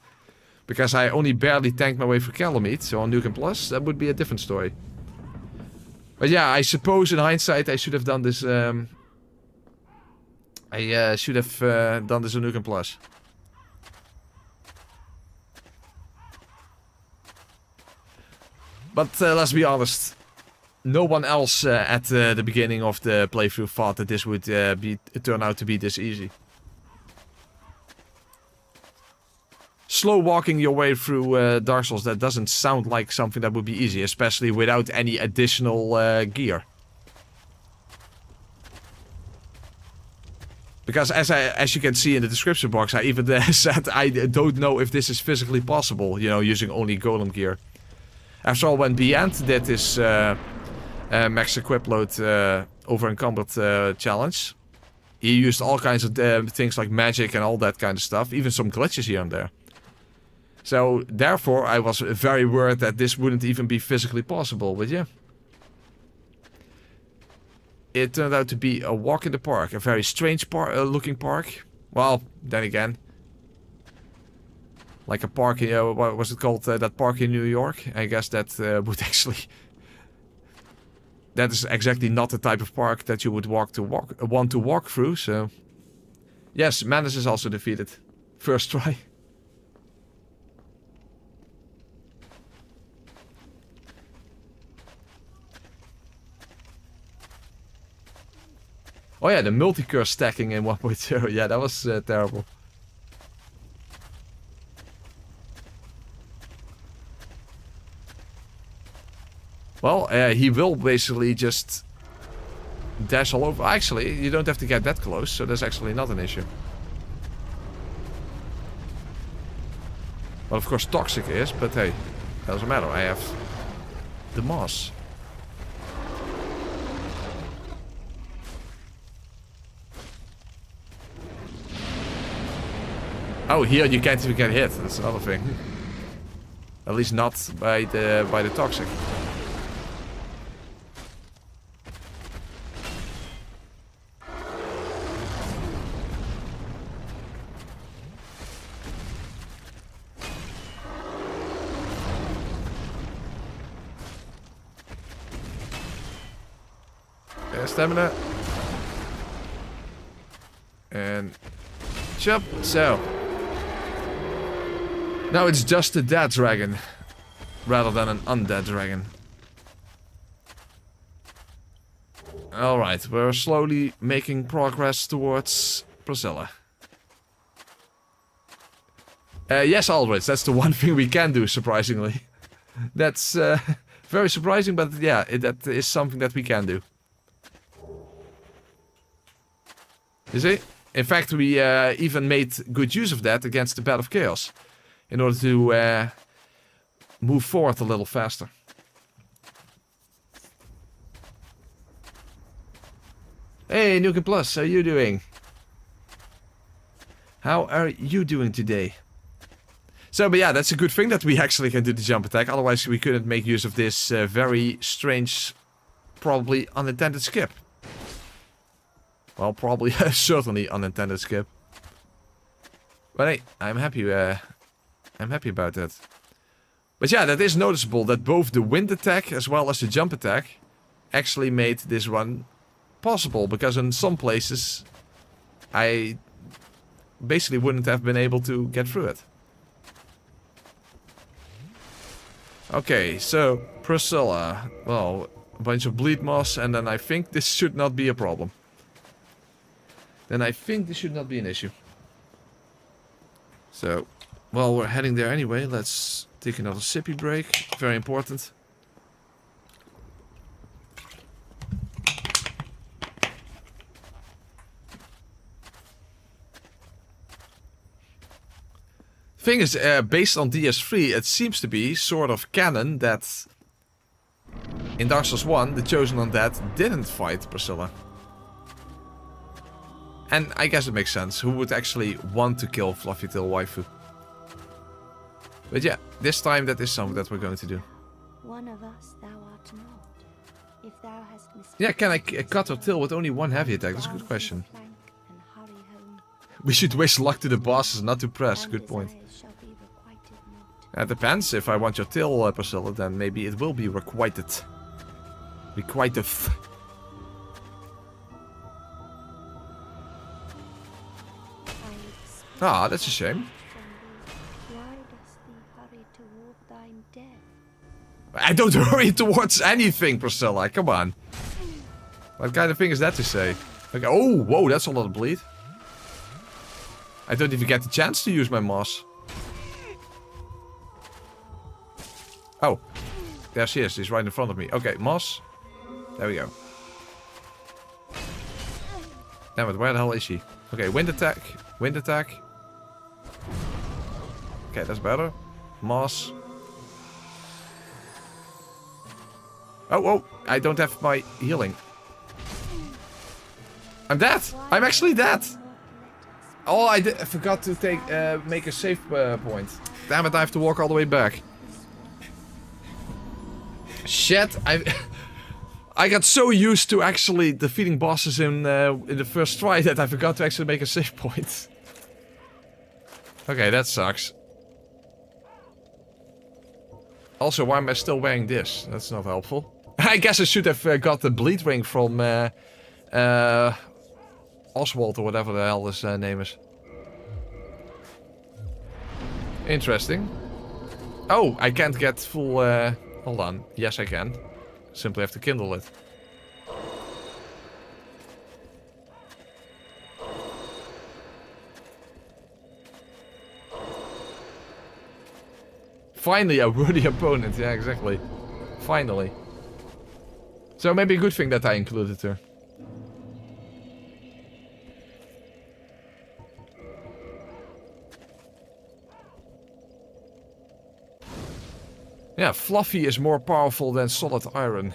Speaker 1: Because I only barely tanked my way through Kalameet. So on New Game Plus, that would be a different story. But yeah, I suppose in hindsight, I should have done this... I should have done this on New Game Plus. But let's be honest, no one else at the beginning of the playthrough thought that this would turn out to be this easy. Slow walking your way through Dark Souls, that doesn't sound like something that would be easy, especially without any additional gear. Because as you can see in the description box, I even said I don't know if this is physically possible, you know, using only golem gear. After all, when Beyond did this max equip load over encumbered challenge, he used all kinds of things like magic and all that kind of stuff, even some glitches here and there. So, therefore, I was very worried that this wouldn't even be physically possible, but yeah. It turned out to be a walk in the park, a very strange looking park. Well, then again. Like a park, what was it called? That park in New York? I guess that would actually... That is exactly not the type of park that you would want to walk through, so... Yes, Manus is also defeated. First try. Oh yeah, the multi-curse stacking in 1.0. Yeah, that was terrible. Well, he will basically just dash all over. Actually, you don't have to get that close, so that's actually not an issue. Well, of course, toxic is, but hey, doesn't matter. I have the moss. Oh, here you can't even get hit. That's another thing. At least not by the toxic. Stamina. And jump. So. Now it's just a dead dragon. Rather than an undead dragon. Alright, we're slowly making progress towards Priscilla. Yes, Aldrich, that's the one thing we can do, surprisingly. That's very surprising, but yeah, that is something that we can do. You see? In fact, we even made good use of that against the Bat of Chaos. In order to move forward a little faster. Hey, Nuka Plus, how are you doing? How are you doing today? So, but yeah, that's a good thing that we actually can do the jump attack. Otherwise, we couldn't make use of this very strange, probably unintended skip. Well, probably certainly unintended skip. But hey, I'm happy about that. But yeah, that is noticeable that both the wind attack as well as the jump attack actually made this run possible. Because in some places, I basically wouldn't have been able to get through it. Okay, so Priscilla. Well, a bunch of bleed moss, and then I think this should not be a problem. Then I think this should not be an issue. So, well, we're heading there anyway. Let's take another sippy break. Very important. Thing is, based on DS3, it seems to be sort of canon that in Dark Souls 1, the Chosen Undead didn't fight Priscilla. And I guess it makes sense. Who would actually want to kill Fluffy Tail Waifu? But yeah, this time that is something that we're going to do.
Speaker 3: One of us thou art not. If thou hast
Speaker 1: yeah, can I cut her tail with only one heavy attack? That's a good question. We should wish luck to the bosses, not to press. Good point. It depends. If I want your tail, Priscilla, then maybe it will be requited. Requited. Ah, that's a shame. I don't hurry towards anything, Priscilla. Come on. What kind of thing is that to say? Like, oh, whoa, that's a lot of bleed. I don't even get the chance to use my moss. Oh. There she is. She's right in front of me. Okay, moss. There we go. Damn it, where the hell is she? Okay, wind attack. Wind attack. Okay, that's better. Moss. Oh, oh, I don't have my healing. I'm dead. I'm actually dead. Oh, I forgot to make a save point. Damn it, I have to walk all the way back. Shit, I got so used to actually defeating bosses in the first try that I forgot to actually make a save point. Okay, that sucks. Also, why am I still wearing this? That's not helpful. I guess I should have got the bleed ring from Oswald or whatever the hell his name is. Interesting. Oh, I can't get full... hold on. Yes, I can. Simply have to kindle it. Finally, a worthy opponent. Yeah, exactly. Finally. So maybe a good thing that I included her. Yeah, Fluffy is more powerful than solid iron.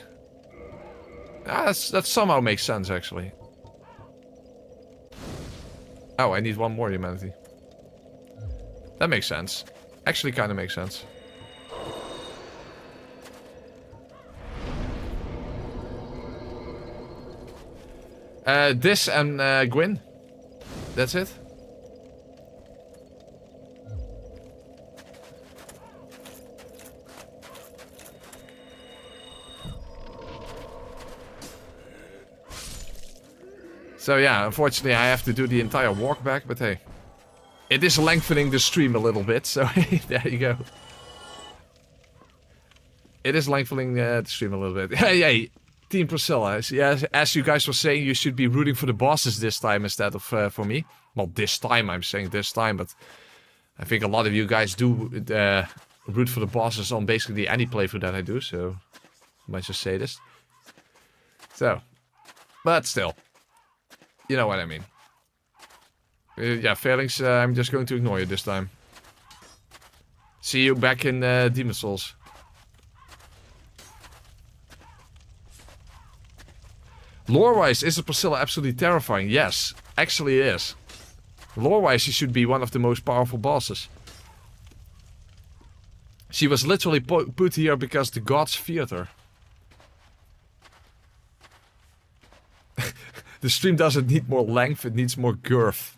Speaker 1: Ah, that somehow makes sense, actually. Oh, I need one more humanity. That makes sense. Actually, kind of makes sense. This and Gwyn. That's it. So yeah, unfortunately I have to do the entire walk back, but hey. It is lengthening the stream a little bit, so there you go. It is lengthening the stream a little bit. Hey, Team Priscilla. Yeah, as you guys were saying, you should be rooting for the bosses this time instead of for me. Well, this time, I'm saying this time, but I think a lot of you guys do root for the bosses on basically any playthrough that I do, so I might just say this. So, but still, you know what I mean. Yeah, failings, I'm just going to ignore you this time. See you back in Demon Souls. Lore-wise, is Priscilla absolutely terrifying? Yes, actually it is. Lore-wise, she should be one of the most powerful bosses. She was literally put here because the gods feared her. The stream doesn't need more length, it needs more girth.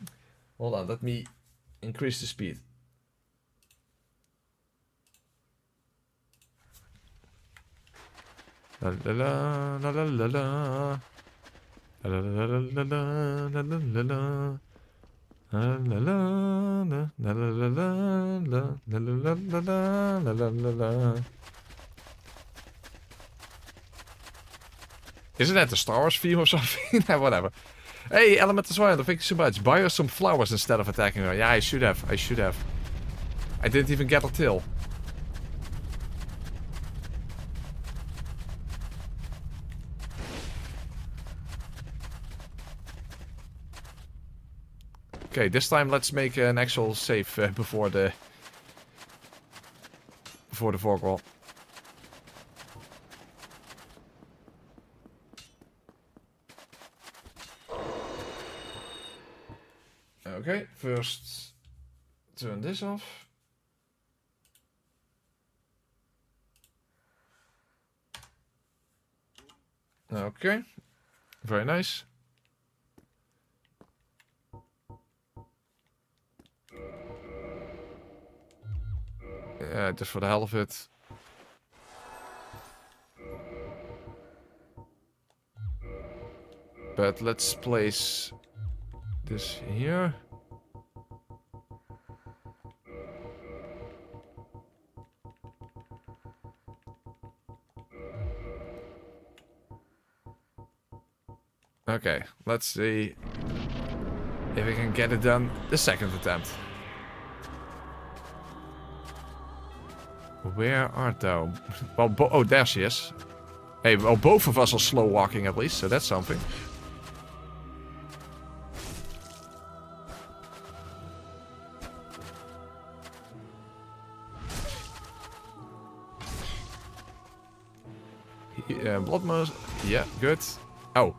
Speaker 1: Hold on, let me increase the speed. La la la la la la la. La la la la la la la la. La la la la la la la la la la. Isn't that the Star Wars theme or something? Whatever. Hey, Elemental Swine, thank you so much. Buy her some flowers instead of attacking her. Yeah, I should have. I should have. I didn't even get a tail. Okay, this time let's make an actual save before the fog wall. Okay, first turn this off. Okay, very nice. Yeah, just for the hell of it. But let's place this here. Okay, let's see if we can get it done the second attempt. Where art thou? Well, oh, there she is. Hey, well, both of us are slow walking at least, so that's something. Blood most. Yeah, good. Oh,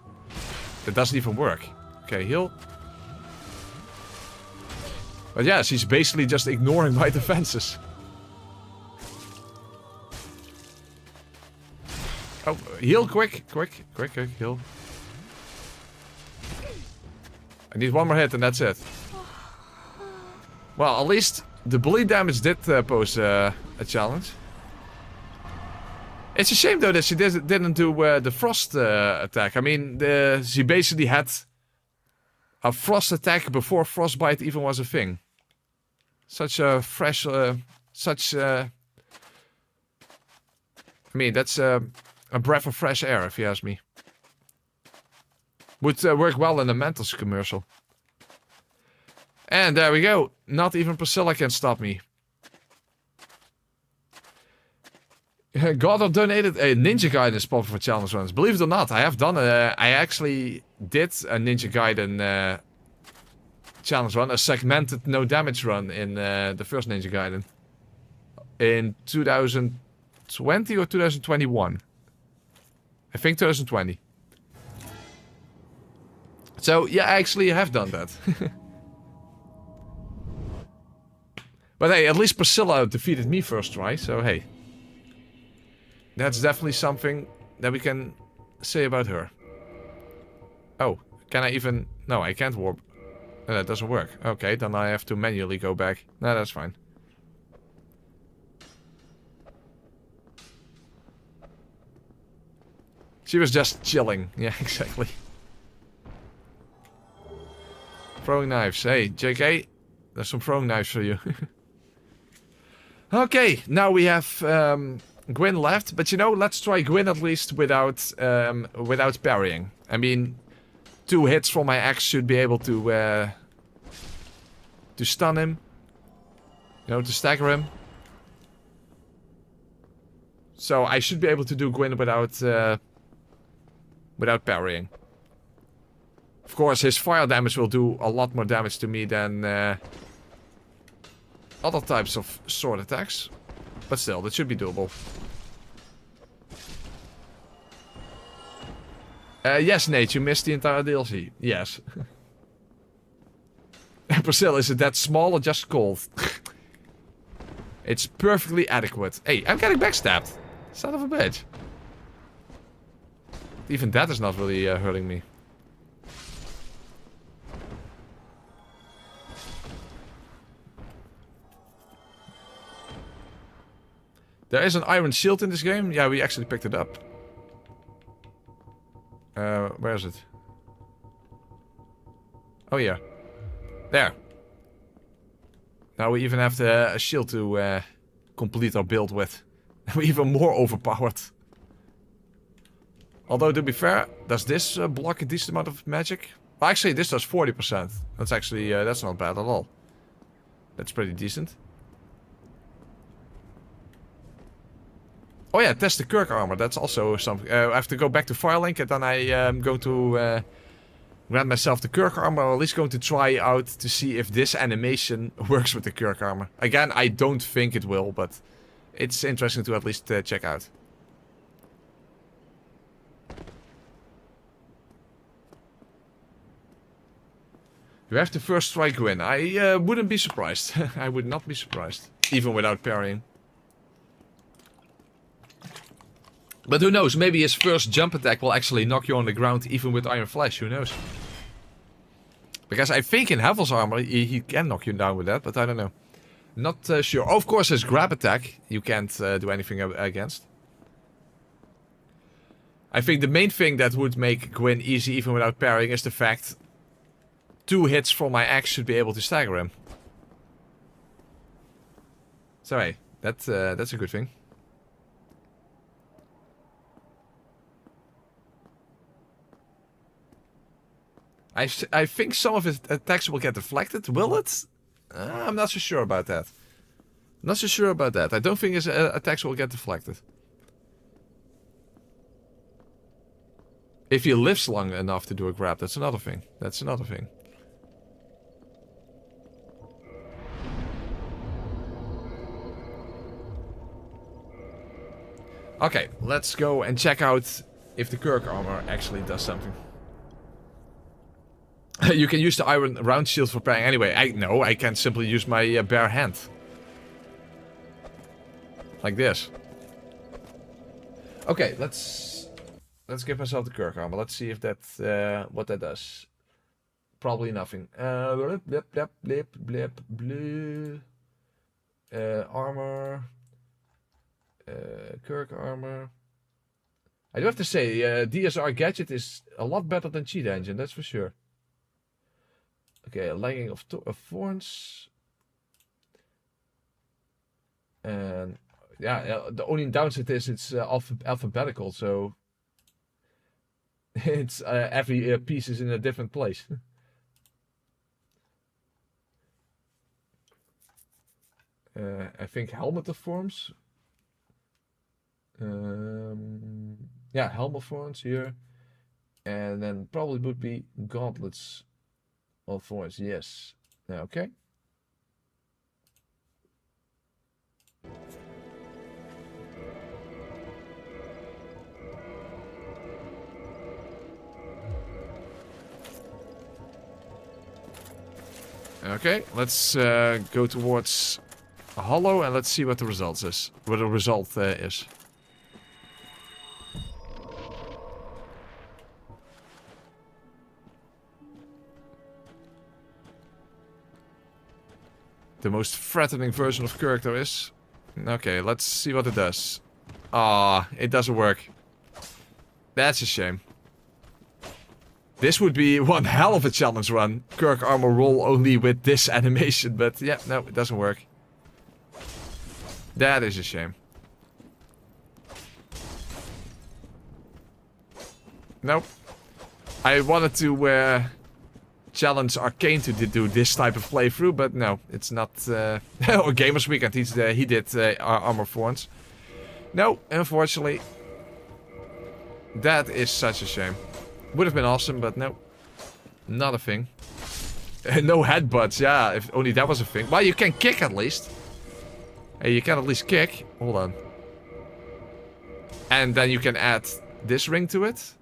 Speaker 1: that doesn't even work. Okay, heal. But yeah, she's basically just ignoring my defenses. Oh, heal quick, quick, heal. I need one more hit and that's it. Well, at least the bleed damage did pose a challenge. It's a shame though that she didn't do the frost attack. I mean, she basically had a frost attack before frostbite even was a thing. Such a fresh, I mean, that's a breath of fresh air, if you ask me. Would work well in a Manus commercial. And there we go. Not even Priscilla can stop me. God donated a Ninja Gaiden spot for challenge runs. Believe it or not, I have done I actually did a Ninja Gaiden challenge run, a segmented no damage run in the first Ninja Gaiden. In 2020 or 2021. I think 2020. So, yeah, I actually have done that. But hey, at least Priscilla defeated me first try, so hey. That's definitely something that we can say about her. Oh, can I even... No, I can't warp. No, that doesn't work. Okay, then I have to manually go back. No, that's fine. She was just chilling. Yeah, exactly. Throwing knives. Hey, JK, there's some throwing knives for you. Okay, now we have Gwyn left, but you know, let's try Gwyn at least without without parrying. I mean, 2 hits from my axe should be able to stun him. You know, to stagger him. So I should be able to do Gwyn without parrying. Of course, his fire damage will do a lot more damage to me than other types of sword attacks. But still, that should be doable. Yes, Nate, you missed the entire DLC. Yes. Priscilla, is it that small or just cold? It's perfectly adequate. Hey, I'm getting backstabbed. Son of a bitch. Even that is not really hurting me. There is an iron shield in this game. Yeah, we actually picked it up. Where is it? Oh, yeah. There. Now we even have a shield to complete our build with. We're even more overpowered. Although, to be fair, does this block a decent amount of magic? Well, actually, this does 40%. That's actually, that's not bad at all. That's pretty decent. Oh yeah, test the Kirk armor. That's also something. I have to go back to Firelink and then I am going to grant myself the Kirk armor. Or at least going to try out to see if this animation works with the Kirk armor. Again, I don't think it will, but it's interesting to at least check out. You have to first try Gwyn. I wouldn't be surprised. I would not be surprised. Even without parrying. But who knows, maybe his first jump attack will actually knock you on the ground even with Iron Flesh, who knows. Because I think in Havel's armor he can knock you down with that, but I don't know. Not sure. Oh, of course his grab attack you can't do anything against. I think the main thing that would make Gwyn easy even without parrying is the fact 2 hits from my axe should be able to stagger him. So hey, that's a good thing. I think some of his attacks will get deflected. Will it? I'm not so sure about that. Not so sure about that. I don't think his attacks will get deflected. If he lives long enough to do a grab, that's another thing. That's another thing. Okay, let's go and check out if the Kirk armor actually does something. You can use the iron round shield for parrying anyway. I can simply use my bare hand. Like this. Okay, let's give myself the Kirk armor. Let's see if that what that does. Probably nothing. Blip, blip, blip, blip, blue. Armor. Kirk armor. I do have to say, DSR gadget is a lot better than Cheat Engine, that's for sure. Okay, a legging of thorns. And yeah, the only downside is it's alphabetical, so it's every piece is in a different place. I think helmet of forms. Yeah, helmet thorns here, and then probably would be gauntlets. All thorns, yes. Okay. Okay, let's go towards a hollow and let's see what the result is. What the result is. The most threatening version of Kirk there is. Okay, let's see what it does. Ah, it doesn't work. That's a shame. This would be one hell of a challenge run. Kirk armor roll only with this animation, but yeah, no, it doesn't work. That is a shame. Nope. I wanted to challenge Arcane to do this type of playthrough, but no, it's not. Or Gamers Weekend, he did Armor Thorns. No, unfortunately. That is such a shame. Would have been awesome, but no. Not a thing. No headbutts, yeah, if only that was a thing. Well, you can kick at least. Hey, you can at least kick. Hold on. And then you can add this ring to it.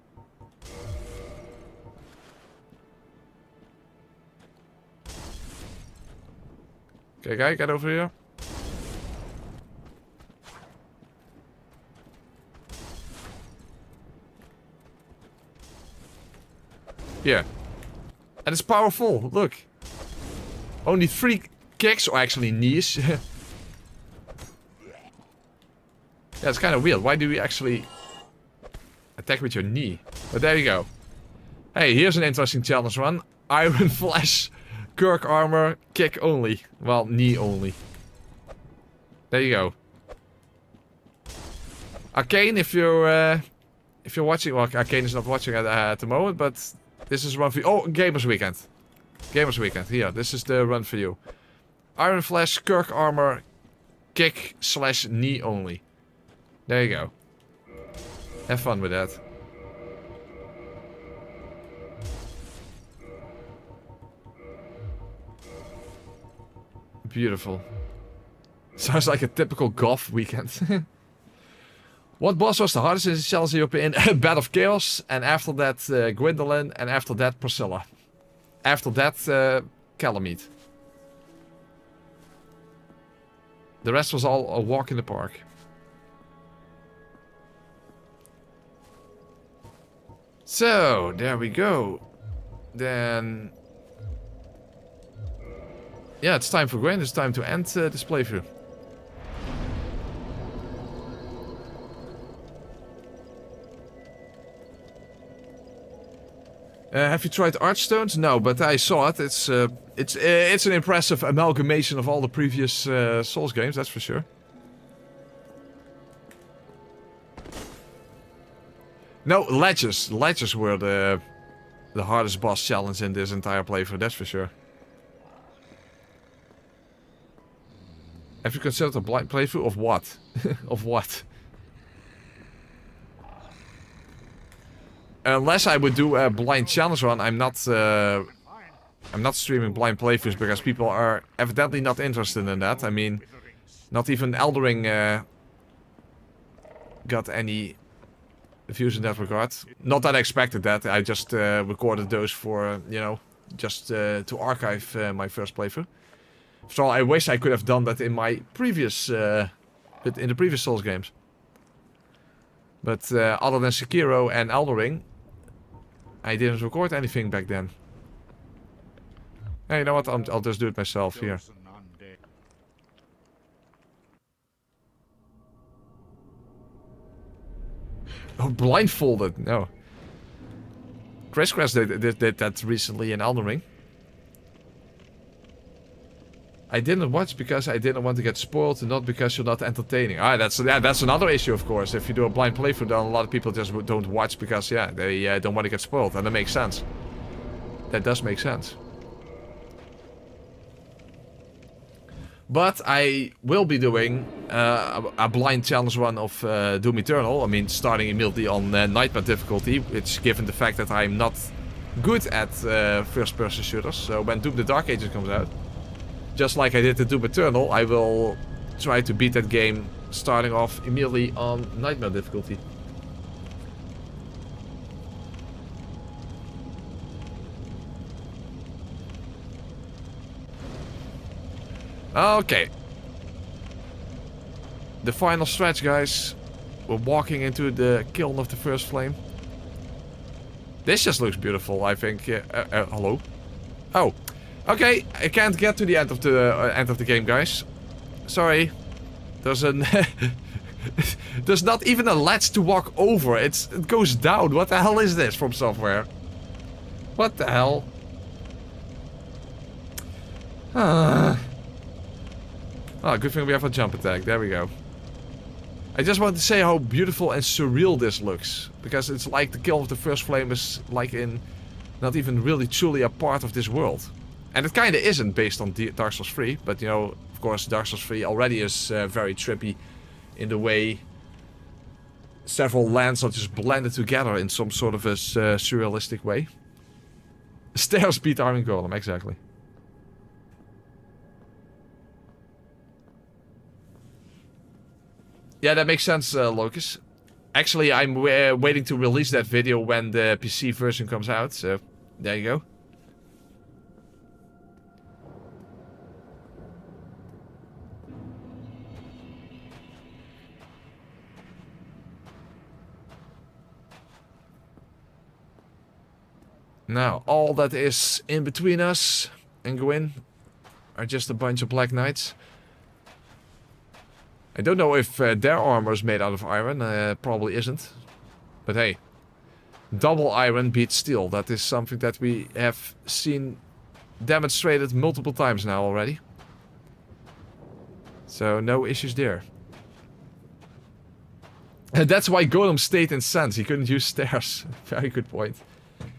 Speaker 1: Okay, guy, get over here. Yeah. And it's powerful, look. Only 3 kicks, or actually knees. Yeah, it's kind of weird. Why do we actually attack with your knee? But there you go. Hey, here's an interesting challenge one. Iron Flesh, Kirk armor, kick only. Well, knee only. There you go. Arcane, if you're watching, well, Arcane is not watching at the moment, but this is one for you. Oh, Gamers Weekend. Gamers Weekend. Here, this is the run for you. Iron Flesh, Kirk armor, kick / knee only. There you go. Have fun with that. Beautiful. Sounds like a typical Gough weekend. What boss was the hardest in the challenge you in? Bed of Chaos, and after that Gwyndolin, and after that Priscilla. After that Kalameet. The rest was all a walk in the park. So, there we go. Then... yeah, it's time for Gwyn. It's time to end this playthrough. Have you tried Archstones? No, but I saw it. It's an impressive amalgamation of all the previous Souls games, that's for sure. No, ledges. Ledges were the hardest boss challenge in this entire playthrough, that's for sure. Have you considered a blind playthrough of what? Of what? Unless I would do a blind challenge run, I'm not streaming blind playthroughs because people are evidently not interested in that. I mean, not even alluring got any views in that regard. Not that I expected that. I just recorded those for, you know, just to archive my first playthrough. So I wish I could have done that in my previous, in the previous Souls games. But other than Sekiro and alluring, I didn't record anything back then. Hey, you know what? I'll just do it myself here. Oh, blindfolded? No. Crash did that recently in alluring. I didn't watch because I didn't want to get spoiled, and not because you're not entertaining. Ah, that's another issue, of course. If you do a blind playthrough, then a lot of people just don't watch because, yeah, they don't want to get spoiled, and that makes sense. That does make sense. But I will be doing a blind challenge run of Doom Eternal. I mean, starting immediately on Nightmare difficulty, which, given the fact that I'm not good at first-person shooters, so when Doom the Dark Ages comes out, just like I did the Doom Eternal, I will try to beat that game starting off immediately on Nightmare difficulty. Okay. The final stretch, guys. We're walking into the kiln of the first flame. This just looks beautiful, I think. Hello? Oh. Okay, I can't get to the end of the game, guys. Sorry. There's an there's not even a ledge to walk over. It goes down. What the hell is this from software? What the hell? Oh, good thing we have a jump attack. There we go. I just want to say how beautiful and surreal this looks. Because it's like the Kiln of the First Flame is like in... not even really truly a part of this world. And it kinda isn't based on Dark Souls 3. But you know, of course Dark Souls 3 already is very trippy in the way several lands are just blended together in some sort of a surrealistic way. Stairs beat Iron Golem, exactly. Yeah, that makes sense, Locus. Actually, I'm waiting to release that video when the PC version comes out, so there you go. Now, all that is in between us and Gwyn are just a bunch of Black Knights. I don't know if their armor is made out of iron, probably isn't. But hey, double iron beats steel. That is something that we have seen demonstrated multiple times now already. So no issues there. And that's why Golem stayed in Sense. He couldn't use stairs. Very good point.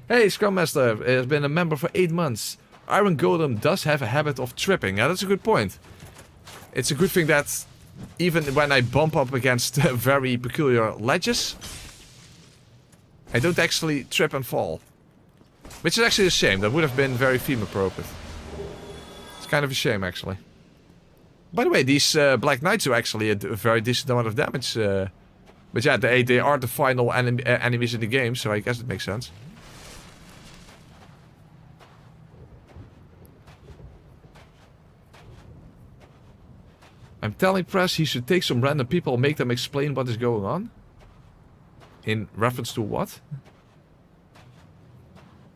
Speaker 1: Hey, Scrum Master has been a member for 8 months. Iron Golem does have a habit of tripping. Yeah, that's a good point. It's a good thing that even when I bump up against very peculiar ledges, I don't actually trip and fall. Which is actually a shame. That would have been very theme appropriate. It's kind of a shame, actually. By the way, these Black Knights do actually a very decent amount of damage. But yeah, they are the final enemies in the game, so I guess it makes sense. I'm telling Press he should take some random people and make them explain what is going on. In reference to what?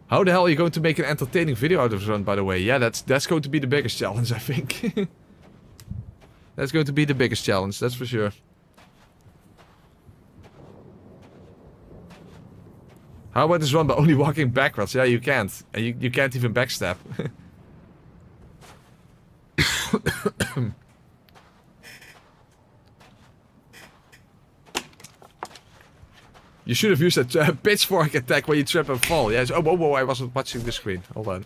Speaker 1: How the hell are you going to make an entertaining video out of this run, by the way? Yeah, that's going to be the biggest challenge, I think. That's going to be the biggest challenge, that's for sure. How about this run by only walking backwards? Yeah, you can't. And you can't even backstep. You should have used that pitchfork attack when you trip and fall. Yes. Oh, whoa, I wasn't watching the screen. Hold on.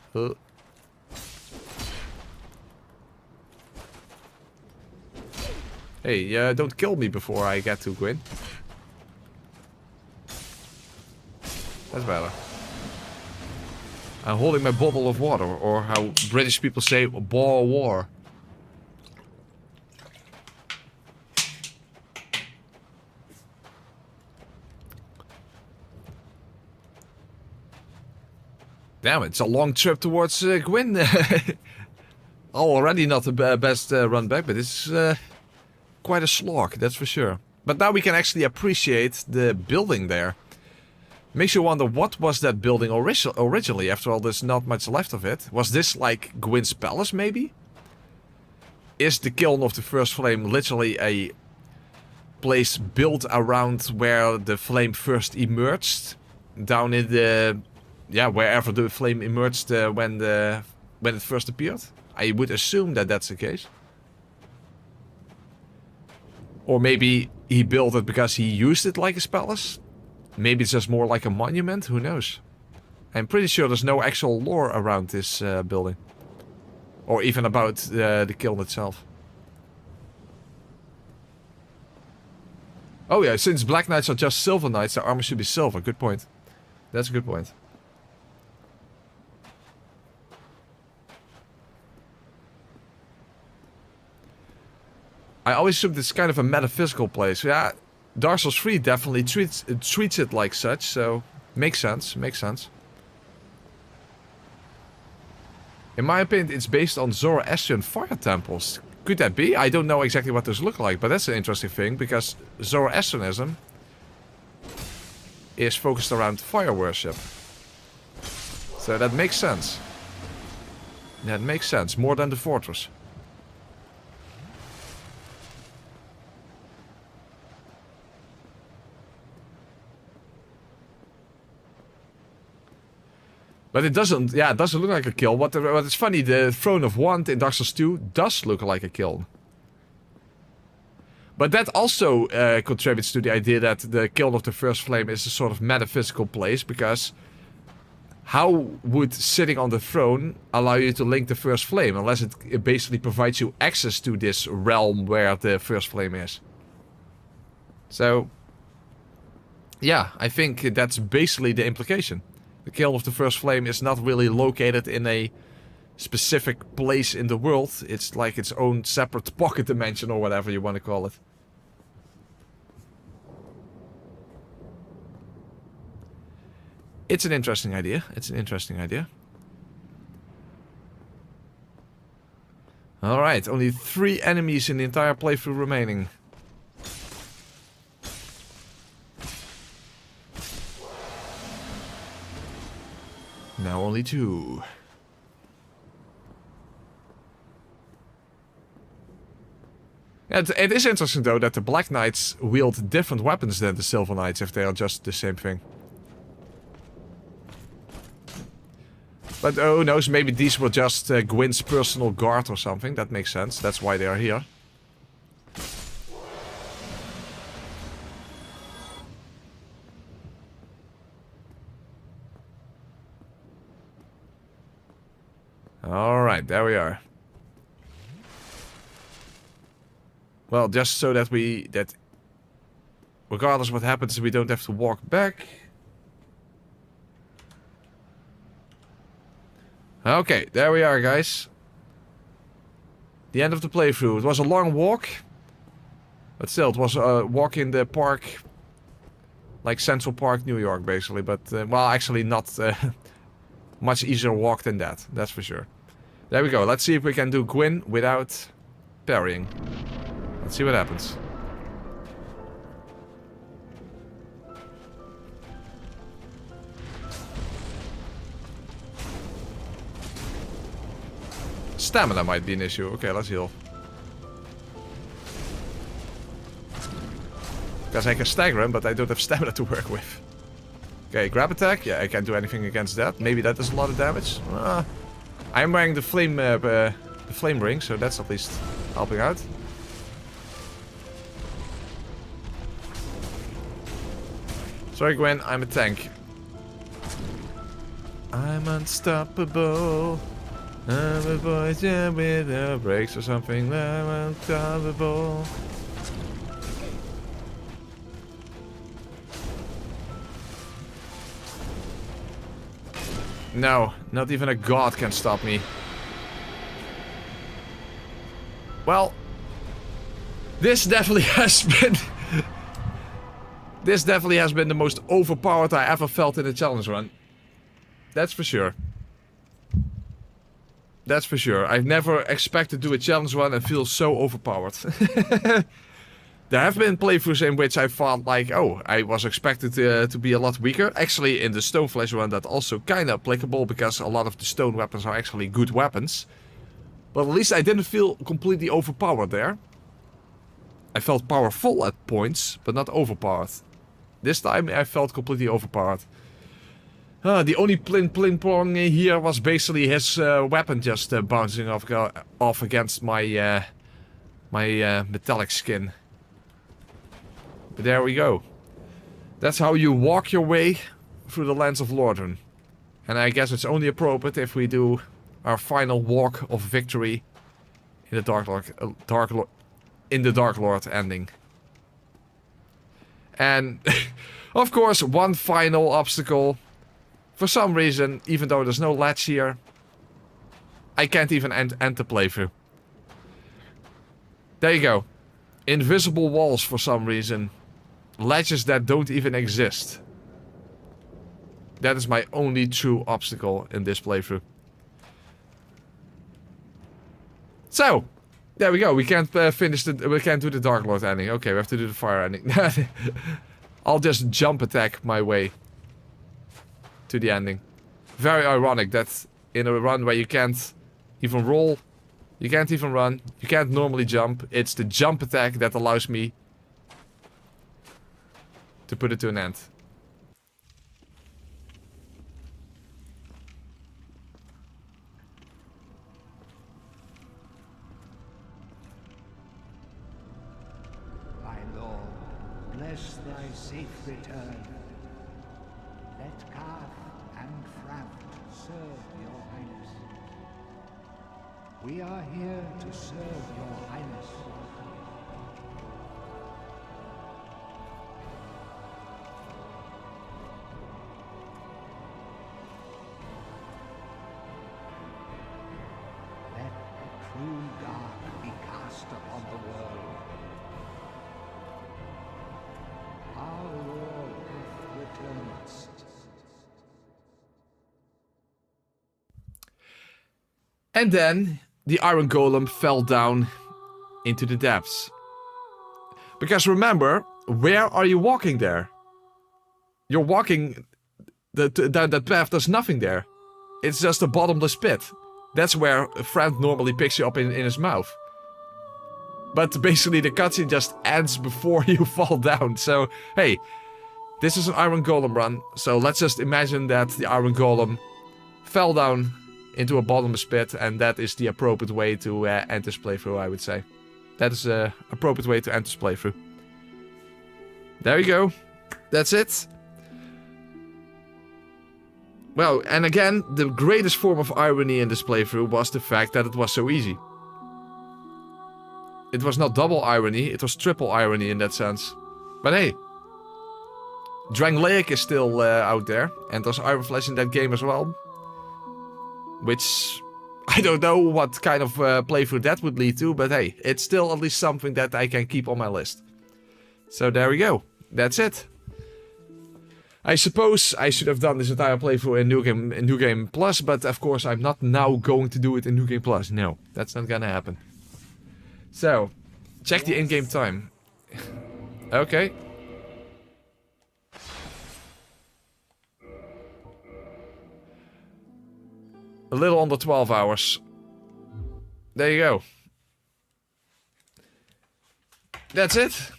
Speaker 1: Hey, don't kill me before I get to Gwyn. That's better. I'm holding my bottle of water, or how British people say, ball of war. Damn, it's a long trip towards Gwyn. Already not the best run back, but it's quite a slog, that's for sure. But now we can actually appreciate the building there. Makes you wonder, what was that building originally? After all, there's not much left of it. Was this like Gwyn's palace, maybe? Is the Kiln of the First Flame literally a place built around where the flame first emerged? Down in the... yeah, wherever the flame emerged when it first appeared. I would assume that that's the case. Or maybe he built it because he used it like his palace. Maybe it's just more like a monument, who knows. I'm pretty sure there's no actual lore around this building. Or even about the kiln itself. Oh yeah, since Black Knights are just Silver Knights, their armor should be silver. Good point. That's a good point. I always assumed it's kind of a metaphysical place. Yeah, Dark Souls 3 definitely treats it like such, so makes sense, makes sense. In my opinion, it's based on Zoroastrian fire temples. Could that be? I don't know exactly what those look like, but that's an interesting thing, because Zoroastrianism is focused around fire worship. So that makes sense. That makes sense, more than the fortress. But it doesn't, yeah, it doesn't look like a kiln. What is funny, the Throne of Want in Dark Souls 2 does look like a kiln. But that also contributes to the idea that the Kiln of the First Flame is a sort of metaphysical place, because how would sitting on the throne allow you to link the First Flame, unless it basically provides you access to this realm where the First Flame is? So, yeah, I think that's basically the implication. The Kiln of the First Flame is not really located in a specific place in the world. It's like its own separate pocket dimension, or whatever you want to call it. It's an interesting idea. It's an interesting idea. Alright, only 3 enemies in the entire playthrough remaining. Now only 2. It is interesting though that the Black Knights wield different weapons than the Silver Knights, if they are just the same thing. But who knows, maybe these were just Gwyn's personal guard or something. That makes sense. That's why they are here. Alright, there we are. Well, just so that regardless what happens, we don't have to walk back. Okay, there we are, guys. The end of the playthrough. It was a long walk. But still, it was a walk in the park. Like Central Park, New York, basically. But, well, actually not much easier walk than that. That's for sure. There we go. Let's see if we can do Gwyn without parrying. Let's see what happens. Stamina might be an issue. Okay, let's heal. Because I can stagger him, but I don't have stamina to work with. Okay, grab attack. Yeah, I can't do anything against that. Maybe that does a lot of damage. I'm wearing the flame ring, so that's at least helping out. Sorry, Gwyn, I'm a tank. I'm unstoppable. I'm a poise with no brakes or something. I'm unstoppable. No, not even a god can stop me. Well, this definitely has been... This definitely has been the most overpowered I ever felt in a challenge run. That's for sure. That's for sure. I've never expected to do a challenge run and feel so overpowered. There have been playthroughs in which I thought like, oh, I was expected to be a lot weaker. Actually, in the Stoneflesh one, that's also kind of applicable because a lot of the stone weapons are actually good weapons. But at least I didn't feel completely overpowered there. I felt powerful at points, but not overpowered. This time I felt completely overpowered. The only plin-plong here was basically his weapon just bouncing off against my metallic skin. But there we go. That's how you walk your way through the lands of Lordran. And I guess it's only appropriate if we do our final walk of victory in the Dark Lord ending. And of course, one final obstacle. For some reason, even though there's no latch here, I can't even end the playthrough. There you go. Invisible walls for some reason. Ledges that don't even exist. That is my only true obstacle in this playthrough. So, there we go. We can't we can't do the Dark Lord ending. Okay, we have to do the fire ending. I'll just jump attack my way to the ending. Very ironic that in a run where you can't even roll, you can't even run, you can't normally jump. It's the jump attack that allows me to put it to an end.
Speaker 4: bless thy safe return. Let Gough and Fraft serve your highness. We are here to serve your highness. Let the true dark be cast upon the world. Our war hath returned.
Speaker 1: And then the Iron Golem fell down into the depths. Because remember, where are you walking there? You're walking down that path, there's nothing there. It's just a bottomless pit. That's where a friend normally picks you up in his mouth. But basically the cutscene just ends before you fall down. So, hey, this is an Iron Golem run. So let's just imagine that the Iron Golem fell down into a bottomless pit, and that is the appropriate way to end this playthrough, I would say. That is the appropriate way to end this playthrough. There you go. That's it. Well, and again, the greatest form of irony in this playthrough was the fact that it was so easy. It was not double irony, it was triple irony in that sense. But hey, Drang is still out there, and there's Iron Flesh in that game as well. Which, I don't know what kind of playthrough that would lead to, but hey, it's still at least something that I can keep on my list. So there we go, that's it. I suppose I should have done this entire playthrough in New Game Plus, but of course I'm not now going to do it in New Game Plus. No, that's not gonna happen. So, check the in-game time. Okay. A little under 12 hours. There you go. That's it.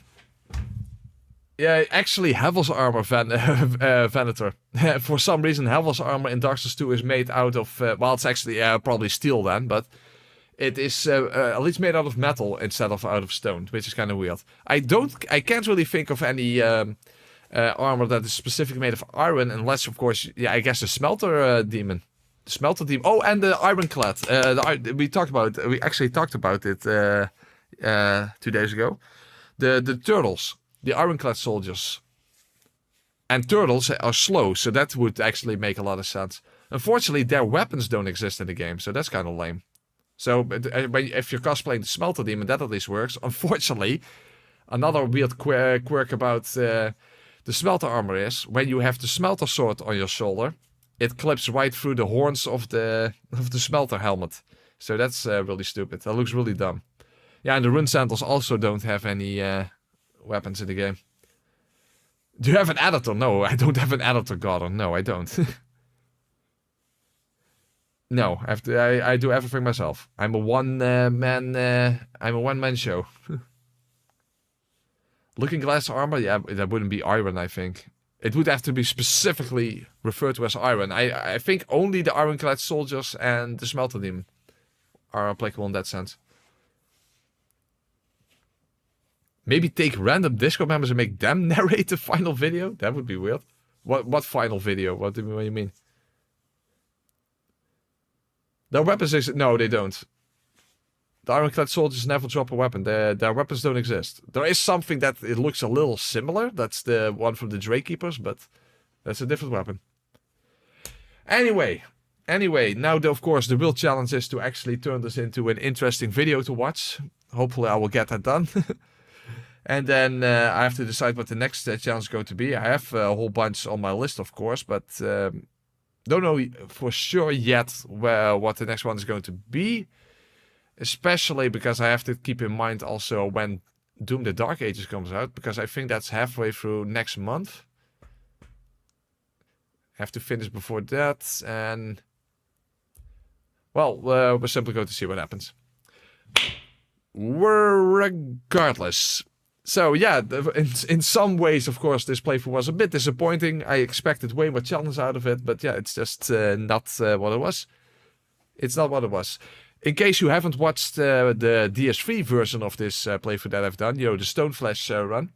Speaker 1: Yeah, actually, Havel's armor, Venator. For some reason, Havel's armor in Dark Souls 2 is made out of... well, it's actually probably steel then, but... It is at least made out of metal instead of out of stone, which is kind of weird. I can't really think of any armor that is specifically made of iron, unless, of course, yeah, I guess the smelter demon. The smelter demon. Oh, and the ironclad. We actually talked about it 2 days ago. The turtles, the ironclad soldiers. And turtles are slow, so that would actually make a lot of sense. Unfortunately, their weapons don't exist in the game, so that's kind of lame. So, if you're cosplaying the Smelter Demon, that at least works. Unfortunately, another weird quirk about the Smelter armor is, when you have the Smelter sword on your shoulder, it clips right through the horns of the Smelter helmet. So that's really stupid. That looks really dumb. Yeah, and the Rune Sandals also don't have any weapons in the game. Do you have an editor? No, I don't have an editor, Gordon. No, I don't. No, I do everything myself. I'm a one-man show. Looking Glass armor? Yeah, that wouldn't be iron, I think. It would have to be specifically referred to as iron. I think only the Ironclad soldiers and the Smelter Demon are applicable in that sense. Maybe take random Discord members and make them narrate the final video? That would be weird. What final video? What do you mean? Their weapons exist. No, they don't. The Ironclad soldiers never drop a weapon. Their weapons don't exist. There is something that it looks a little similar. That's the one from the Drake Keepers, but that's a different weapon. Anyway, now of course the real challenge is to actually turn this into an interesting video to watch. Hopefully I will get that done. And then I have to decide what the next challenge is going to be. I have a whole bunch on my list, of course, but don't know for sure yet what the next one is going to be. Especially because I have to keep in mind also when Doom the Dark Ages comes out, because I think that's halfway through next month. I have to finish before that, and well, we're simply going to see what happens. Regardless. So yeah, in some ways, of course, this playthrough was a bit disappointing. I expected way more challenge out of it, but yeah, it's just not what it was. It's not what it was. In case you haven't watched the DS3 version of this playthrough that I've done, the Stoneflesh run,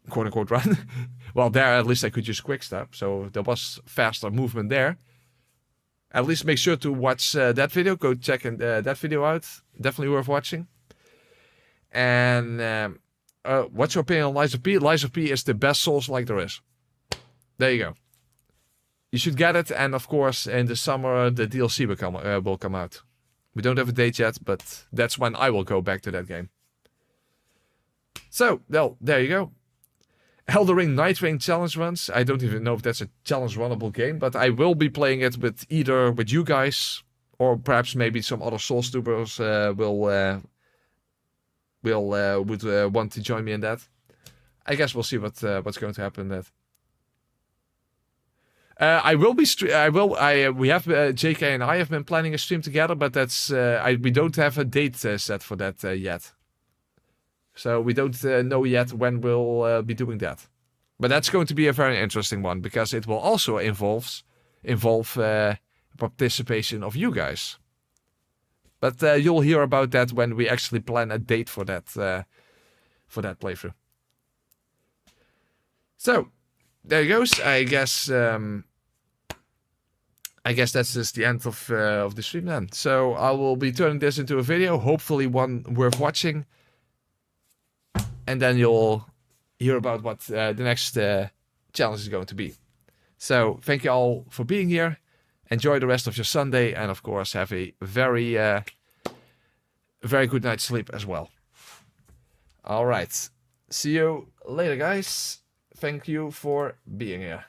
Speaker 1: quote-unquote run. Well, there at least I could use quick step, so there was faster movement there. At least make sure to watch that video. Go check that video out. Definitely worth watching. And what's your opinion on Lies of P? Lies of P is the best Souls like there is. There you go. You should get it, and of course in the summer the DLC will come out. We don't have a date yet, but that's when I will go back to that game. So, well, there you go. Elden Ring Night Rain challenge runs. I don't even know if that's a challenge runnable game, but I will be playing it with either with you guys or perhaps maybe some other Souls tubers would want to join me in that. I guess we'll see what's going to happen in that. I will be. We have JK and I have been planning a stream together, but that's we don't have a date set for that yet. So we don't know yet when we'll be doing that. But that's going to be a very interesting one because it will also involve participation of you guys. But you'll hear about that when we actually plan a date for that playthrough. So there goes. I guess that's just the end of the stream then. So I will be turning this into a video, hopefully one worth watching. And then you'll hear about what the next challenge is going to be. So thank you all for being here. Enjoy the rest of your Sunday. And of course, have a very, very good night's sleep as well. All right. See you later, guys. Thank you for being here.